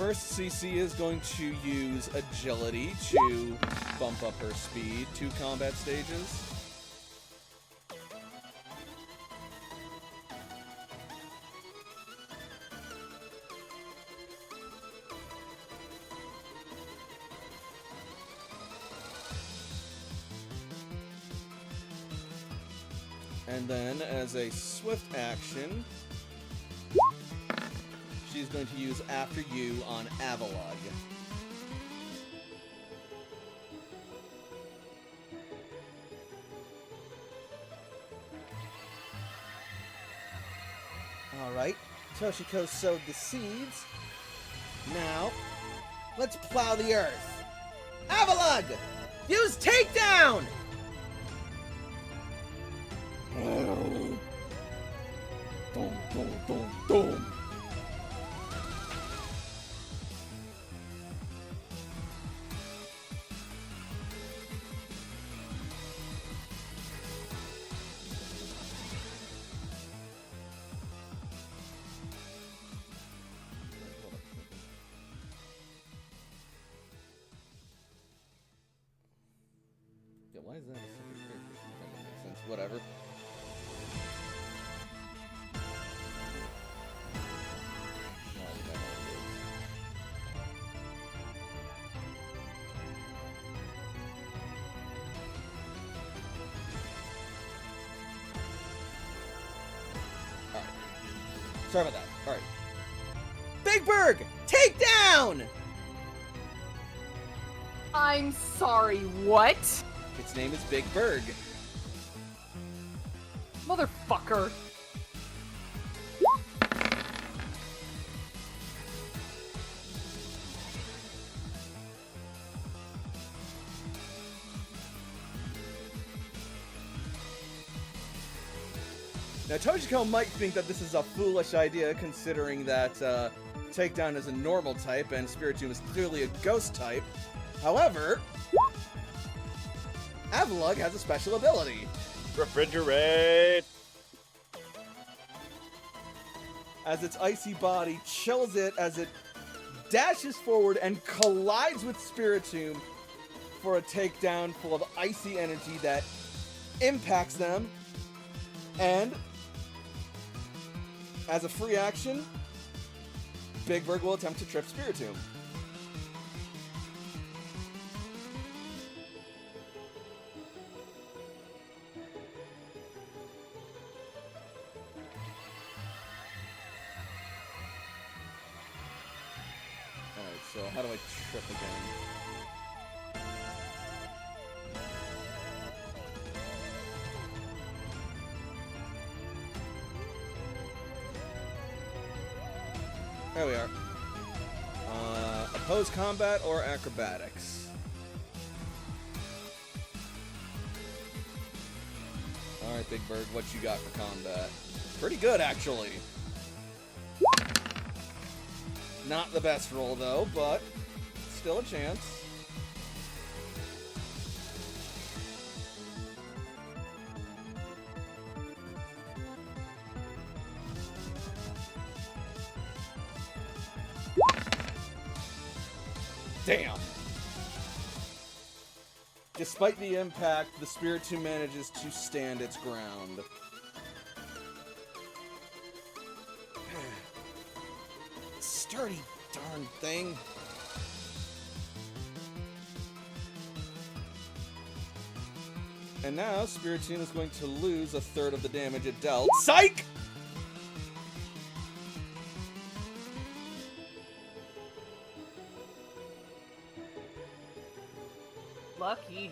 first, CC is going to use agility to bump up her speed 2 combat stages. And then, as a swift action, she's going to use After You on Avalug. Alright, Toshiko sowed the seeds. Now, let's plow the earth. Avalug! Use takedown! Boom, boom, boom, boom. Yeah, why is that a second character? That doesn't make sense. Whatever. Sorry about that. Alright. Big Berg! Take down! I'm sorry, what? Its name is Big Berg. Motherfucker. Now, Toshiko might think that this is a foolish idea, considering that Takedown is a normal type and Spiritomb is clearly a ghost type. However, Avalug has a special ability. Refrigerate! As its icy body chills it as it dashes forward and collides with Spiritomb for a takedown full of icy energy that impacts them. And as a free action, Big Berg will attempt to trip Spiritomb. Alright, so how do I trip again? There we are. Oppose combat or acrobatics. Alright, Big Bird, what you got for combat? Pretty good, actually. Not the best roll, though, but still a chance. Damn! Despite the impact, the Spiritomb manages to stand its ground. Sturdy darn thing. And now, Spiritomb is going to lose a third of the damage it dealt. Psych! Lucky.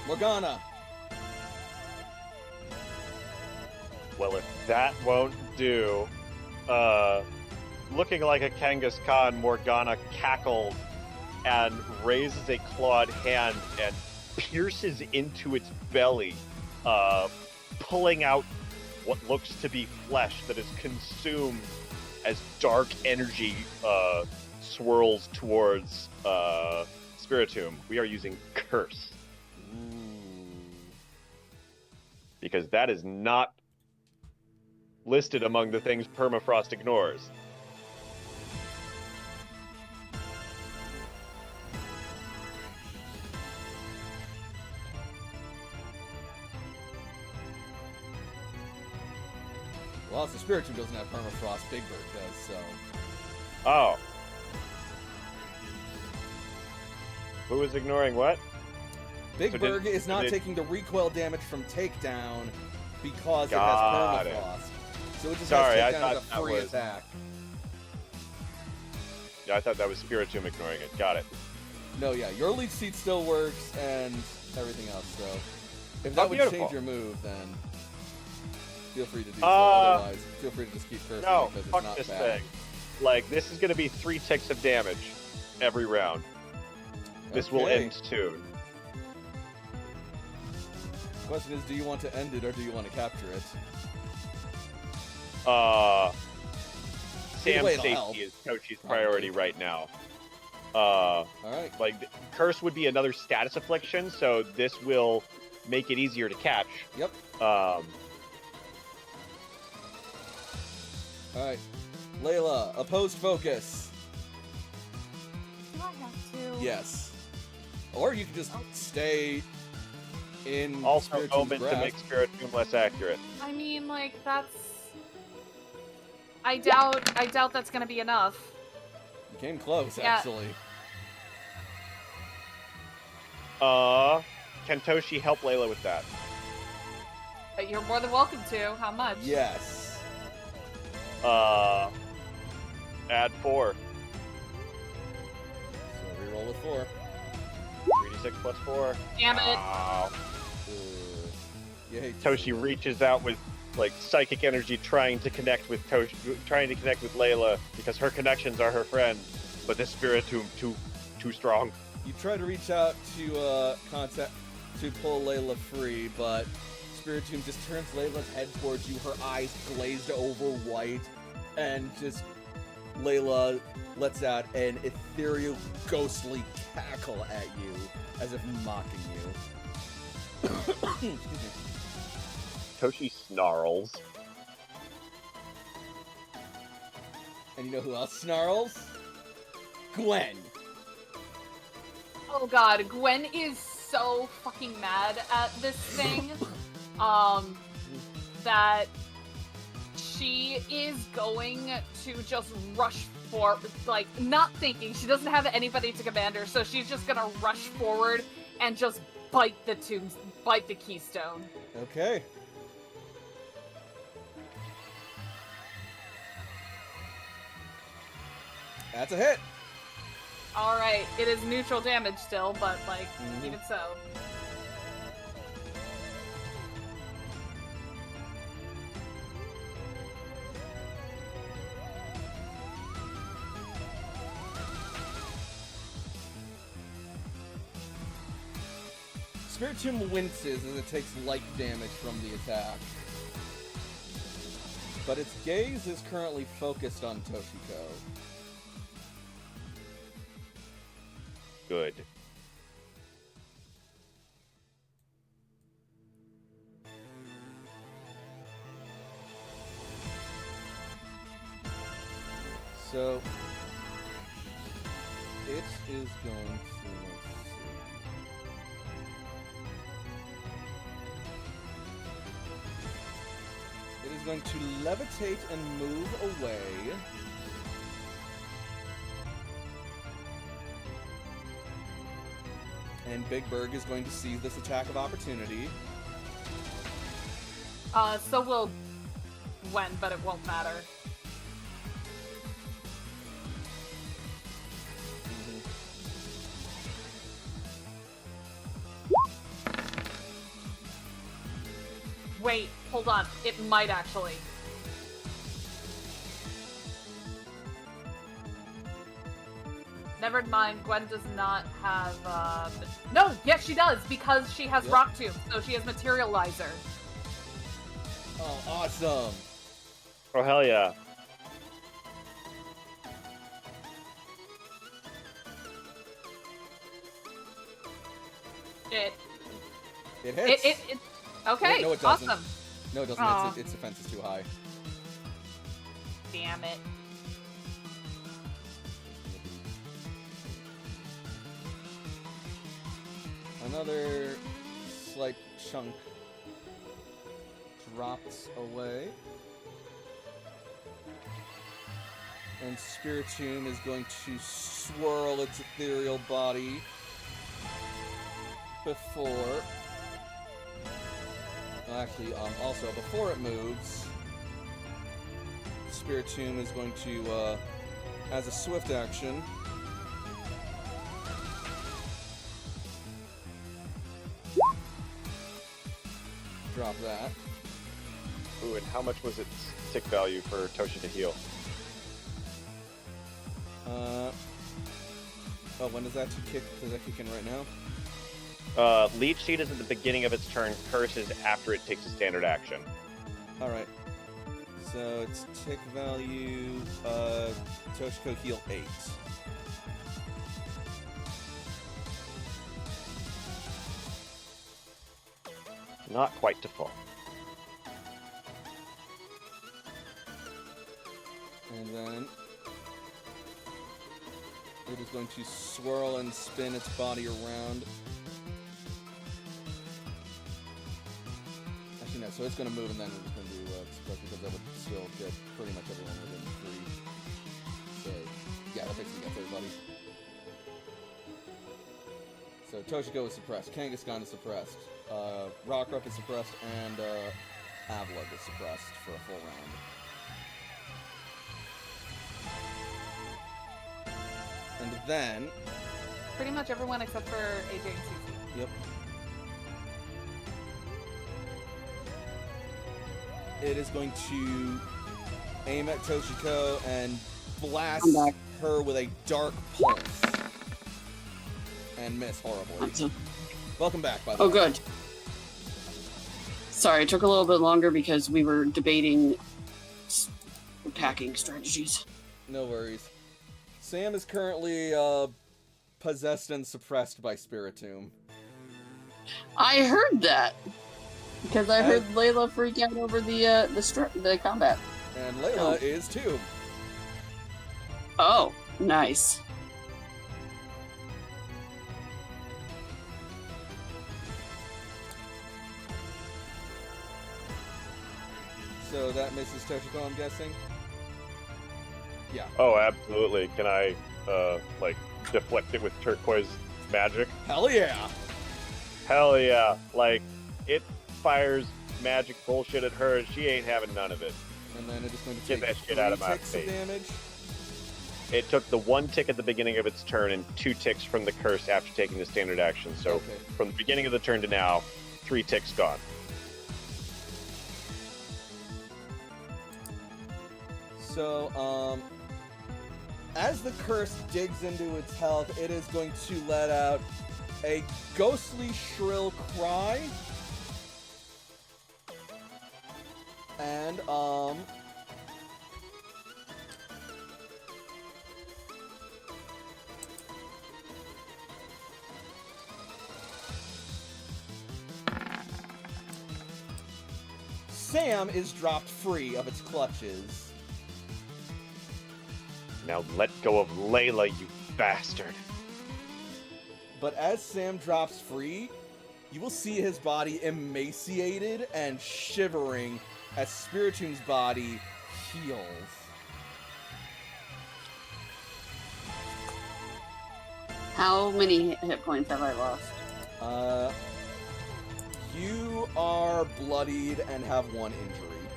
Morgana. Well, if that won't do, looking like a Kangaskhan, Khan, Morgana cackles and raises a clawed hand and pierces into its belly, pulling out what looks to be flesh that is consumed as dark energy swirls towards Spiritomb. We are using Curse. Ooh. because that is not listed among the things permafrost ignores. Well, the Spiritomb doesn't have permafrost. Big Bird does, so. Oh. Who is ignoring what? Big So Berg did- is not did- taking the recoil damage from takedown because Got it it. has permafrost. So it just Sorry, I has takedown thought as a that free was- attack. Yeah, I thought that was Spiritomb ignoring it. Got it. No, yeah, your leech seed still works and everything else. So if that would beautiful. change your move, then feel free to do so. Uh, Otherwise, feel free to just keep cursing No, because it's fuck not this bad. thing. Like, this is going to be 3 ticks of damage every round. This will Okay. end soon. Question is, do you want to end it or do you want to capture it? Sam's way it'll safety help. is Tochi's Probably. priority right now. All right. Like, Curse would be another status affliction, so this will make it easier to catch. Yep. Um, All right. Layla, opposed focus. Do I have to? Yes. Or you can just stay in also Spiritomb's omen to grasp. make Spiritomb less accurate. I mean, like, that's... I doubt that's gonna be enough. You came close, Yeah. actually. Can Toshi help Layla with that? You're more than welcome to. How much? Yes. Add 4. So reroll with 4. 3d6 plus 4. Damn it. Wow. You hate Toshi reaches out with like psychic energy, trying to connect with Layla because her connections are her friend, but this Spiritomb too strong. You try to reach out to contact to pull Layla free, but Spiritomb just turns Layla's head towards you, her eyes glazed over white, and just Layla lets out an ethereal, ghostly cackle at you, as if mocking you. Excuse me. Toshi snarls. And you know who else snarls? Gwen. Oh god, Gwen is so fucking mad at this thing. That she is going to just rush for, like, not thinking. She doesn't have anybody to command her, so she's just gonna rush forward and just bite the keystone. Okay. That's a hit. Alright, it is neutral damage still, but, like, Mhm. even so. Spiritomb winces as it takes light damage from the attack. But its gaze is currently focused on Toshiko. Good. So it is going to, let's see. It is going to levitate and move away. And Big Berg is going to seize this attack of opportunity. So will Gwen, but it won't matter. Wait, hold on. It might actually. Never mind, Gwen does not have, No, yes she does, because she has Yep. Rock Tomb, so she has Materializer. Oh, awesome! Oh hell yeah. It hits. It Okay, Wait, no, it doesn't. awesome. No, it doesn't. Aw. Its defense is too high. Damn it. Another slight chunk drops away. And Spiritomb is going to swirl its ethereal body before... Actually, also, before it moves, Spiritomb is going to, as a swift action, drop that. Ooh, and how much was its tick value for Toshi to heal? Oh, when does that kick? Does that kick in right now? Leech Seed is at the beginning of its turn. Curse is after it takes a standard action. Alright. So its tick value, Toshiko heal 8. Not quite to full. And then it is going to swirl and spin its body around. Actually, no, so it's going to move and then we're just going to do express because that would still get pretty much everyone within 3. So, yeah, that basically gets everybody. So, Toshiko is suppressed, Kangaskhan is suppressed, Rockruff is suppressed, and Avalugg is suppressed for a full round. And then... Pretty much everyone except for AJ and Susie. Yep. It is going to aim at Toshiko and blast her with a dark pulse. And miss horribly. Welcome back, by the way. Oh, good. Sorry, it took a little bit longer because we were debating attacking strategies. No worries. Sam is currently possessed and suppressed by Spiritomb. I heard that because I heard Layla freak out over the combat. And Layla is too. Oh, nice. So that misses Toshiko, I'm guessing? Yeah. Oh, absolutely. Can I, deflect it with turquoise magic? Hell yeah! Hell yeah. Like, it fires magic bullshit at her and she ain't having none of it. And then it is going to Get take that shit out of 3 my ticks of face. damage. It took the 1 tick at the beginning of its turn and 2 ticks from the curse after taking the standard action. So Okay. from the beginning of the turn to now, 3 ticks gone. So, as the curse digs into its health, it is going to let out a ghostly shrill cry. And, Sam is dropped free of its clutches. Now let go of Layla, you bastard. But as Sam drops free, you will see his body emaciated and shivering as Spiritomb's body heals. How many hit points have I lost? You are bloodied and have 1 injury.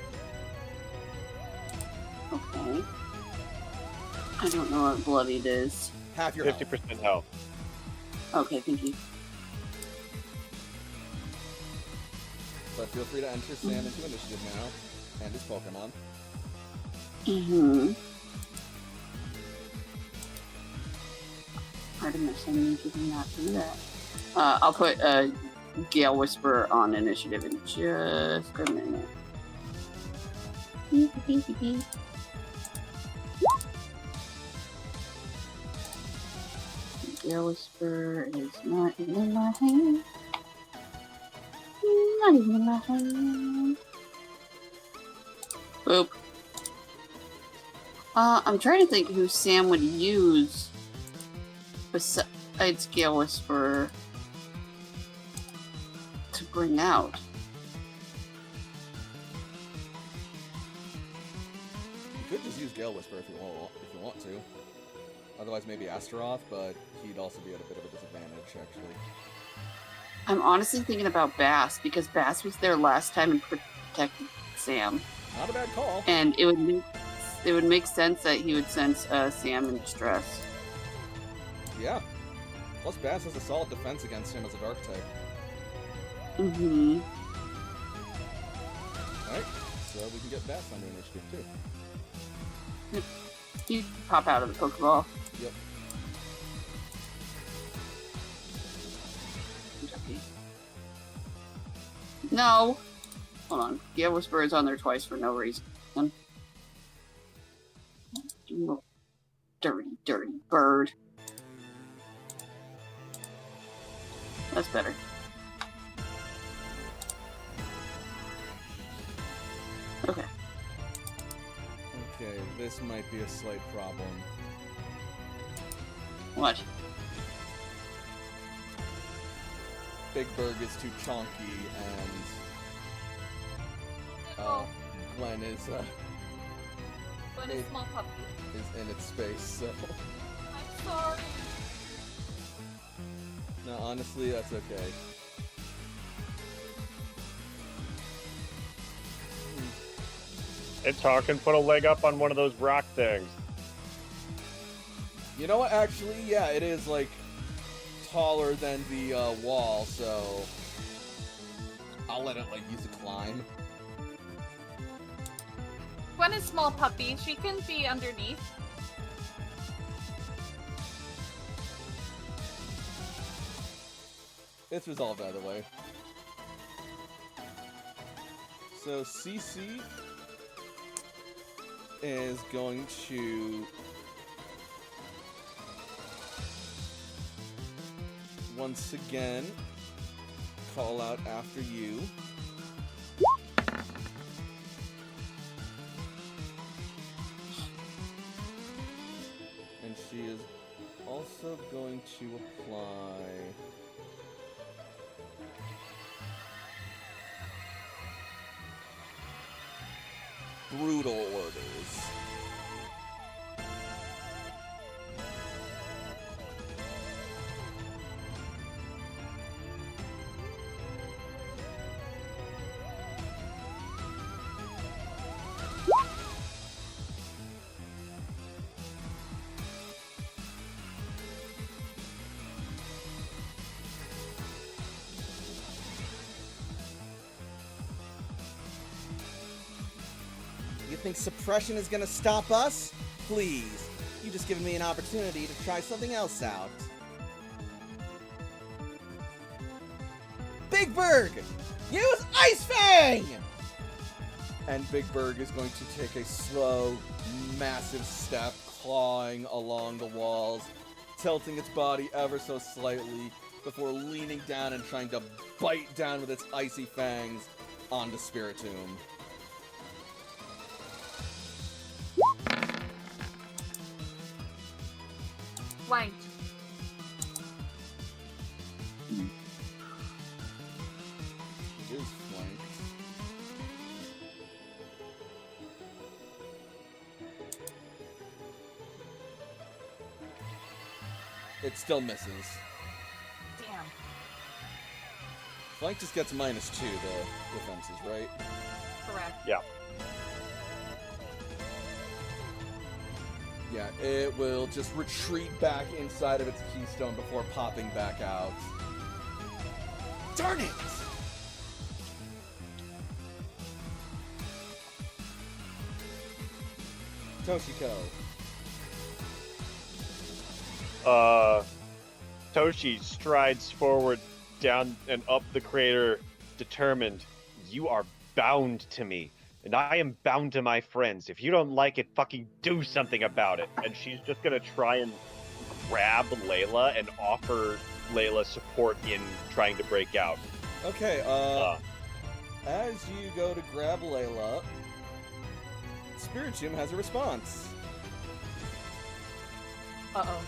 Okay. I don't know what bloodied is. Half your health. 50% health. Okay, thank you. But feel free to enter Sam into initiative now, and his Pokemon. Mm-hmm. Pardon me, I need to not do that. I'll put Gale Whisperer on initiative in just a minute. Gale Whisperer is not in my hand. not even in that one. Boop. I'm trying to think who Sam would use besides Gale Whisperer to bring out. You could just use Gale Whisper if you want to. Otherwise, maybe Astaroth, but he'd also be at a bit of a disadvantage, actually. I'm honestly thinking about Bass, because Bass was there last time and protected Sam. Not a bad call. And it would make sense that he would send Sam in distress. Yeah. Plus, Bass has a solid defense against him as a Dark type. Mm-hmm. Alright, so we can get Bass under initiative, too. He'd pop out of the Pokeball. Yep. No! Hold on. Gale Whisperer is on there twice for no reason. Dirty, dirty bird. That's better. Okay. Okay, this might be a slight problem. What? Big Berg is too chonky, and Gwen is Gwen is small puppy. is in its space. So I'm sorry. no, honestly, that's okay. Hey, Tarkin, put a leg up on one of those rock things. You know what? Actually, yeah, it is like taller than the wall, so I'll let it like use a climb. Gwen is small puppy. She can be underneath. It's resolved either way. So CC is going to once again call out after you. And she is also going to apply brutal orders. You think suppression is gonna stop us? Please. You just given me an opportunity to try something else out. Big Berg! Use Ice Fang! And Big Berg is going to take a slow, massive step, clawing along the walls, tilting its body ever so slightly before leaning down and trying to bite down with its icy fangs onto Spiritomb. Flanked. It is flanked. It still misses. Damn. Flank just gets -2 the defenses, right? Correct. Yeah. Yeah, it will just retreat back inside of its keystone before popping back out. Darn it! Toshiko. Toshi strides forward, down and up the crater, determined. You are bound to me, and I am bound to my friends. If you don't like it, fucking do something about it. And she's just gonna try and grab Layla and offer Layla support in trying to break out. Okay, As you go to grab Layla, Spiritomb has a response. Uh-oh.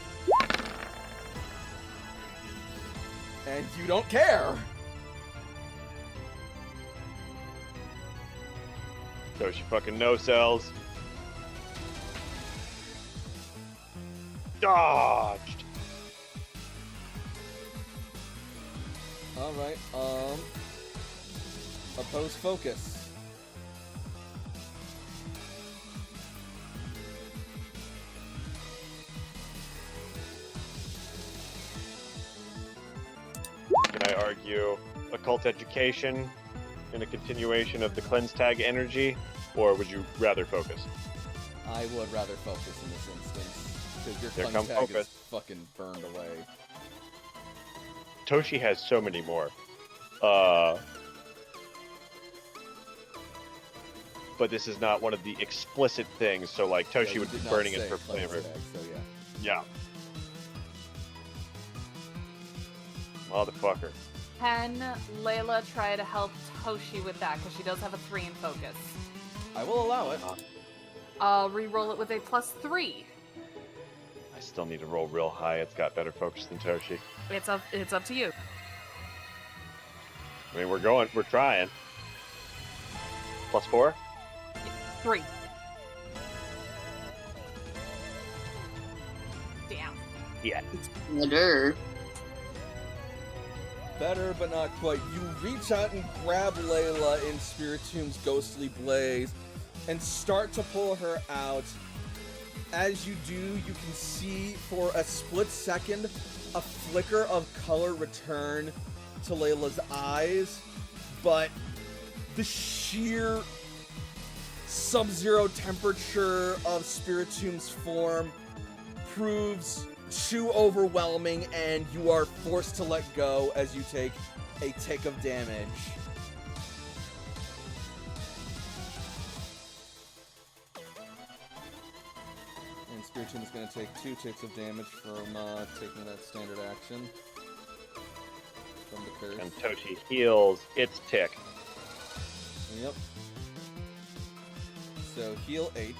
And you don't care! So she fucking no-sells. Dodged! Alright, oppose focus. Can I argue occult education in a continuation of the cleanse tag energy, or would you rather focus? I would rather focus in this instance, because your There cleanse come tag is focus. fucking burned away. Toshi has so many more. But this is not one of the explicit things, so like Yeah, Toshi you would be did not burning it say for cleanse flavor. tag, so yeah. Yeah. Motherfucker. Can Layla try to help Toshi with that? Because she does have a 3 in focus. I will allow it. Re-roll it with a +3. I still need to roll real high. It's got better focus than Toshi. It's up to you. I mean, we're trying. +4? 3. Damn. Yeah. Better. Better, but not quite. You reach out and grab Layla in Spiritomb's ghostly blaze and start to pull her out. As you do, you can see for a split second a flicker of color return to Layla's eyes, but the sheer sub-zero temperature of Spiritomb's form proves too overwhelming, and you are forced to let go as you take a tick of damage. And Spiritomb is going to take 2 ticks of damage from taking that standard action from the curse. And Toshi heals its tick. Yep. So heal 8.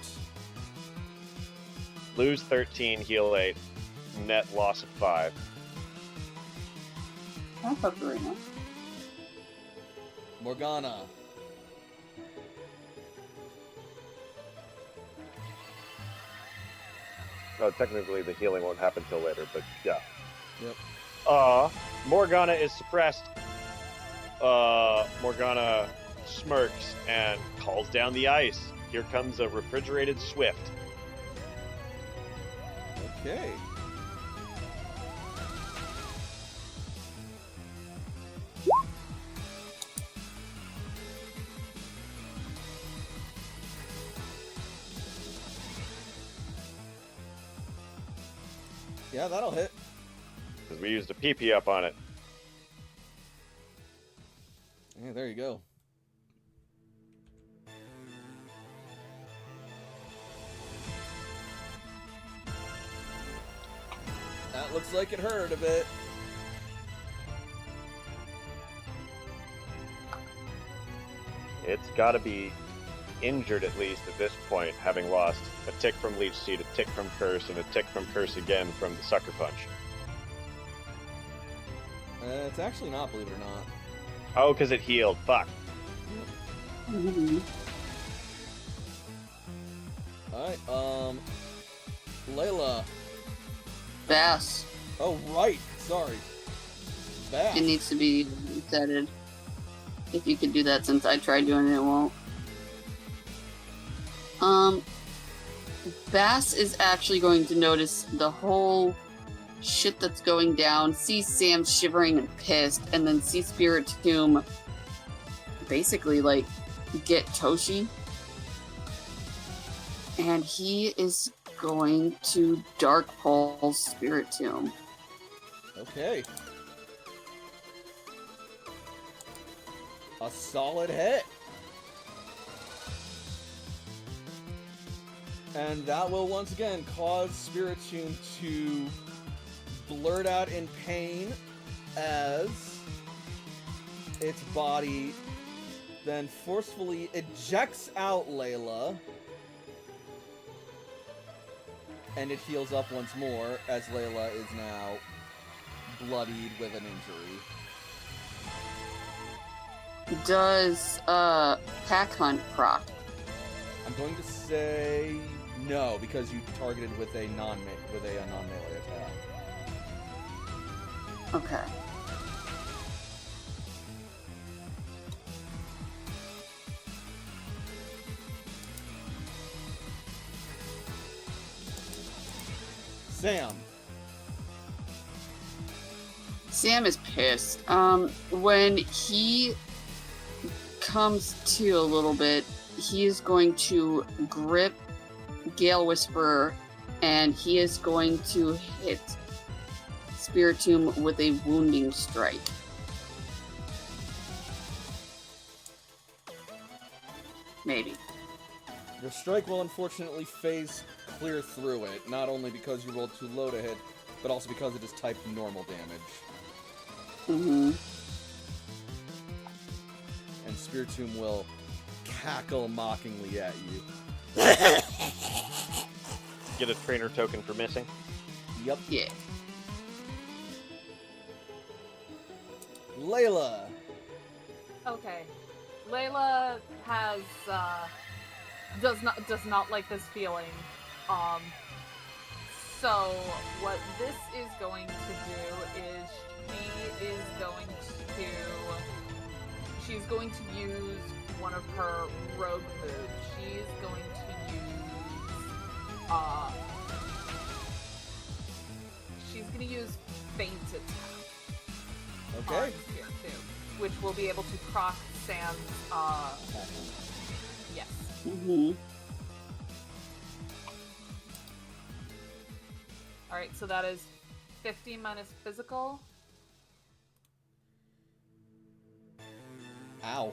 Lose 13, heal 8. Net loss of 5. That's up right now. Morgana. Oh, technically the healing won't happen till later, but yeah. Yep. Morgana is suppressed. Morgana smirks and calls down the ice. Here comes a refrigerated Swift. Okay. Yeah, that'll hit. Because we used a PP up on it. Yeah, there you go. That looks like it hurt a bit. It's got to be injured at least at this point, having lost a tick from Leech Seed, a tick from Curse, and a tick from Curse again from the Sucker Punch. It's actually not, believe it or not. Oh, because it healed. Fuck. Mhm. Alright, Layla. Bass. Oh, right. Sorry. Bass. It needs to be resetted. If you could do that, since I tried doing it, it won't. Bass is actually going to notice the whole shit that's going down, see Sam shivering and pissed, and then see Spiritomb basically, like, get Toshi. And he is going to Dark Pulse Spiritomb. Okay. A solid hit. And that will once again cause Spiritomb to blurt out in pain as its body then forcefully ejects out Layla. And it heals up once more, as Layla is now bloodied with an injury. Does Pack Hunt proc? I'm going to say no, because you targeted with a non-melee attack. Okay. Sam. Sam is pissed. When he comes to a little bit, he is going to grip Gale Whisperer, and he is going to hit Spiritomb with a wounding strike. Maybe. Your strike will unfortunately phase clear through it, not only because you rolled too low to hit, but also because it is typed normal damage. Mm-hmm. And Spiritomb will cackle mockingly at you. Get a trainer token for missing. Yep. Yeah. Layla. Okay. Layla has does not like this feeling. So what this is going to do is she's going to use one of her rogue moves. She's going to use feint attack. Okay. Here too, which will be able to proc Sam's yes. Mm-hmm. Alright, so that is 50 minus physical. Ow.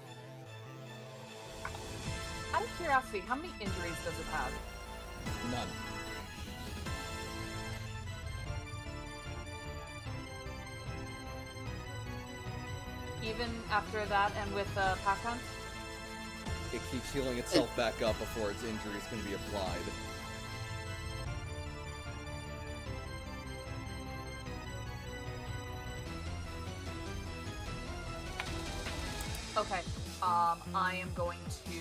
Out of curiosity, how many injuries does it have? None. Even after that and with Pack Hunt? It keeps healing itself back up before its injuries can be applied. Okay, I am going to...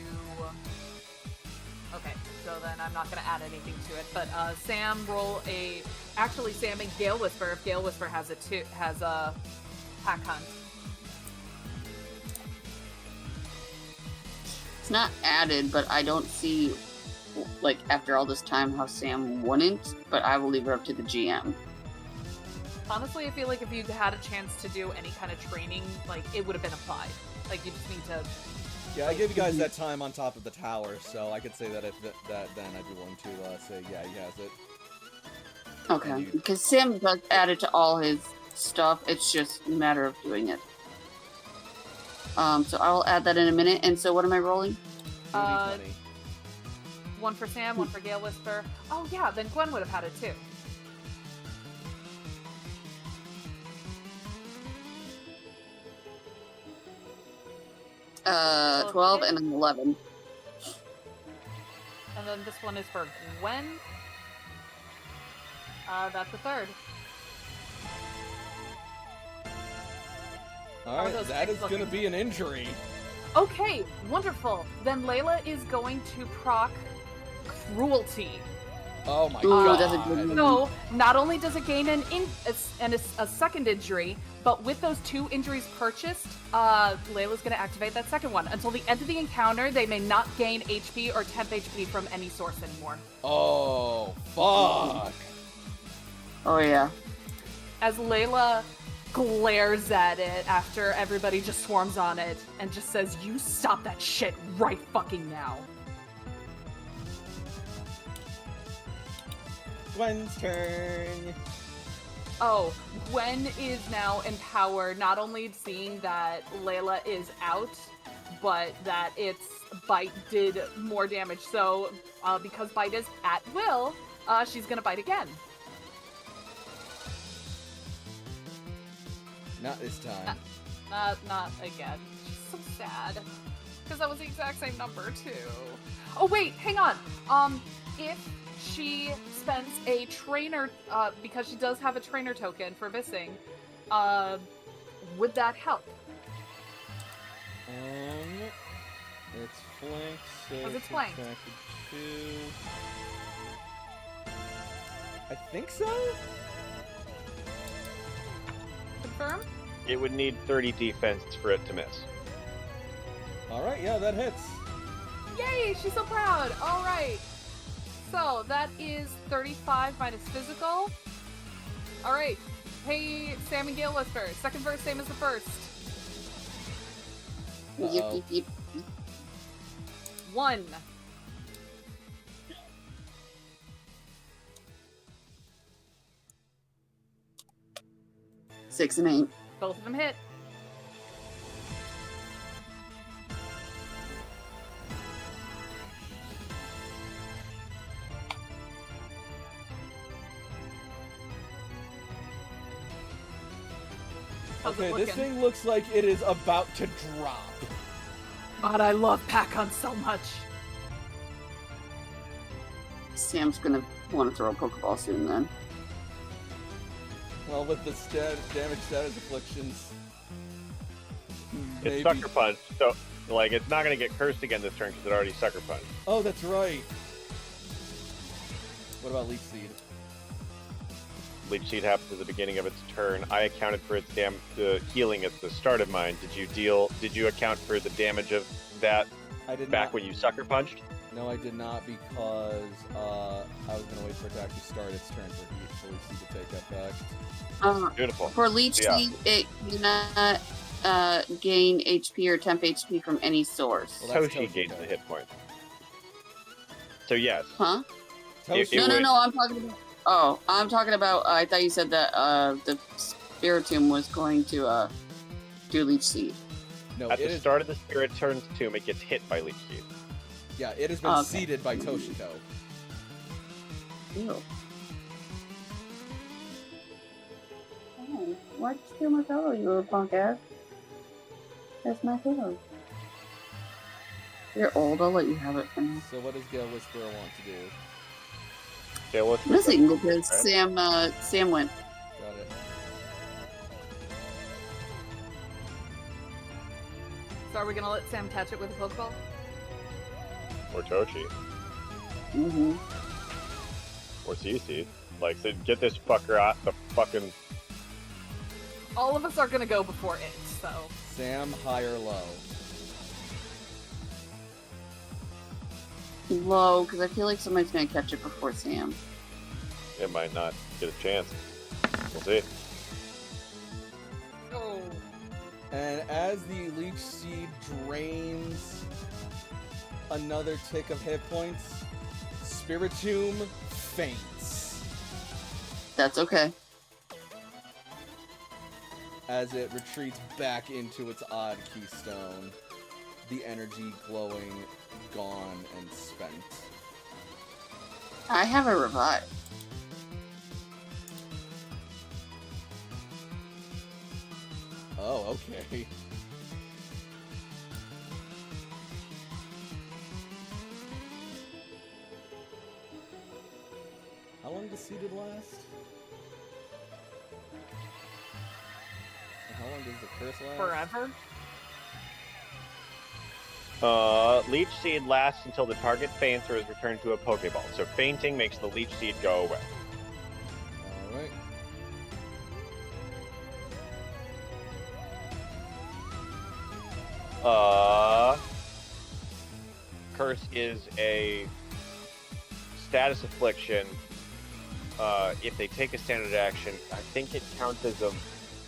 Okay, so then I'm not going to add anything to it, but Sam roll a... Actually, Sam and Gale Whisper, if Gale Whisper has a Pack Hunt. It's not added, but I don't see, like, after all this time, how Sam wouldn't, but I will leave it up to the GM. Honestly, I feel like if you had a chance to do any kind of training, like, it would have been applied. Like, you just need to... Yeah, I gave you guys that time on top of the tower, so I could say that if that then I'd be willing to say, yeah, he has it. Okay, because Sam does add it to all his stuff, it's just a matter of doing it. So I'll add that in a minute, and so what am I rolling? 2d20. One for Sam, one for Gale Whisper. Oh yeah, then Gwen would have had it too. Uh, 12 and an 11. And then this one is for Gwen. That's the third. Alright, those that is things gonna looking? be an injury. Okay, wonderful. Then Layla is going to proc Cruelty. Oh my Ooh, god. that's a good one. So, not only does it gain a second injury, but with those 2 injuries purchased, Layla's going to activate that second one. Until the end of the encounter, they may not gain HP or temp HP from any source anymore. Oh, fuck. Oh yeah. As Layla glares at it after everybody just swarms on it and just says, "You stop that shit right fucking now." Gwen's turn. Oh, Gwen is now empowered, not only seeing that Layla is out, but that its bite did more damage. So, because bite is at will, she's gonna bite again. Not this time. Not again. She's so sad. because that was the exact same number too. Oh wait, hang on. If she spends a trainer, because she does have a trainer token for missing, would that help? It's flanked, so Was it flanked? subtracted 2. I think so? Confirm? It would need 30 defense for it to miss. Alright, yeah, that hits. Yay, she's so proud. All right. So that is 35 minus physical. All right. Hey, Sam and Gale Whisper. Second verse, same as the first. Uh-oh. Yip, yip, yip. 1. 6 and 8. Both of them hit. How's it Okay, this looking? thing looks like it is about to drop. God, I love Pac-On so much. Sam's gonna want to throw a Pokeball soon then. Well, with the damage status afflictions. It's Sucker Punch, so like it's not gonna get cursed again this turn because it already Sucker Punched. Oh, that's right. What about Leech Seed? Leech Seed happens at the beginning of its turn. I accounted for its healing at the start of mine. Did you account for the damage of that I did back not. when you Sucker Punched? No, I did not because I was gonna wait for it to actually start its turn for Leech Seed to take effect. Beautiful. For Leech Yeah. Seed, it cannot gain HP or temp HP from any source. Well, that's Toshi gains the hit point. So yes, Huh? Toshi, It No, no, would- no, I'm talking about... Oh, I'm talking about... I thought you said that the Spiritomb was going to do Leech Seed. no, at it the is. start of the Spirit Turn's tomb, it gets hit by Leech Seed. Yeah, it has been Okay. seeded by Toshiko. Ew. Oh, why'd you steal my pillow, you little punk ass? That's my pillow. You're old, I'll let you have it for now. So what does Gale Whisperer want to do? Okay, let's Missing because Right. Sam went. Got it. So are we gonna let Sam catch it with a Pokeball? or Toshi Mm-hmm. or CC. Like, so get this fucker out the fucking. All of us are gonna go before it, so. Sam, high or low? Low, because I feel like somebody's gonna catch it before Sam. It might not get a chance. We'll see. Oh. And as the Leech Seed drains another tick of hit points, Spiritomb faints That's okay. as it retreats back into its odd keystone, the energy glowing, gone and spent. I have a revive. Oh, okay. How long does seeded last? And how long does the curse last? Forever? Leech Seed lasts until the target faints or is returned to a Pokeball. So fainting makes the Leech Seed go away. Alright. Curse is a status affliction. If they take a standard action, I think it counts as a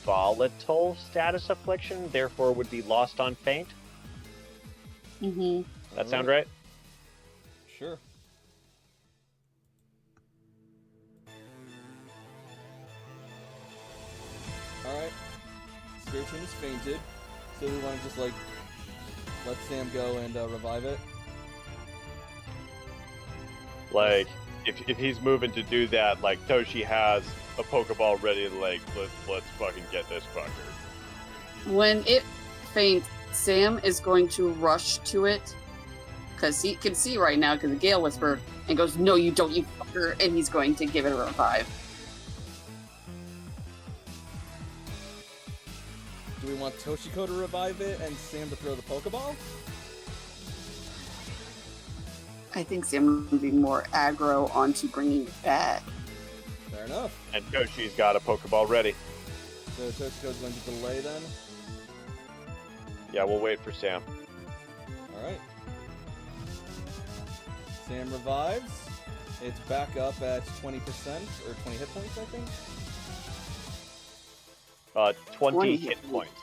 volatile status affliction, therefore would be lost on faint. Mm-hmm. That sound right? Sure. Alright. Spiritomb is fainted. So we want to just, like, let Sam go and revive it? Like, if he's moving to do that, like Toshi has a Pokeball ready to like, let's fucking get this fucker. When it faints, Sam is going to rush to it because he can see right now because the Gale Whisper and goes, "No, you don't, you fucker!" And he's going to give it a revive. Do we want Toshiko to revive it and Sam to throw the Pokeball? I think Sam would be more aggro onto bringing it back. Fair enough. And Toshi's got a Pokeball ready. So Toshiko's going to delay then? Yeah, we'll wait for Sam. Alright. Sam revives. It's back up at 20% or 20 hit points, I think. 20 20 hit points.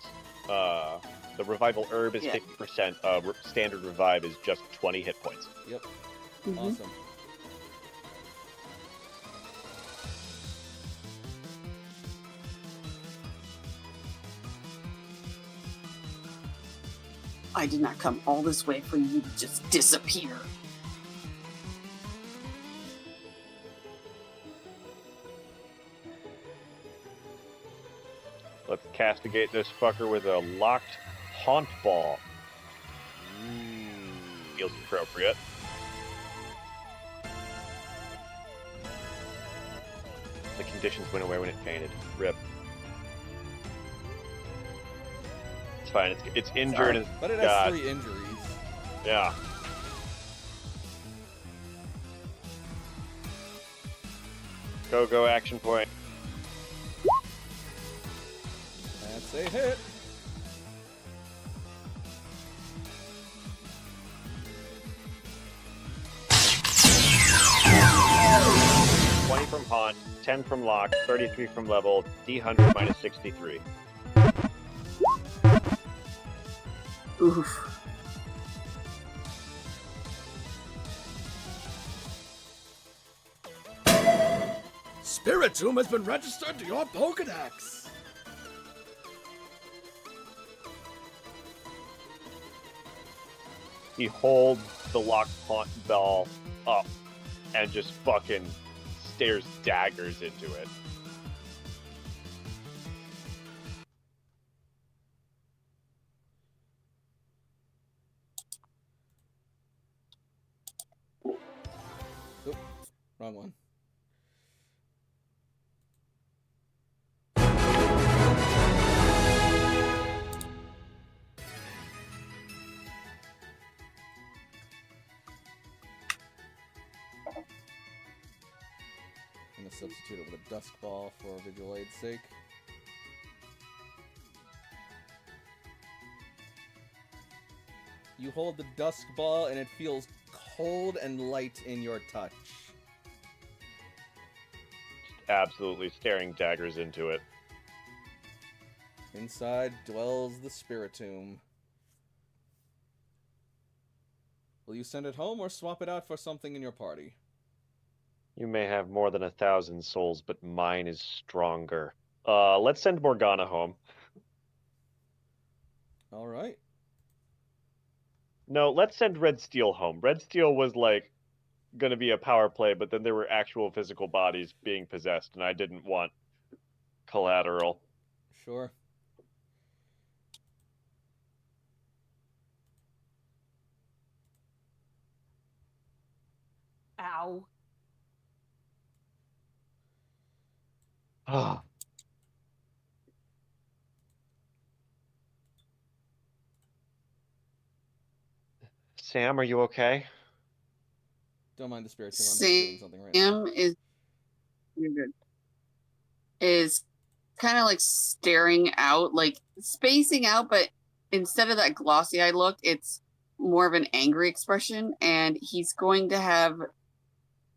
The revival herb is Yeah. 50%. Standard revive is just 20 hit points. Yep. Mhm. Awesome. I did not come all this way for you to just disappear. Let's castigate this fucker with a locked haunt ball. Feels appropriate. The conditions went away when it fainted. Rip. It's fine. It's injured. And, But it has 3 injuries. yeah. Go action point. That's a hit. From haunt, 10 from lock, 33 from level, D100 minus 63. Oof. Spiritomb has been registered to your Pokedex. He holds the locked haunt ball up and just fucking stares daggers into it. Oop, wrong one. I'm gonna substitute it with a Dusk Ball for Visual Aid's sake. You hold the Dusk Ball and it feels cold and light in your touch. Just absolutely staring daggers into it. Inside dwells the Spiritomb. Will you send it home or swap it out for something in your party? You may have more than 1,000 souls, but mine is stronger. Let's send Morgana home. Alright. No, let's send Red Steel home. Red Steel was like gonna be a power play, but then there were actual physical bodies being possessed, and I didn't want collateral. Sure. Ow. Ah. Sam, are you okay? Don't mind the Spiritomb, I'm just doing something right now. Sam is you're good. Is kind of like staring out, like spacing out, but instead of that glossy-eyed look, it's more of an angry expression, and he's going to have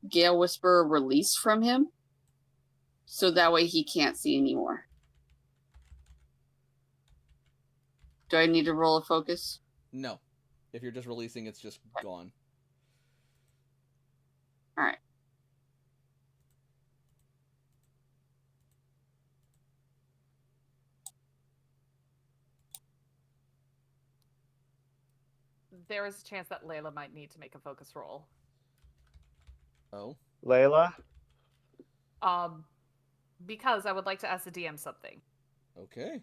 Gale Whisper released from him, so that way he can't see anymore. Do I need to roll a focus? No. If you're just releasing, it's just gone. All right. There is a chance that Layla might need to make a focus roll. Oh? Layla? Because I would like to ask the DM something. Okay.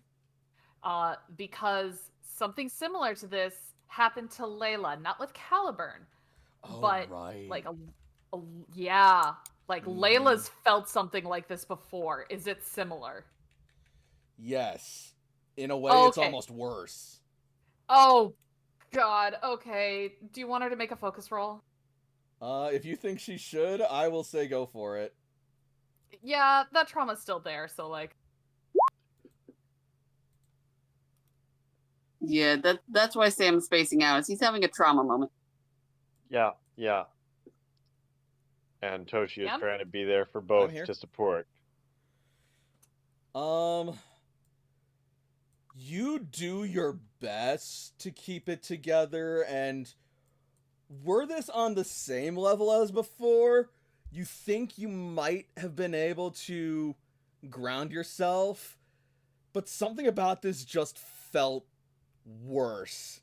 because something similar to this happened to Layla, not with Caliburn, Oh, but right. like yeah, like Mhm. Layla's felt something like this before. Is it similar? Yes. In a way, it's Okay. almost worse. Oh God. Okay. Do you want her to make a focus roll? If you think she should, I will say go for it. Yeah, that trauma's still there. So like, Yeah, that's why Sam's spacing out. Is he's having a trauma moment. Yeah, yeah. And Toshi is Sam? trying to be there for both here. to support. You do your best to keep it together, and were this on the same level as before, you think you might have been able to ground yourself, but something about this just felt worse.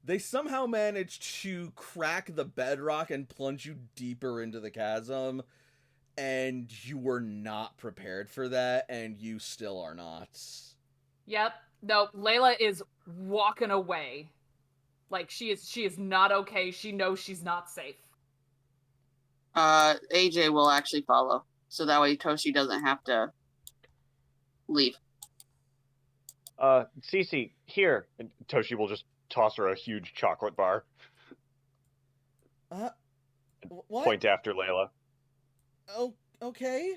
They somehow managed to crack the bedrock and plunge you deeper into the chasm, and you were not prepared for that, and you still are not. yep. No, Layla is walking away. Like she is not okay. She knows she's not safe. AJ will actually follow, so that way Toshi doesn't have to leave. Cece, here. And Toshi will just toss her a huge chocolate bar. What? Point after Layla. Oh, okay.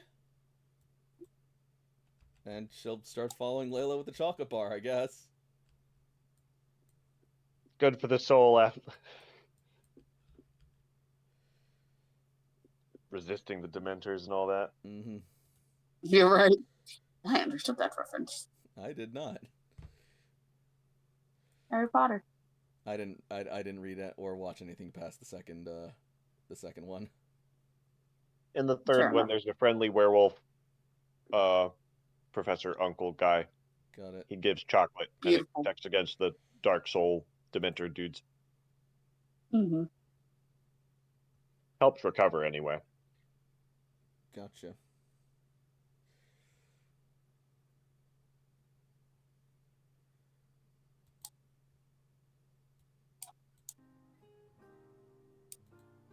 And she'll start following Layla with the chocolate bar, I guess. Good for the soul. Resisting the Dementors and all that. Mm-hmm. You're right. I understood that reference. I did not. Harry Potter. I didn't read it or watch anything past the second one. In the Fair third one, enough. there's a friendly werewolf, Professor Uncle guy. Got it. He gives chocolate, and it Beautiful. protects against the dark soul Dementor dudes. Mm-hmm. Helps recover anyway. Gotcha.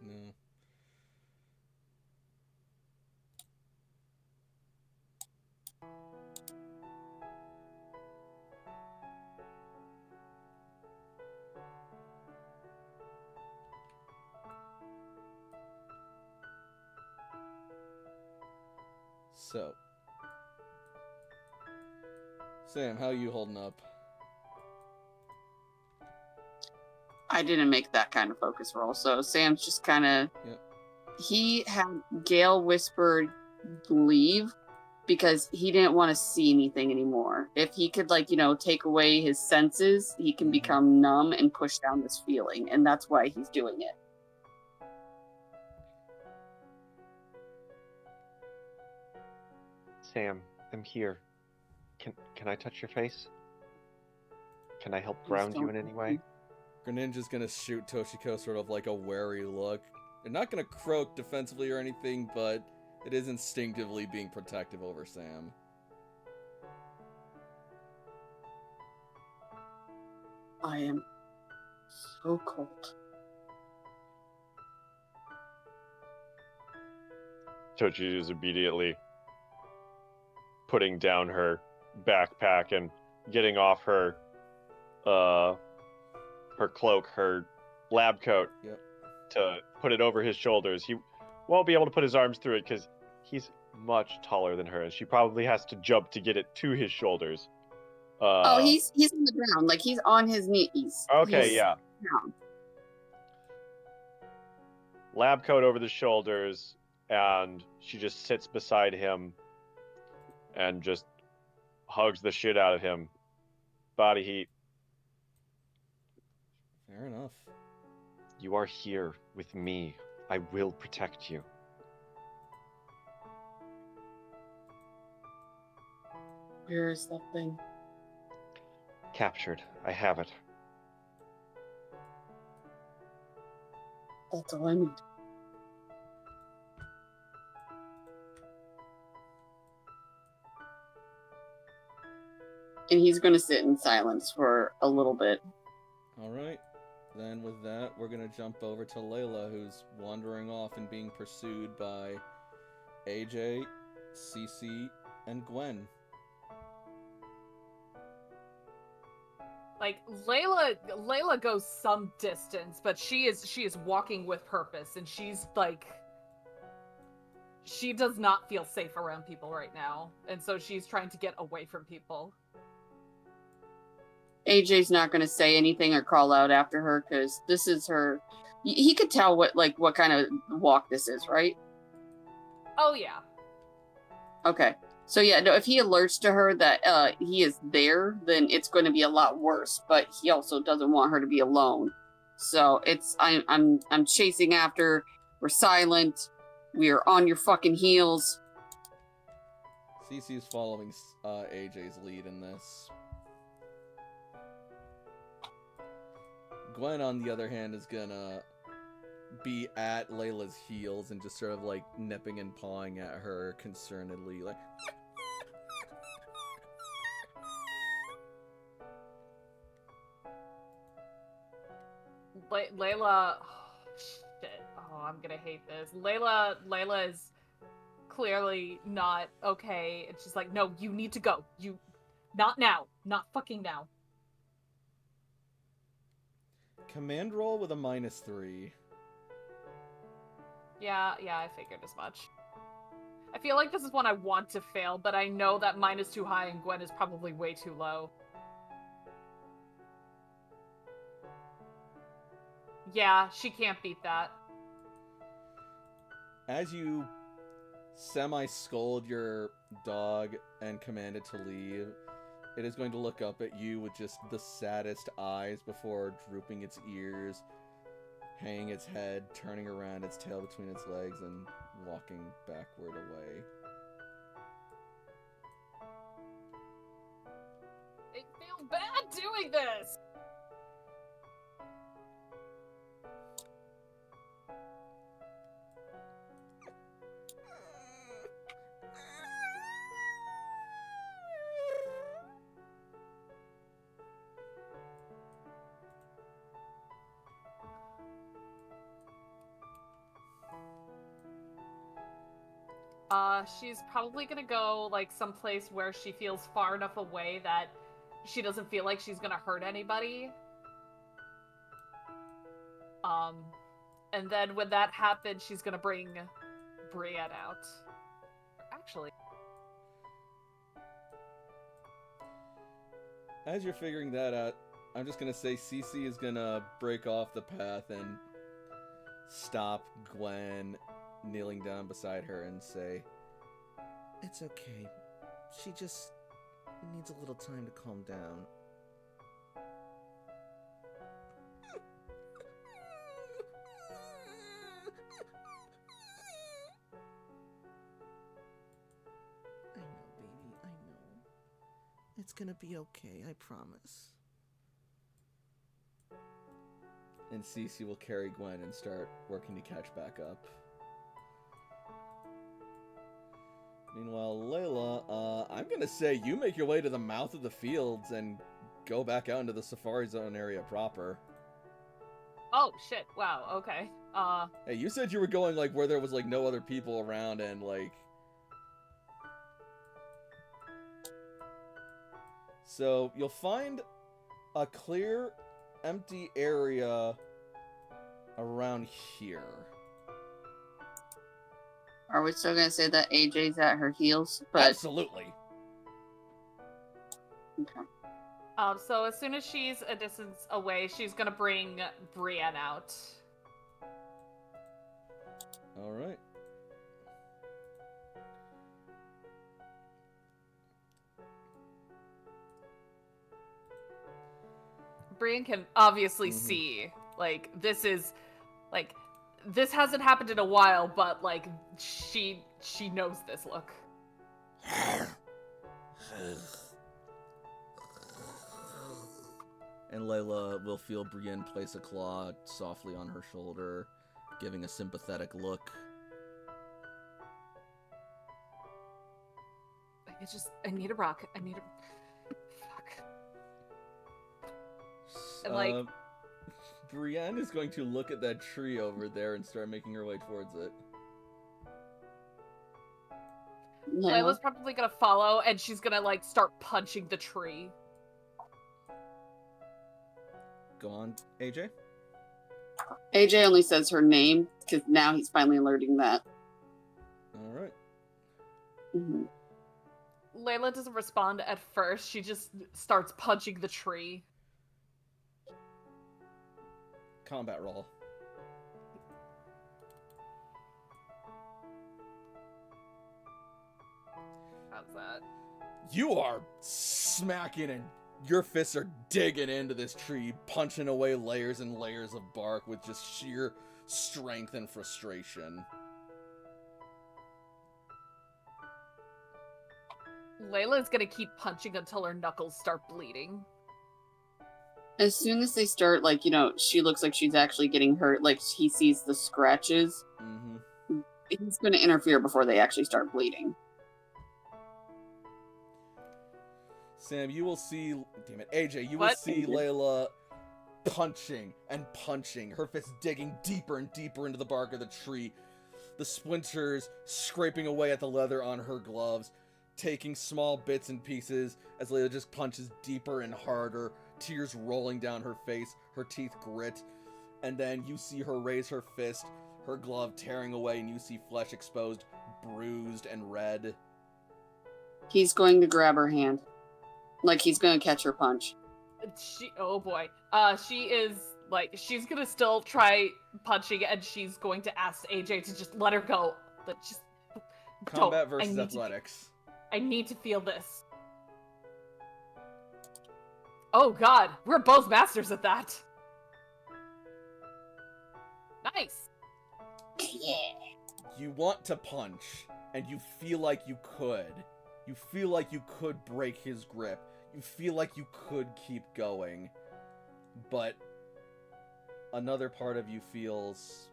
No. So, Sam, how you holding up? I didn't make that kind of focus roll, so Sam's just kind of. Yep. He had Gale whispered leave because he didn't want to see anything anymore. If he could, like, take away his senses, he can become numb and push down this feeling, and that's why he's doing it. Sam, I'm here. Can I touch your face? Can I help ground you in any way? Greninja's gonna shoot Toshiko sort of like a wary look. They're not gonna croak defensively or anything, but it is instinctively being protective over Sam. I am so cold. Tochi is immediately putting down her backpack and getting off her cloak, her lab coat, Yep. to put it over his shoulders. He won't be able to put his arms through it because he's much taller than her, and she probably has to jump to get it to his shoulders. He's on the ground, like he's on his knees. Okay, He's yeah. down. Lab coat over the shoulders, and she just sits beside him and just hugs the shit out of him. Body heat. Fair enough. You are here with me. I will protect you. Where is that thing? Captured. I have it. That's all I need. And he's going to sit in silence for a little bit. Alright. Then with that, we're gonna jump over to Layla, who's wandering off and being pursued by AJ, Cece, and Gwen. Like Layla goes some distance, but she is walking with purpose, and she's like, she does not feel safe around people right now, and so she's trying to get away from people. AJ's not going to say anything or call out after her because this is her. He could tell what kind of walk this is, right? Oh yeah. Okay. So yeah, no, if he alerts to her that he is there, then it's going to be a lot worse. But he also doesn't want her to be alone. So I'm chasing after. We're silent. We are on your fucking heels. Cece's following AJ's lead in this. Gwen, on the other hand, is gonna be at Layla's heels and just sort of like nipping and pawing at her concernedly, like. Layla, oh, shit. Oh, I'm gonna hate this. Layla is clearly not okay. It's just like, no, you need to go. Not now. Not fucking now. Command roll with a -3. Yeah, I figured as much. I feel like this is one I want to fail, but I know that mine is too high and Gwen is probably way too low. Yeah, she can't beat that. As you semi-scold your dog and command it to leave, it is going to look up at you with just the saddest eyes before drooping its ears, hanging its head, turning around its tail between its legs, and walking backward away. I feel bad doing this! She's probably gonna go, like, someplace where she feels far enough away that she doesn't feel like she's gonna hurt anybody. And then when that happens, she's gonna bring Brienne out. Actually. As you're figuring that out, I'm just gonna say Cece is gonna break off the path and stop Gwen kneeling down beside her and say, "It's okay. She just needs a little time to calm down." I know, baby, I know. It's gonna be okay, I promise. And Cece will carry Gwen and start working to catch back up. Meanwhile, Layla, I'm gonna say you make your way to the mouth of the fields and go back out into the Safari Zone area proper. Oh, shit. Wow, okay. Hey, you said you were going, like, where there was, like, no other people around and, like... So, you'll find a clear, empty area around here. Are we still gonna say that AJ's at her heels? But Absolutely. okay. So as soon as she's a distance away, she's gonna bring Brienne out. Alright. Brienne can obviously see, like, this is, like, this hasn't happened in a while, but, like, she knows this look. And Layla will feel Brienne place a claw softly on her shoulder, giving a sympathetic look. I need a rock. Fuck. And, like- Brienne is going to look at that tree over there and start making her way towards it. Layla's probably gonna follow, and she's gonna, like, start punching the tree. Go on, AJ. AJ only says her name because now he's finally alerting that. All right. Mhm. Layla doesn't respond at first. She just starts punching the tree. Combat roll. How's that? You are smacking and your fists are digging into this tree, punching away layers and layers of bark with just sheer strength and frustration. Layla's gonna keep punching until her knuckles start bleeding. As soon as they start, like, you know, she looks like she's actually getting hurt, like he sees the scratches, Mm-hmm. he's going to interfere before they actually start bleeding. Sam, you will see... Damn it, AJ, you will What? see Layla punching and punching, her fists digging deeper and deeper into the bark of the tree, the splinters scraping away at the leather on her gloves, taking small bits and pieces as Layla just punches deeper and harder, tears rolling down her face, her teeth grit, and then you see her raise her fist, her glove tearing away, and you see flesh exposed, bruised, and red. He's going to grab her hand. Like he's going to catch her punch. Oh boy. She is, like, she's gonna still try punching, and she's going to ask AJ to just let her go. But just Combat don't. versus athletics. I need to feel this. Oh god, we're both masters at that. Nice. Yeah. You want to punch, and you feel like you could. You feel like you could break his grip. You feel like you could keep going. But another part of you feels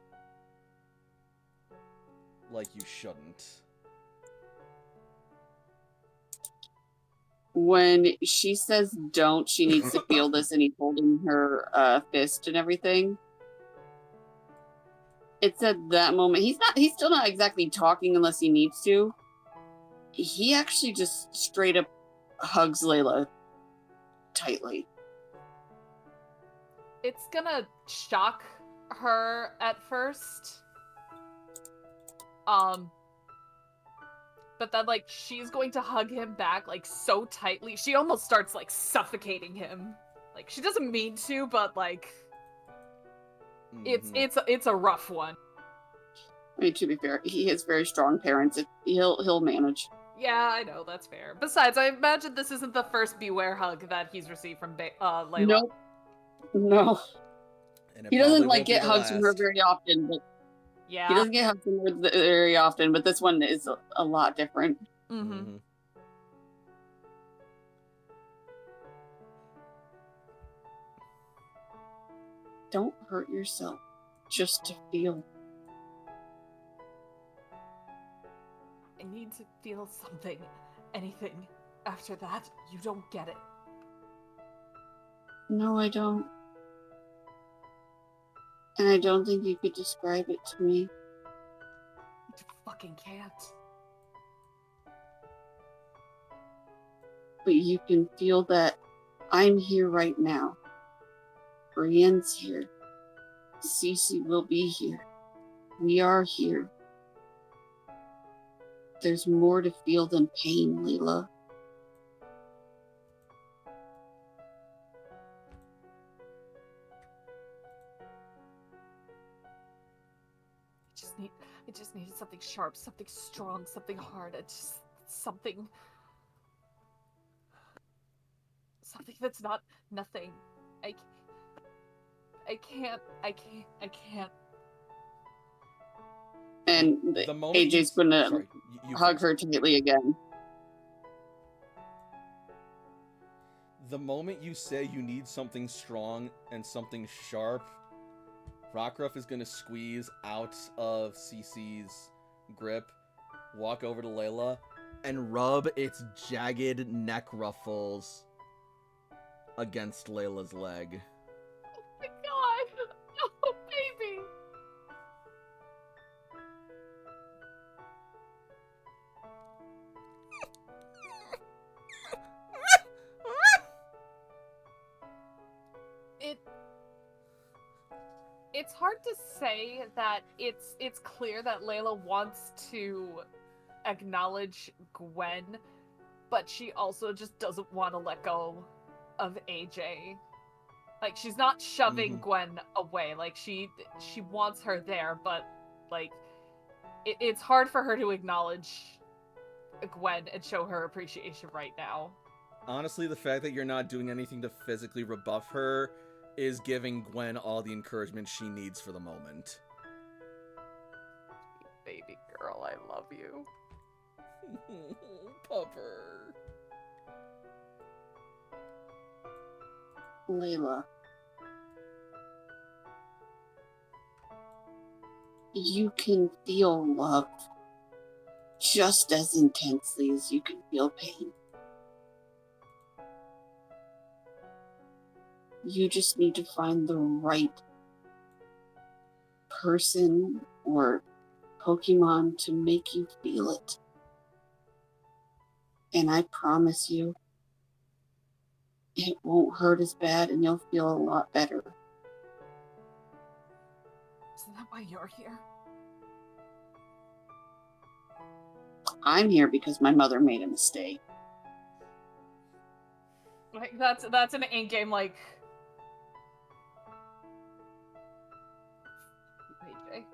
like you shouldn't. When she says don't, she needs to feel this, and he's holding her fist and everything. It's at that moment, he's still not exactly talking unless he needs to. He actually just straight up hugs Layla tightly. It's gonna shock her at first. But then, like, she's going to hug him back, like, so tightly. She almost starts, like, suffocating him. Like, she doesn't mean to, but, like, it's a rough one. I mean, to be fair, he has very strong parents. He'll manage. Yeah, I know, that's fair. Besides, I imagine this isn't the first Beware hug that he's received from Layla. Nope. No. And it He doesn't, probably like, won't be get the hugs from her last. very often, but Yeah. he doesn't get hugs from her very often, but this one is a lot different. Mm-hmm. Mhm. Don't hurt yourself just to feel. I need to feel something. Anything. After that, you don't get it. No, I don't. And I don't think you could describe it to me. You fucking can't. But you can feel that I'm here right now. Brienne's here. Cece will be here. We are here. There's more to feel than pain, Layla. I just needed something sharp, something strong, something hard, just something that's not nothing. I can't. And The moment AJ's gonna Sorry, you hug first. her tightly again. The moment you say you need something strong and something sharp, Rockruff is going to squeeze out of Cece's grip, walk over to Layla, and rub its jagged neck ruffles against Layla's leg. It's hard to say that it's clear that Layla wants to acknowledge Gwen, but she also just doesn't want to let go of AJ. Like, she's not shoving Gwen away. Like, she wants her there, but like it's hard for her to acknowledge Gwen and show her appreciation right now. Honestly, the fact that you're not doing anything to physically rebuff her is giving Gwen all the encouragement she needs for the moment. Baby girl, I love you. Pupper. Layla. You can feel love just as intensely as you can feel pain. You just need to find the right person or Pokemon to make you feel it. And I promise you, it won't hurt as bad and you'll feel a lot better. Isn't that why you're here? I'm here because my mother made a mistake. Like, that's an in-game, like... AJ.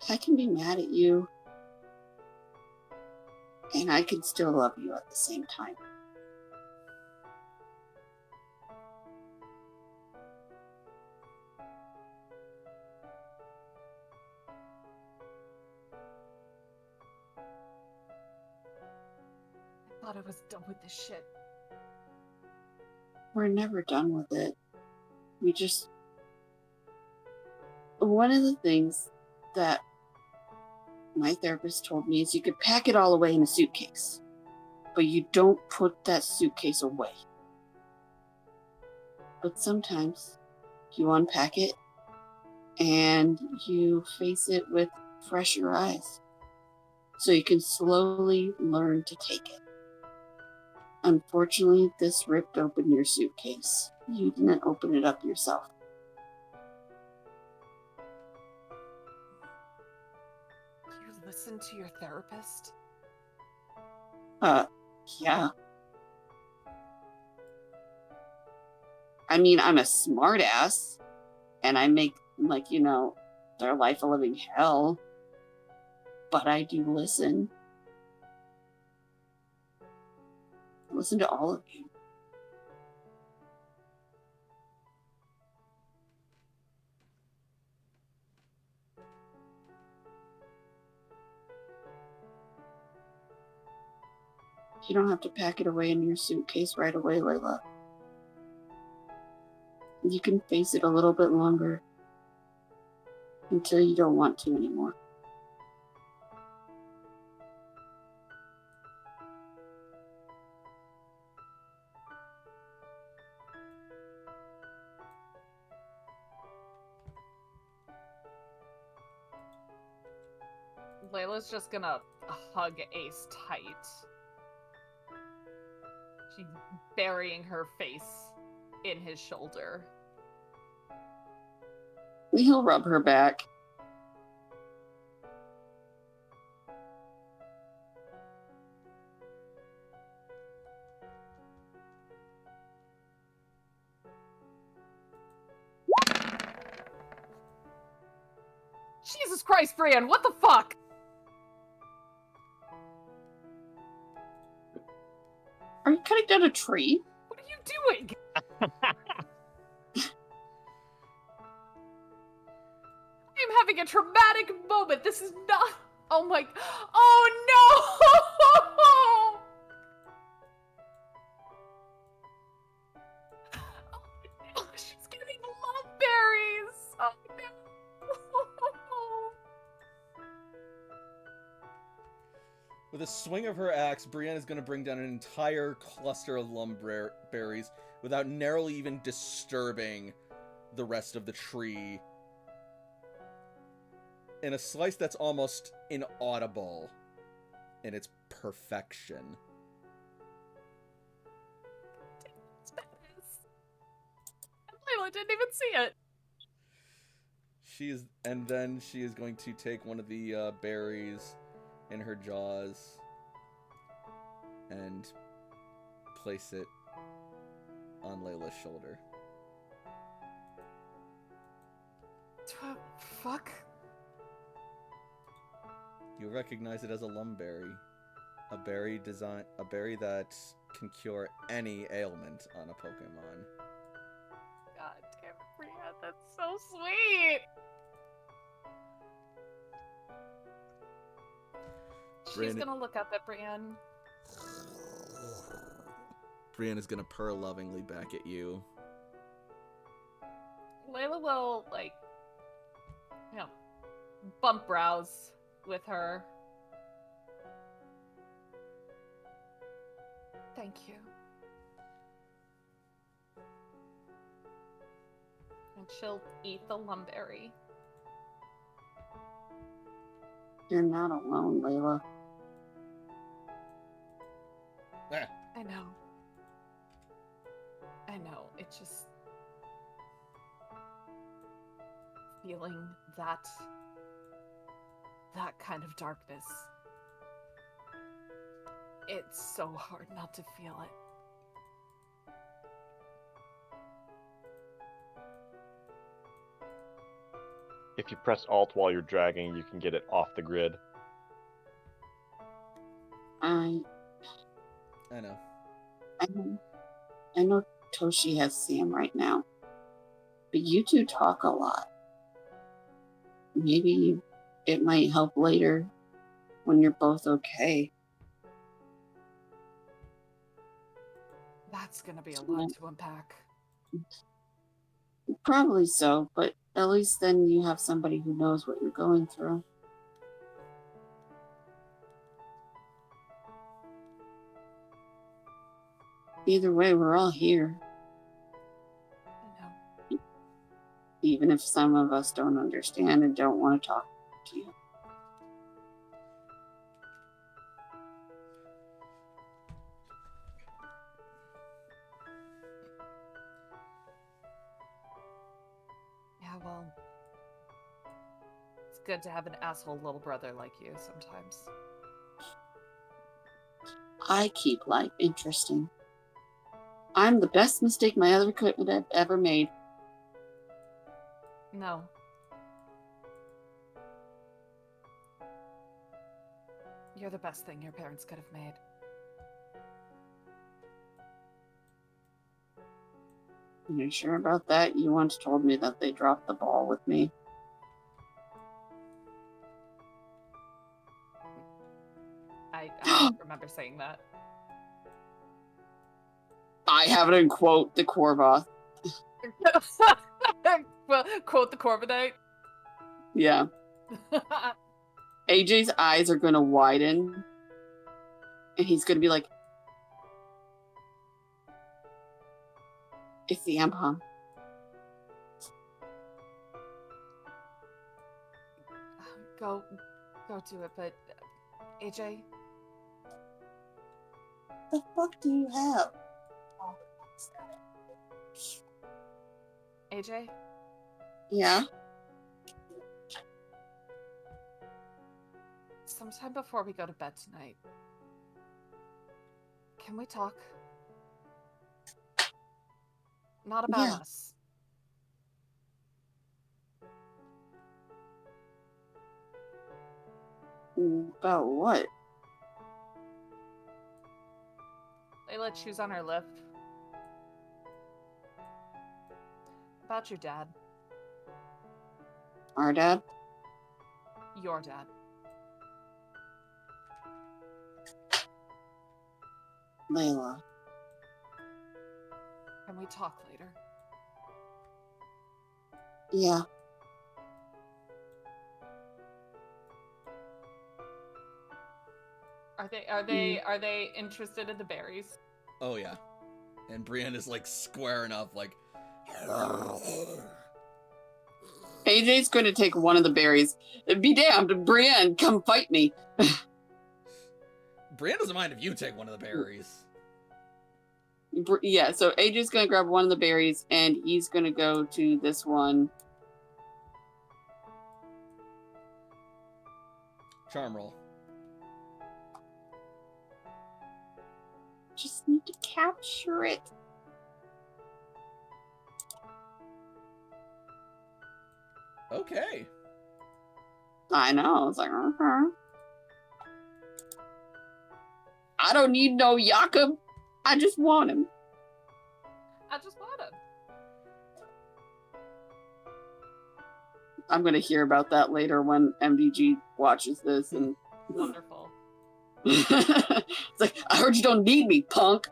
I can be mad at you, and I can still love you at the same time. I thought I was done with this shit. We're never done with it. We just... One of the things that my therapist told me is you could pack it all away in a suitcase, but you don't put that suitcase away. But sometimes you unpack it and you face it with fresher eyes, so you can slowly learn to take it. Unfortunately, this ripped open your suitcase. You didn't open it up yourself. You listen to your therapist? Yeah. I mean, I'm a smartass, and I make, like, you know, their life a living hell. But I do listen. I listen to all of you. You don't have to pack it away in your suitcase right away, Layla. You can face it a little bit longer until you don't want to anymore. Layla's just gonna hug Ace tight. She's burying her face in his shoulder. He'll rub her back. Jesus Christ, Brian, what the fuck? Are you cutting down a tree? What are you doing? I'm having a traumatic moment. This is not... Oh my... Oh no! Oh no, she's getting love berries! Oh no! With a swing of her axe, Brienne is going to bring down an entire cluster of lumberberries without narrowly even disturbing the rest of the tree. In a slice that's almost inaudible in its perfection. Layla didn't even see it. And then she is going to take one of the berries in her jaws and place it on Layla's shoulder. Fuck. You recognize it as a lumberry, a berry that can cure any ailment on a Pokemon. God damn it, Brienne, that's so sweet. She's Brandon- gonna look up at Brienne. Brienne is gonna purr lovingly back at you. Layla will, bump brows with her. Thank you. And she'll eat the lumberry. You're not alone, Layla. I know. I know. It just... feeling that kind of darkness. It's so hard not to feel it. If you press Alt while you're dragging, you can get it off the grid. I I know. know Toshi has Sam right now, but you two talk a lot. Maybe it might help later when you're both okay. That's gonna be a lot to unpack. Probably so, but at least then you have somebody who knows what you're going through. Either way, we're all here. I know. Even if some of us don't understand and don't want to talk to you. Yeah, well, it's good to have an asshole little brother like you sometimes. I keep life interesting. I'm the best mistake my other could have ever made. No. You're the best thing your parents could have made. Are you sure about that? You once told me that they dropped the ball with me. I don't remember saying that. I have it in quote the Korvoth. Well, quote the Corviknight. Yeah. AJ's eyes are going to widen. And he's going to be like, it's the Ampom. Go do it, but AJ? The fuck do you have? AJ? Yeah? Sometime before we go to bed tonight, can we talk? Not about Yeah. us. About what? Layla chews on her lip. About your dad. Our dad? Your dad. Layla. Can we talk later? Yeah. Are they interested in the berries? Oh yeah. And Brienne is like squaring up, like. AJ's going to take one of the berries. Be damned, Brienne, come fight me. Brienne doesn't mind if you take one of the berries. Yeah, so AJ's gonna grab one of the berries, and he's gonna go to this one. Charm roll. Just need to capture it. Okay. I know. It's like, I don't need no Jakob. I just want him. I just want him. I'm gonna hear about that later when MDG watches this, and Wonderful. it's like, I heard you don't need me, punk.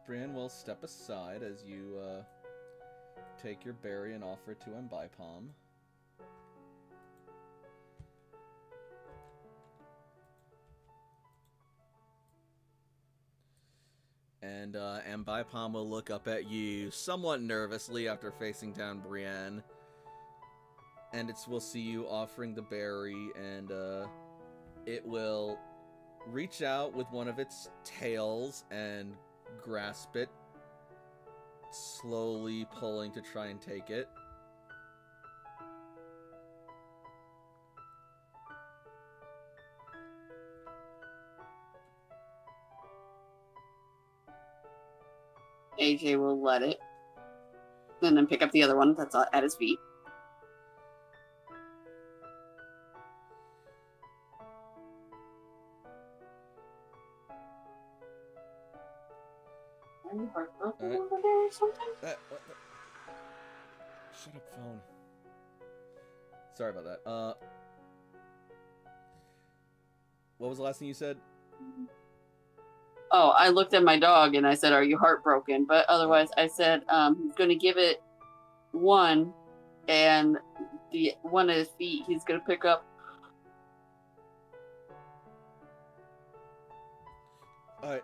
Brienne will step aside as you take your berry and offer it to Mbipalm. And Mbipalm will look up at you somewhat nervously after facing down Brienne. And we'll see you offering the berry, and it will reach out with one of its tails and grasp it, slowly pulling to try and take it. AJ will let it, and then pick up the other one that's at his feet. Are you heartbroken over there or something? What the... Shut up, phone. Sorry about that. What was the last thing you said? Oh, I looked at my dog and I said, "Are you heartbroken?" But otherwise, I said, he's going to give it one, and the one at his feet, he's going to pick up. Alright,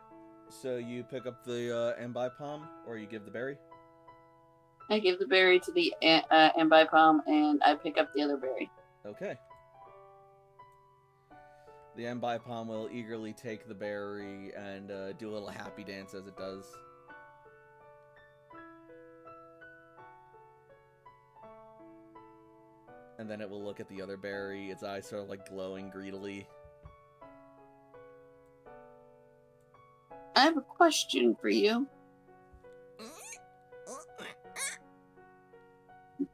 so you pick up the Mbipalm, or you give the berry? I give the berry to the Mbipalm, and I pick up the other berry. Okay. The Mbipalm will eagerly take the berry and do a little happy dance as it does. And then it will look at the other berry, its eyes sort of like glowing greedily. I have a question for you.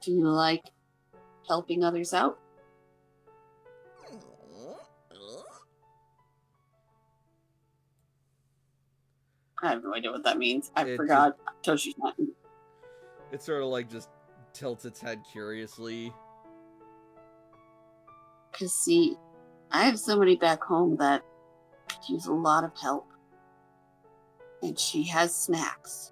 Do you like helping others out? I have no idea what that means. I forgot. Toshi's not. It sort of like just tilts its head curiously. Because, see, I have somebody back home that could use a lot of help. And she has snacks.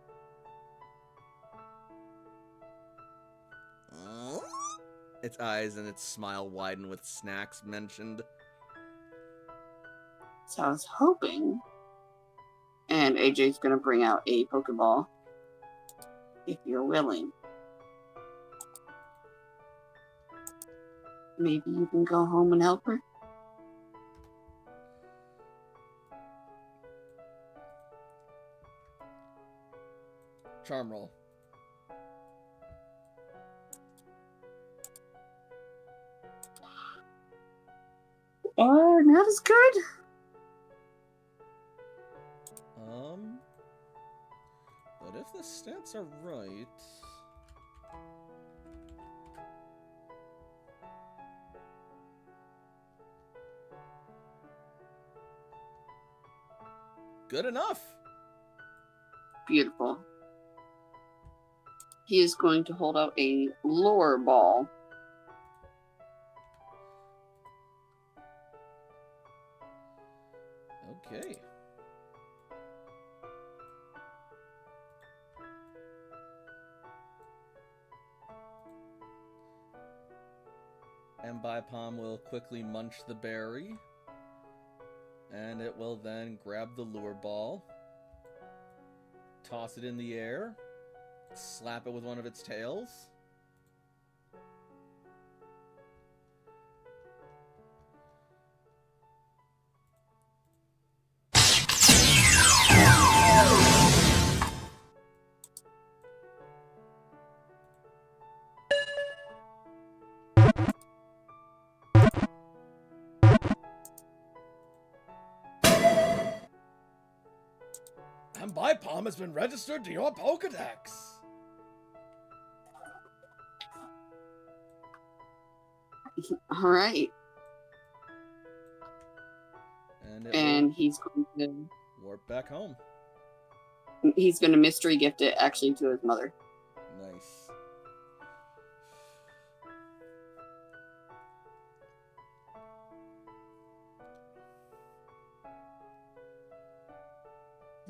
Its eyes and its smile widen with snacks mentioned. So I was hoping. And AJ's going to bring out a Pokeball. If you're willing. Maybe you can go home and help her? Charm roll. Not as good. But if the stats are right... Good enough! Beautiful. He is going to hold out a lure ball. Okay. Mbipalm will quickly munch the berry, and it will then grab the lure ball, toss it in the air, slap it with one of its tails, And my palm has been registered to your Pokedex. All right. And it And he's going will warp back home. to mystery gift it actually to his mother. Nice.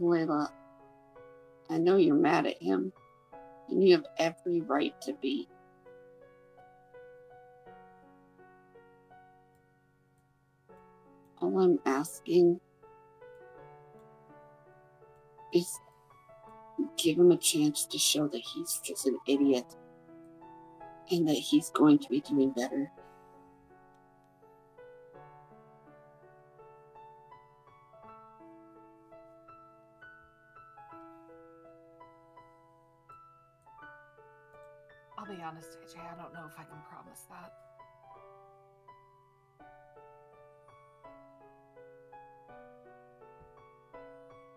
Layla, I know you're mad at him, and you have every right to be. All I'm asking is give him a chance to show that he's just an idiot and that he's going to be doing better. I'll be honest, AJ, I don't know if I can promise that.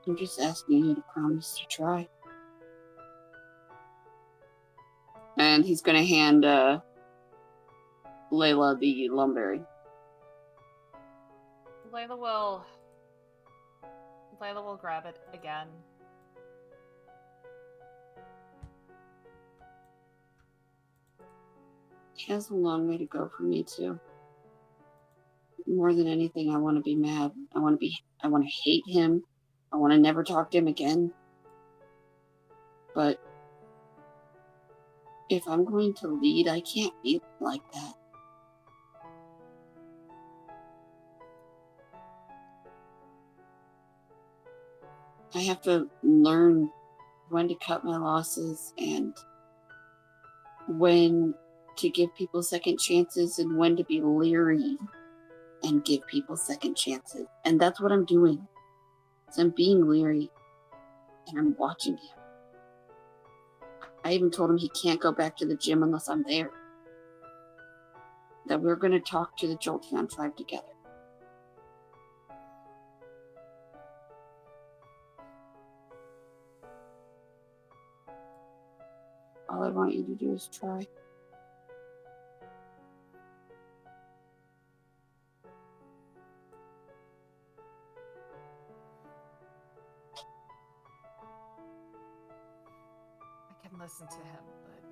I'm just asking you to promise to try. And he's going to hand Layla the lumberry. Layla will grab it again. He has a long way to go for me too. More than anything, I want to be mad. I want to hate him. I want to never talk to him again. But if I'm going to lead, I can't be like that. I have to learn when to cut my losses and when to give people second chances and when to be leery and give people second chances. And that's what I'm doing. So I'm being leery and I'm watching him. I even told him he can't go back to the gym unless I'm there. That we're going to talk to the Jolteon tribe together. All I want you to do is try. I can listen to him, but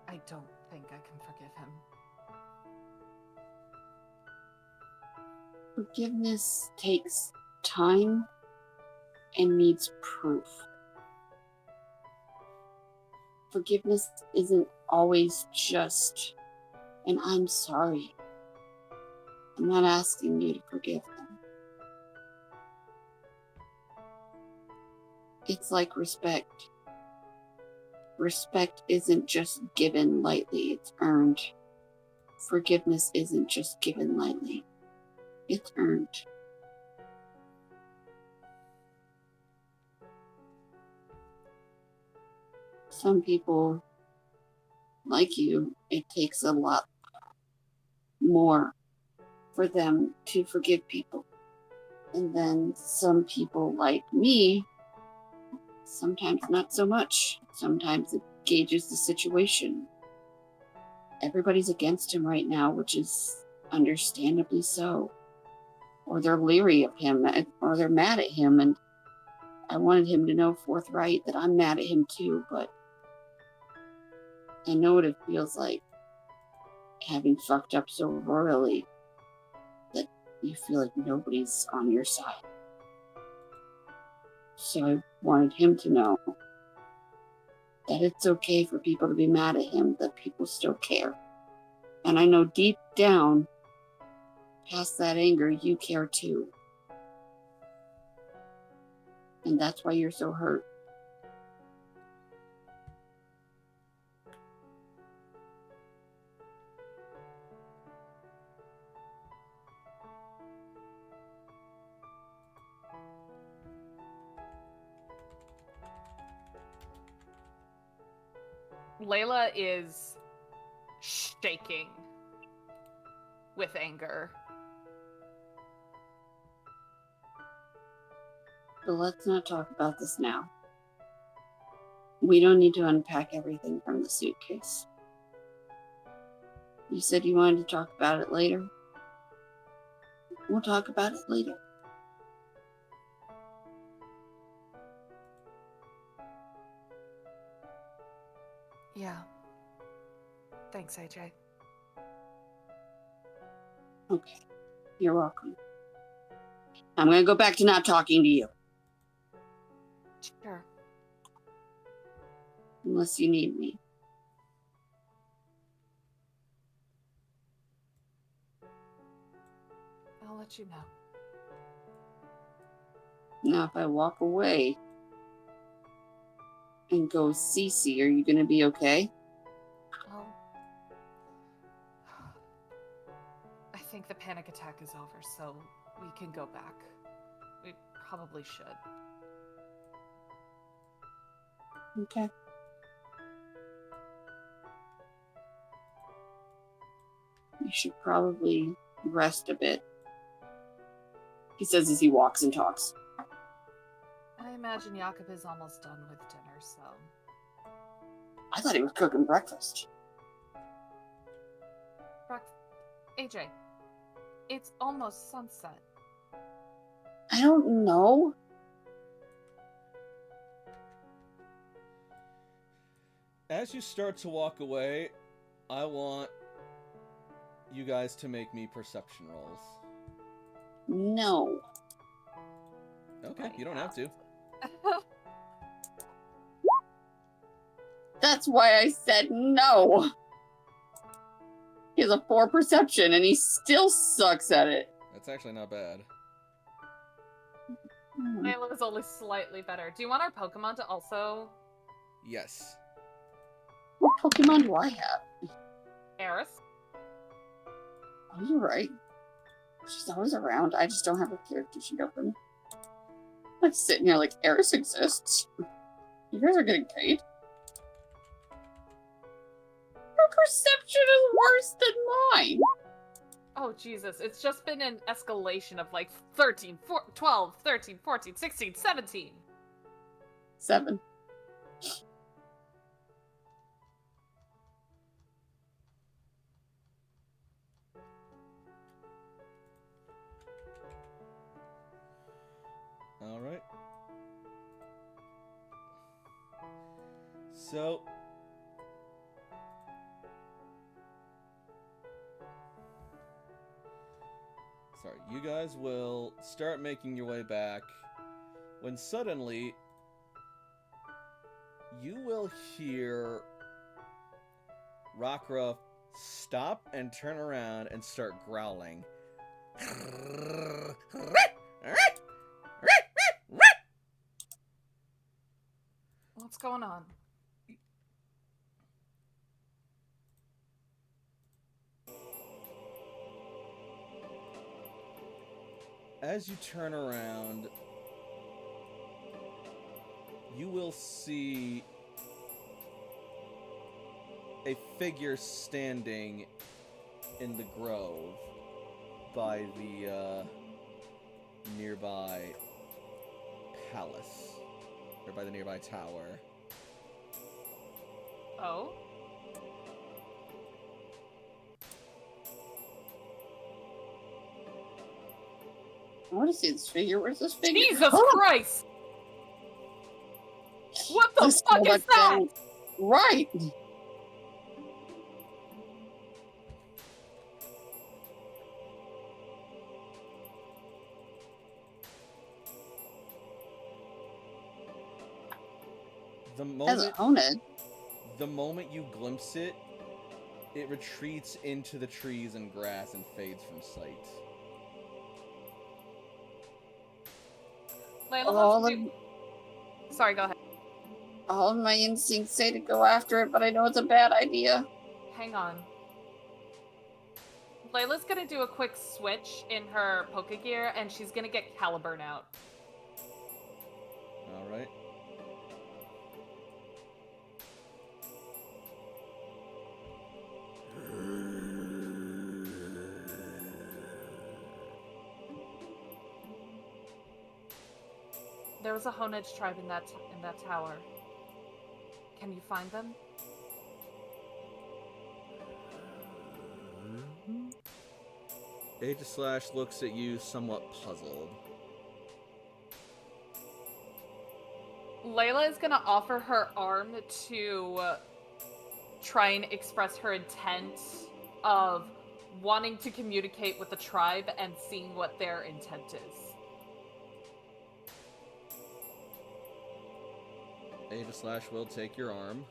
I don't think I can forgive him. Forgiveness takes time and needs proof. Forgiveness isn't always just an I'm sorry. I'm not asking you to forgive them. It's like respect. Respect isn't just given lightly, it's earned. Forgiveness isn't just given lightly, it's earned. Some people, like you, it takes a lot more for them to forgive people. And then some people, like me, sometimes not so much. Sometimes it gauges the situation. Everybody's against him right now, which is understandably so. Or they're leery of him, or they're mad at him. And I wanted him to know forthright that I'm mad at him too, but I know what it feels like having fucked up so royally that you feel like nobody's on your side. So I wanted him to know that it's okay for people to be mad at him, that people still care. And I know deep down, past that anger, you care too. And that's why you're so hurt. Layla is shaking with anger But let's not talk about this now. We don't need to unpack everything from the suitcase. You said you wanted to talk about it later. We'll talk about it later. Yeah. Thanks, AJ. Okay. You're welcome. I'm going to go back to not talking to you. Sure. Unless you need me. I'll let you know. Now, if I walk away and go Cece, are you going to be okay? Well, I think the panic attack is over, so we can go back. We probably should. Okay. You should probably rest a bit. He says as he walks and talks. I imagine Jakob is almost done with dinner, so... I thought he was cooking breakfast. AJ, it's almost sunset. I don't know. As you start to walk away, I want you guys to make me perception rolls. No. Okay, you don't have to. That's why I said no. He has a 4 perception and he still sucks at it. That's actually not bad. Layla's only slightly better. Do you want our Pokemon to also... Yes. What Pokemon do I have? Eris? Oh, you're right. She's always around. I just don't have a character sheet open. I'm sitting here like Eris exists. You guys are getting paid. Her perception is worse than mine. Oh, Jesus. It's just been an escalation of like 13, 12, 13, 14, 16, 17. 7. All right. So, sorry, you guys will start making your way back when suddenly you will hear Rockruff stop and turn around and start growling. What's going on? As you turn around, you will see a figure standing in the grove by the nearby palace, or by the nearby tower. Oh? I want to see this figure. Where's this figure? Jesus Oh, Christ! What the let's fuck go is back that? down. Right. The Doesn't own it. moment you glimpse it, it retreats into the trees and grass and fades from sight. Layla, All let's of, do... Sorry, go ahead. all of my instincts say to go after it, but I know it's a bad idea. Hang on. Layla's gonna do a quick switch in her Pokegear, and she's gonna get Caliburn out. Alright. There was a Honedge tribe in that tower. Can you find them? Aegislash looks at you somewhat puzzled. Layla is gonna offer her arm to try and express her intent of wanting to communicate with the tribe and seeing what their intent is. Aegislash will take your arm.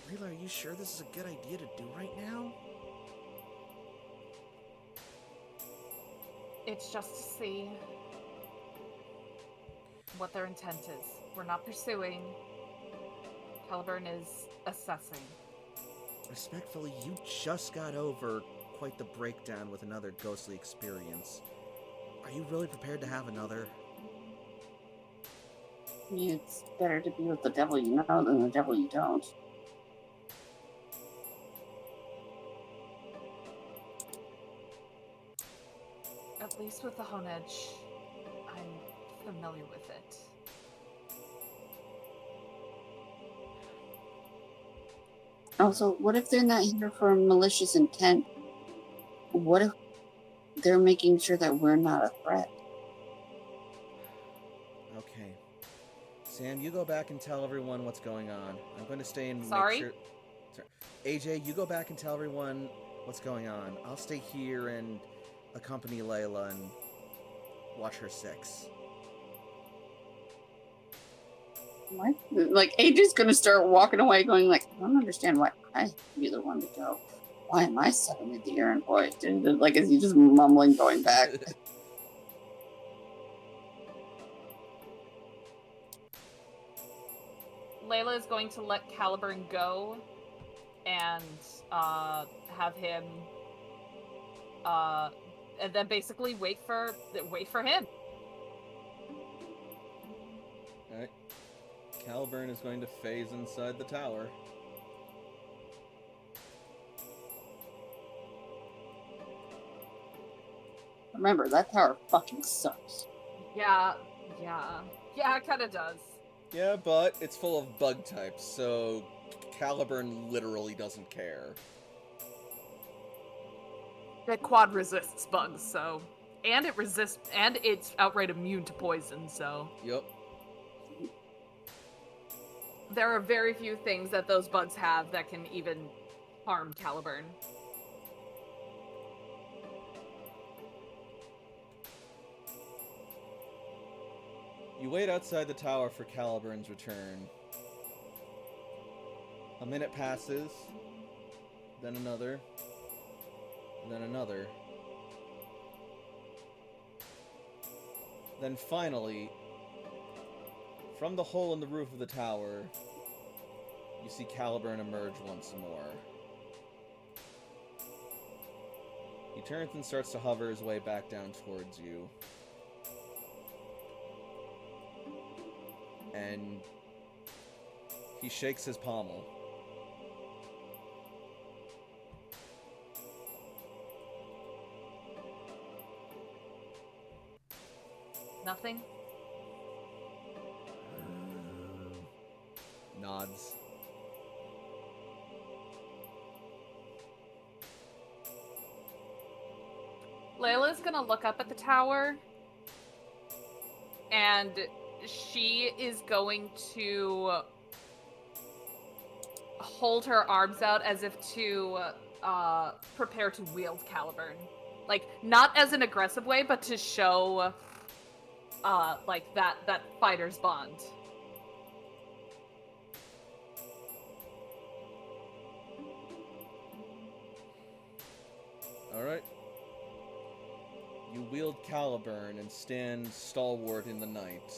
Layla, are you sure this is a good idea to do right now? It's just to see what their intent is. We're not pursuing. Caliburn is assessing. Respectfully, you just got over quite the breakdown with another ghostly experience. Are you really prepared to have another? I mean, it's better to be with the devil you know than the devil you don't. At least with the Honedge, I'm familiar with it. Also, what if they're not here for malicious intent? What if they're making sure that we're not a threat? Okay. Sam, you go back and tell everyone what's going on. I'm going to stay and Sorry? make sure... Sorry. AJ, you go back and tell everyone what's going on. I'll stay here and accompany Layla and watch her six. What? Like, AJ's gonna start walking away going like, I don't understand why I have to be the one to go. Why am I suddenly the errand boy? Like, is he just mumbling going back? Layla is going to let Caliburn go and have him and then basically wait for him. Alright. Caliburn is going to phase inside the tower. Remember, that tower fucking sucks. Yeah, it kind of does. Yeah, but it's full of bug types, so Caliburn literally doesn't care. That quad resists bugs, so, and it's outright immune to poison, so. Yep. There are very few things that those bugs have that can even harm Caliburn. You wait outside the tower for Caliburn's return. A minute passes, then another, then another. Then finally, from the hole in the roof of the tower, you see Caliburn emerge once more. He turns and starts to hover his way back down towards you. And he shakes his pommel. Nothing? Nods. Layla's gonna look up at the tower, and she is going to hold her arms out as if to prepare to wield Caliburn. Like, not as an aggressive way, but to show like that fighter's bond. Alright. You wield Caliburn and stand stalwart in the night.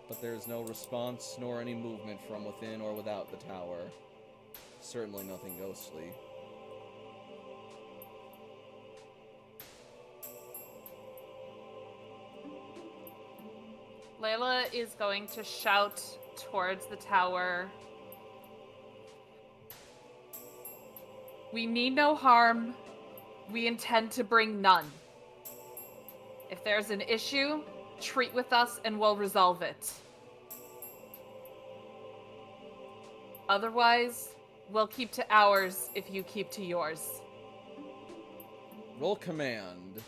But there is no response nor any movement from within or without the tower. Certainly nothing ghostly. Layla is going to shout towards the tower. We mean no harm. We intend to bring none. If there's an issue, treat with us and we'll resolve it. Otherwise, we'll keep to ours if you keep to yours. Roll command.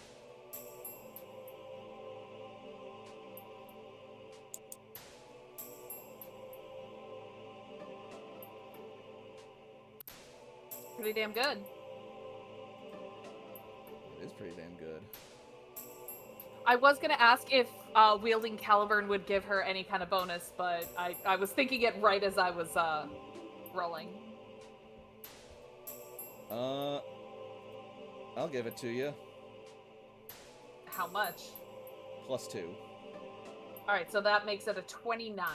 Pretty damn good. It is pretty damn good. I was gonna ask if wielding Caliburn would give her any kind of bonus, but I was thinking it right as I was rolling. I'll give it to you. How much? +2. Alright, so that makes it a 29.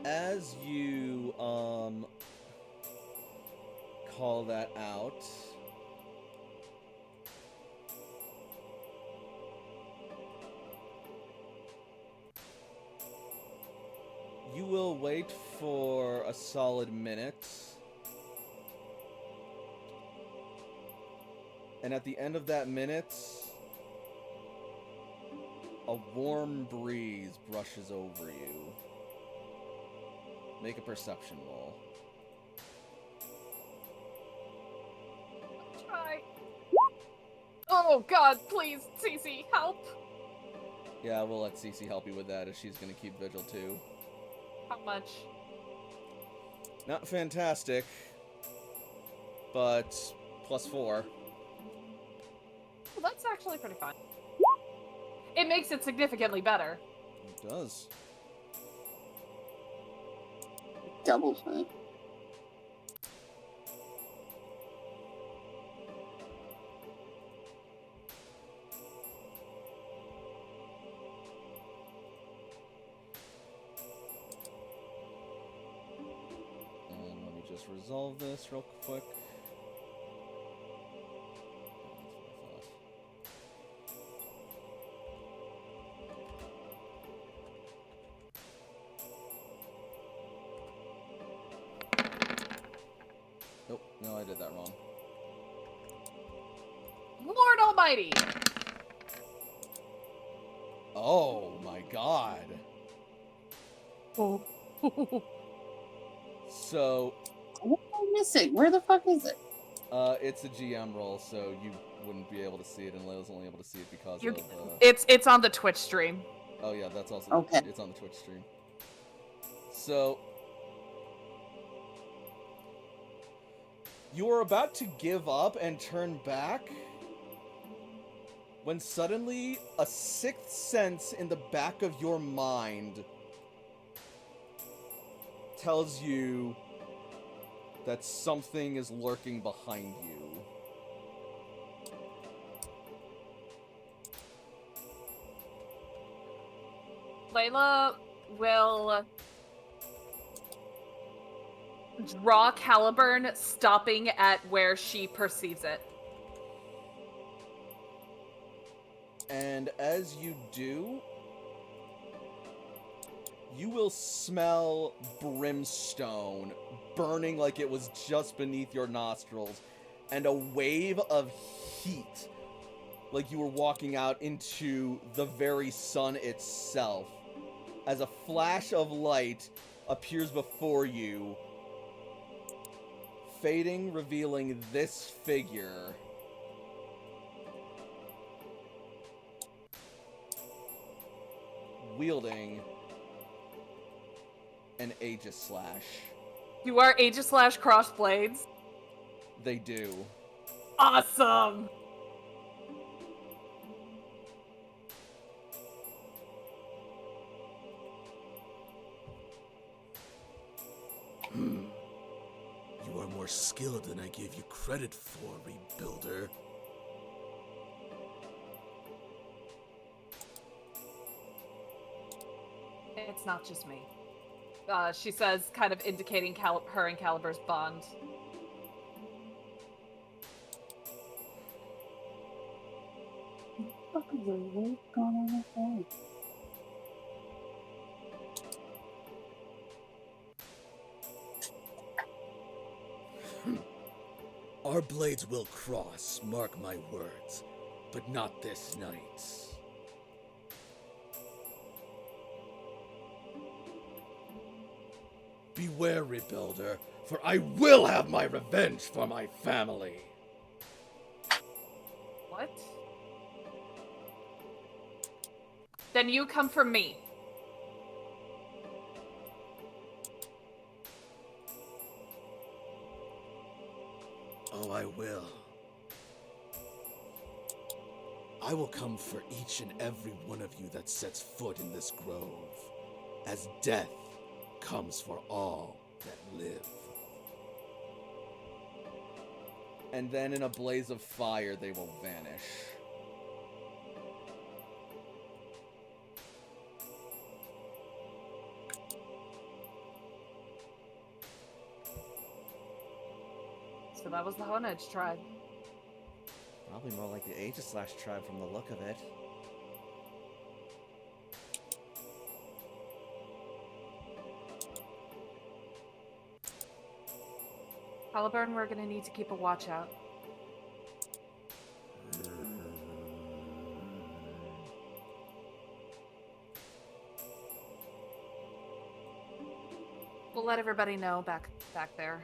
As you call that out, you will wait for a solid minute, and at the end of that minute, a warm breeze brushes over you. Make a perception roll. Try. Oh god, please, Cece, help! Yeah, we'll let Cece help you with that if she's gonna keep vigil too. How much? Not fantastic, but +4. Well, that's actually pretty fun. It makes it significantly better. It does. Double fun. And let me just resolve this real quick. That's what I thought. Nope, no, I did that wrong. Lord Almighty! Oh my god. Oh. So, What am I missing? Where the fuck is it? it's a GM roll, so you wouldn't be able to see it, and Layla's only able to see it because You're- of, It's on the Twitch stream. oh yeah, that's also, Okay. it's on the Twitch stream. So, you are about to give up and turn back when suddenly a sixth sense in the back of your mind tells you that something is lurking behind you. Layla will draw Caliburn, stopping at where she perceives it. And as you do, you will smell brimstone burning like it was just beneath your nostrils, and a wave of heat, like you were walking out into the very sun itself, as a flash of light appears before you, fading, revealing this figure. Wielding an Aegis Slash. You are Aegis Slash Crossblades. They do. Awesome! You are more skilled than I gave you credit for, Rebuilder. It's not just me. she says, kind of indicating her and Calibur's bond. What the fuck is really going on with that? Our blades will cross, mark my words, but not this night. Beware, Rebuilder, for I will have my revenge for my family. What? Then you come for me. Oh, I will. I will come for each and every one of you that sets foot in this grove, as death comes for all that live. And then in a blaze of fire, they will vanish. So that was the Honedge tribe. Probably more like the Aegislash tribe from the look of it. Caliburn, we're gonna need to keep a watch out. We'll let everybody know back there.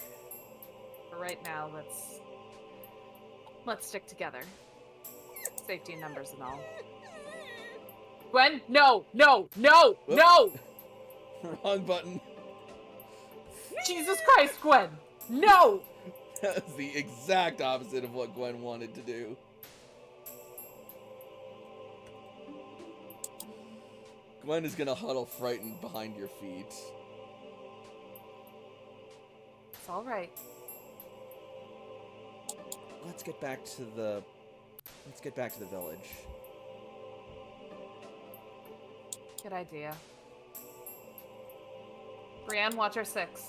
For right now, let's stick together. Safety in numbers and all. Gwen, no! Wrong button. Jesus Christ, Gwen! No! That was the exact opposite of what Gwen wanted to do. Gwen is gonna huddle frightened behind your feet. It's all right. Let's get back to the village. Good idea. Brienne, watch our 6.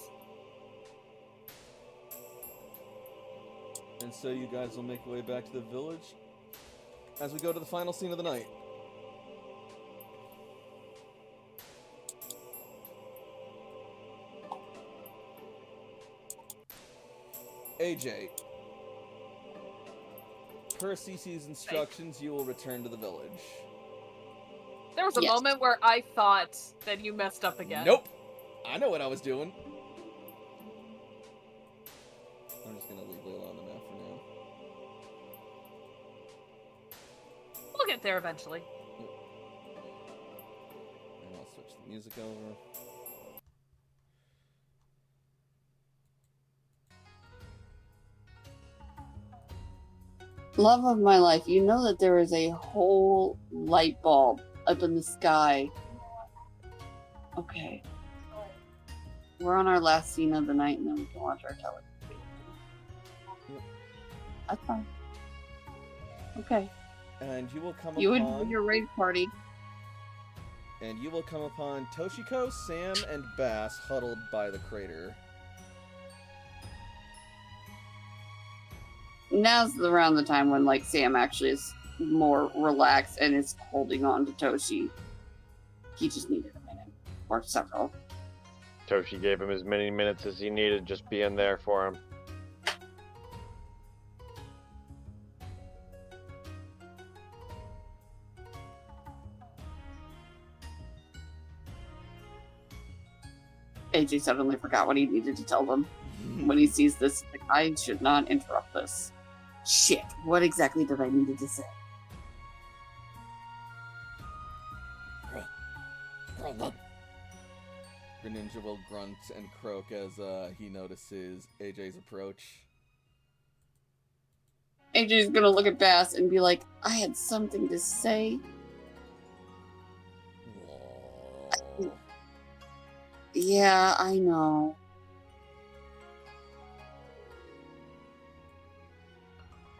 And so you guys will make your way back to the village as we go to the final scene of the night. AJ, per Cece's instructions, you will return to the village. There was a Yes. moment where I thought that you messed up again. Nope. I know what I was doing. I'm just gonna leave Layla on the map for now. We'll get there eventually. And I'll switch the music over. Love of my life, you know that there is a whole light bulb up in the sky. Okay. We're on our last scene of the night and then we can watch our television. That's fine. Okay. And you will come You upon and your raid party. Toshiko, Sam, and Bass huddled by the crater. Now's around the time when like Sam actually is more relaxed and is holding on to Toshi. He just needed a minute or several. Toshi gave him as many minutes as he needed, just being there for him. AJ suddenly forgot what he needed to tell them. When he sees this, like, I should not interrupt this. Shit, what exactly did I need to say? Greninja will grunt and croak as he notices AJ's approach. AJ's gonna look at Bass and be like, I had something to say. Whoa. Yeah, I know.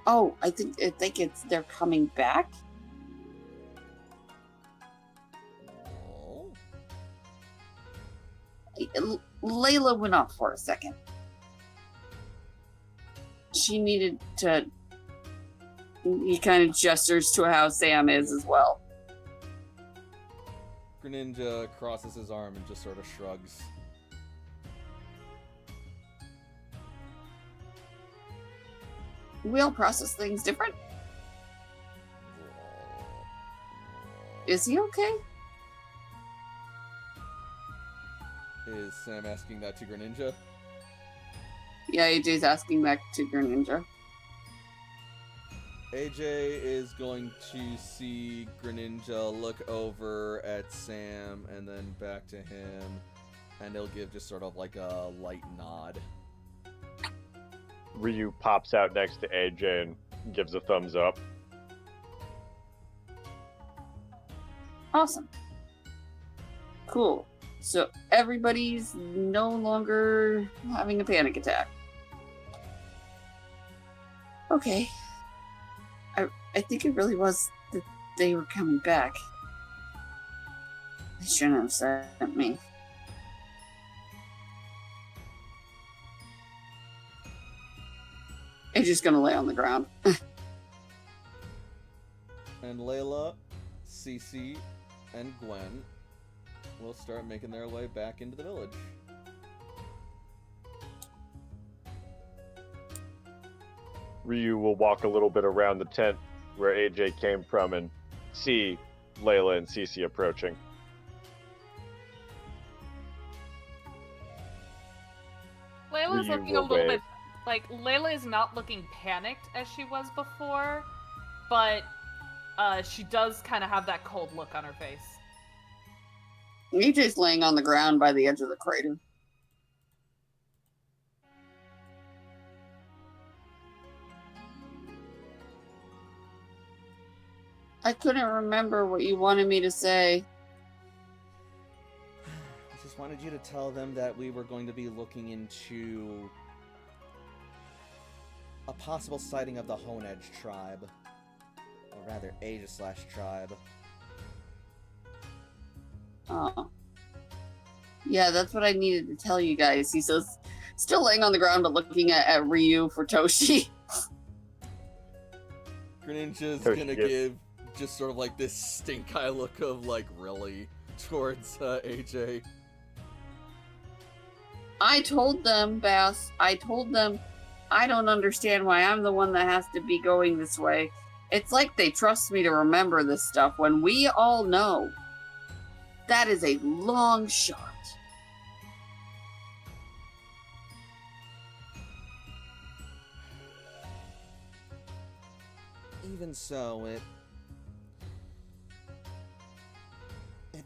Oh, I think it's they're coming back. Whoa. Layla went off for a second. She needed to. He kind of gestures to how Sam is as well. Greninja crosses his arm and just sort of shrugs. We all process things different. Is he okay? Is Sam asking that to Greninja? Yeah, AJ's asking back to Greninja. AJ is going to see Greninja look over at Sam and then back to him, and he'll give just sort of like a light nod. Ryu pops out next to AJ and gives a thumbs up. Awesome. Cool. So everybody's no longer having a panic attack. Okay. I think it really was that they were coming back. They shouldn't have sent me. I'm just gonna lay on the ground. And Layla, Cece, and Gwen will start making their way back into the village. Ryu will walk a little bit around the tent where AJ came from and see Layla and Cece approaching. Layla's Ryu looking a will little wave. bit like Layla is not looking panicked as she was before, but she does kind of have that cold look on her face. AJ's laying on the ground by the edge of the crater. I couldn't remember what you wanted me to say. I just wanted you to tell them that we were going to be looking into a possible sighting of the Honedge tribe. Or rather, Aegis/tribe. Oh. Yeah, that's what I needed to tell you guys. He says, still laying on the ground but looking at Ryu for Toshi. Greninja's Toshi gonna gives- give just sort of like this stink eye look of like, really, towards AJ. I told them, Bass, I told them I don't understand why I'm the one that has to be going this way. It's like they trust me to remember this stuff when we all know that is a long shot. Even so, it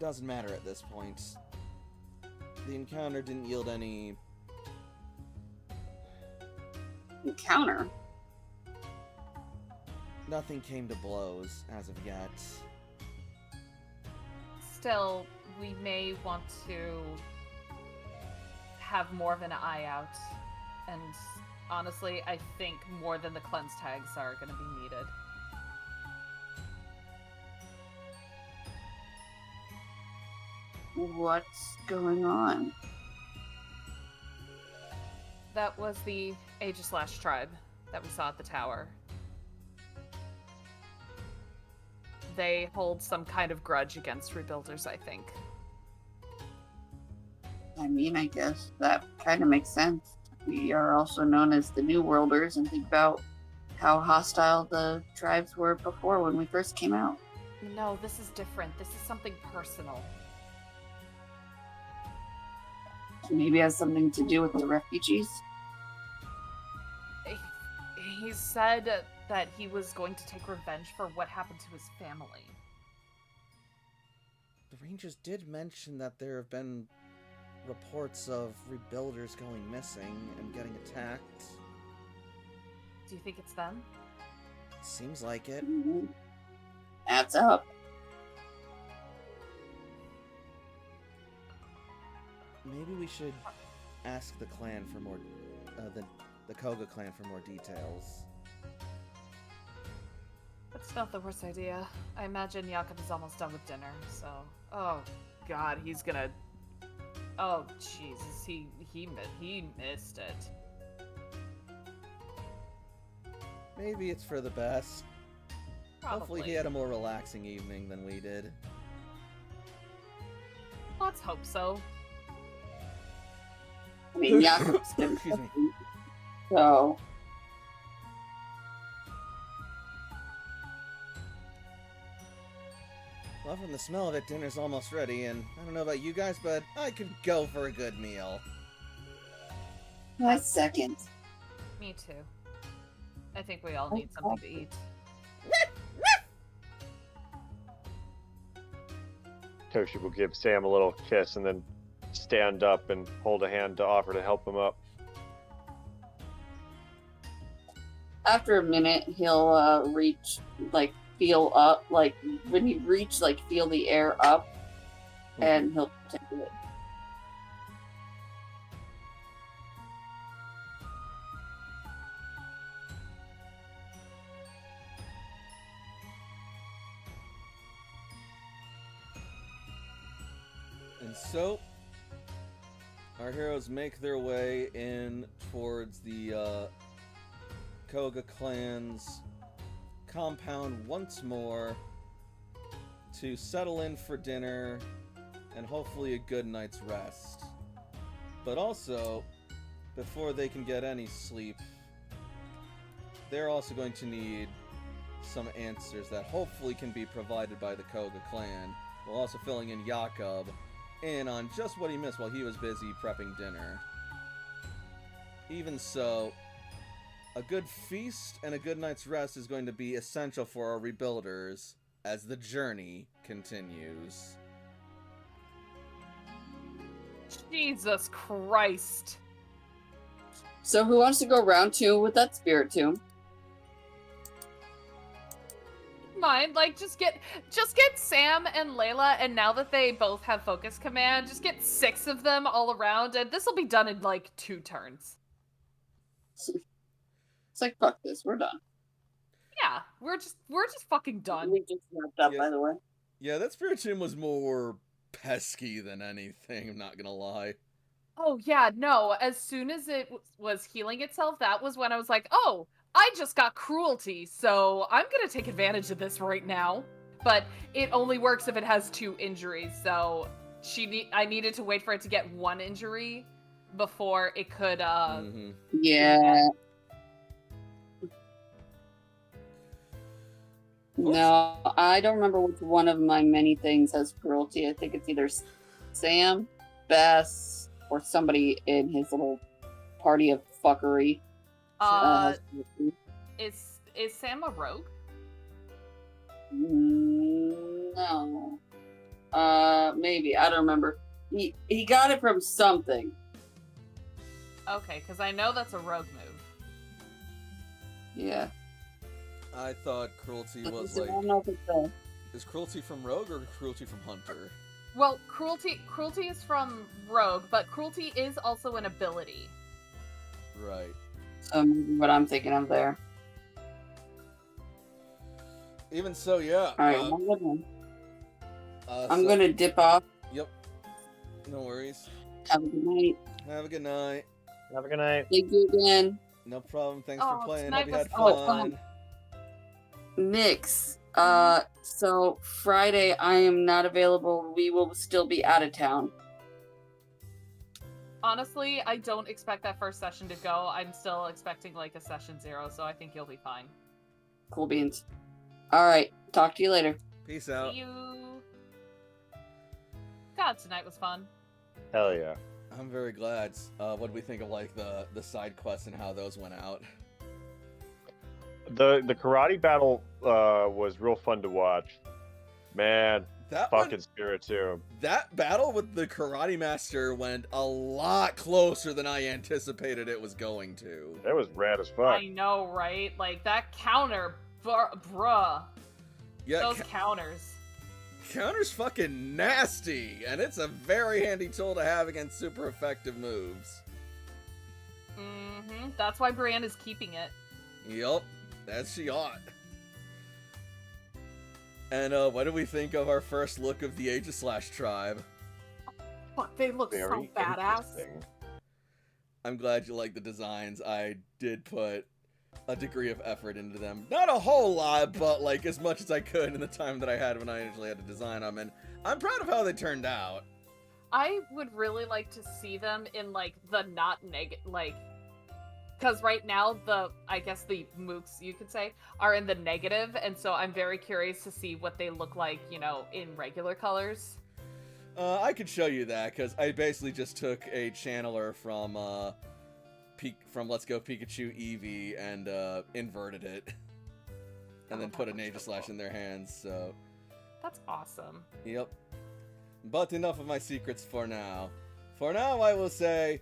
doesn't matter at this point. The encounter didn't yield any Encounter? Nothing came to blows as of yet. Still, we may want to have more of an eye out. And honestly, I think more than the cleanse tags are going to be needed. What's going on? That was the Aegis/tribe that we saw at the tower. They hold some kind of grudge against rebuilders, I think. I mean, I guess that kind of makes sense. We are also known as the New Worlders, and think about how hostile the tribes were before when we first came out. No, this is different. This is something personal. Maybe it has something to do with the refugees? He said that he was going to take revenge for what happened to his family. The Rangers did mention that there have been reports of rebuilders going missing and getting attacked. Do you think it's them? Seems like it. Mhm. Adds up. Maybe we should ask the clan for more, the Koga clan for more details. That's not the worst idea. I imagine Yakov is almost done with dinner, so... Oh, God, he's gonna Oh Jesus, he missed it. Maybe it's for the best. Hopefully he Probably. had a more relaxing evening than we did. Let's hope so. I mean, Jakob's been Excuse me. so. Well, from the smell of it, dinner's almost ready, and I don't know about you guys, but I could go for a good meal. My second. Me too. I think we all need something to eat. Toshi will give Sam a little kiss and then stand up and hold a hand to offer to help him up. After a minute, he'll reach, like, feel up, like, when you reach, like, feel the air up, and he'll take it. And so, our heroes make their way in towards the Koga clan's compound once more to settle in for dinner and hopefully a good night's rest. But also, before they can get any sleep, they're also going to need some answers that hopefully can be provided by the Koga clan, while also filling in Jakob in on just what he missed while he was busy prepping dinner. Even so, a good feast and a good night's rest is going to be essential for our rebuilders as the journey continues. Jesus Christ. So who wants to go round 2 with that spirit tomb? Mind, like, just get Sam and Layla, and now that they both have focus command, just get 6 of them all around, and this will be done in like 2 turns. It's like, fuck this, we're done. Yeah, we're just fucking done. We just wrapped up, Yeah. by the way. Yeah, that spirit tomb was more pesky than anything, I'm not gonna lie. Oh yeah, no, as soon as it was healing itself, that was when I was like, oh, I just got cruelty, so I'm gonna take advantage of this right now. But it only works if it has 2 injuries, so I needed to wait for it to get 1 injury before it could Yeah. No, I don't remember which one of my many things has cruelty. I think it's either Sam, Bess, or somebody in his little party of fuckery. has cruelty. Is Sam a rogue? No. Maybe. I don't remember. He got it from something. Okay, because I know that's a rogue move. Yeah. I thought cruelty was I like... don't know if it's a... Is cruelty from rogue or cruelty from hunter? Well, cruelty is from rogue, but cruelty is also an ability. Right. what I'm thinking of there. Even so, yeah. Alright, I'm so- gonna dip off. Yep. No worries. Have a good night. Have a good night. Have a good night. Thank you again. No problem. Thanks Oh, for playing. tonight Hope you had was- oh, fun. Nix. So Friday I am not available. We will still be out of town. Honestly, I don't expect that first session to go. I'm still expecting like a session 0, so I think you'll be fine. Cool beans. Alright, talk to you later. Peace out. See you. God, tonight was fun. Hell yeah. I'm very glad. What do we think of like the side quests and how those went out? The karate battle was real fun to watch. Man, That fucking Spirit Tomb. that battle with the karate master went a lot closer than I anticipated it was going to. That was rad as fuck. I know, right? Like that counter, bruh. Yeah, Those counters. counter's fucking nasty, and it's a very handy tool to have against super effective moves. Mm-hmm. That's why Brienne is keeping it. Yup, as she ought. And what do we think of our first look of the Aegislash tribe? But they look Very so badass. interesting. I'm glad you like the designs. I did put a degree of effort into them. Not a whole lot, but like as much as I could in the time that I had when I initially had to design them, and I'm proud of how they turned out. I would really like to see them in like the not because right now I guess the mooks, you could say, are in the negative, and so I'm very curious to see what they look like, in regular colors. I could show you that, because I basically just took a channeler from Let's Go Pikachu Eevee and inverted it. And then put a Nagislash in their hands, so... That's awesome. Yep. But enough of my secrets for now. For now, I will say,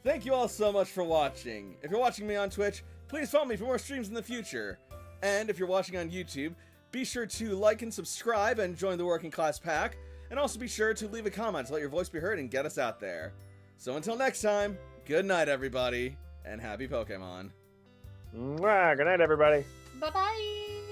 thank you all so much for watching. If you're watching me on Twitch, please follow me for more streams in the future. And if you're watching on YouTube, be sure to like and subscribe and join the Working Class Pack. And also be sure to leave a comment to let your voice be heard and get us out there. So until next time, good night everybody, and happy Pokemon. Mwah, good night, everybody. Bye-bye!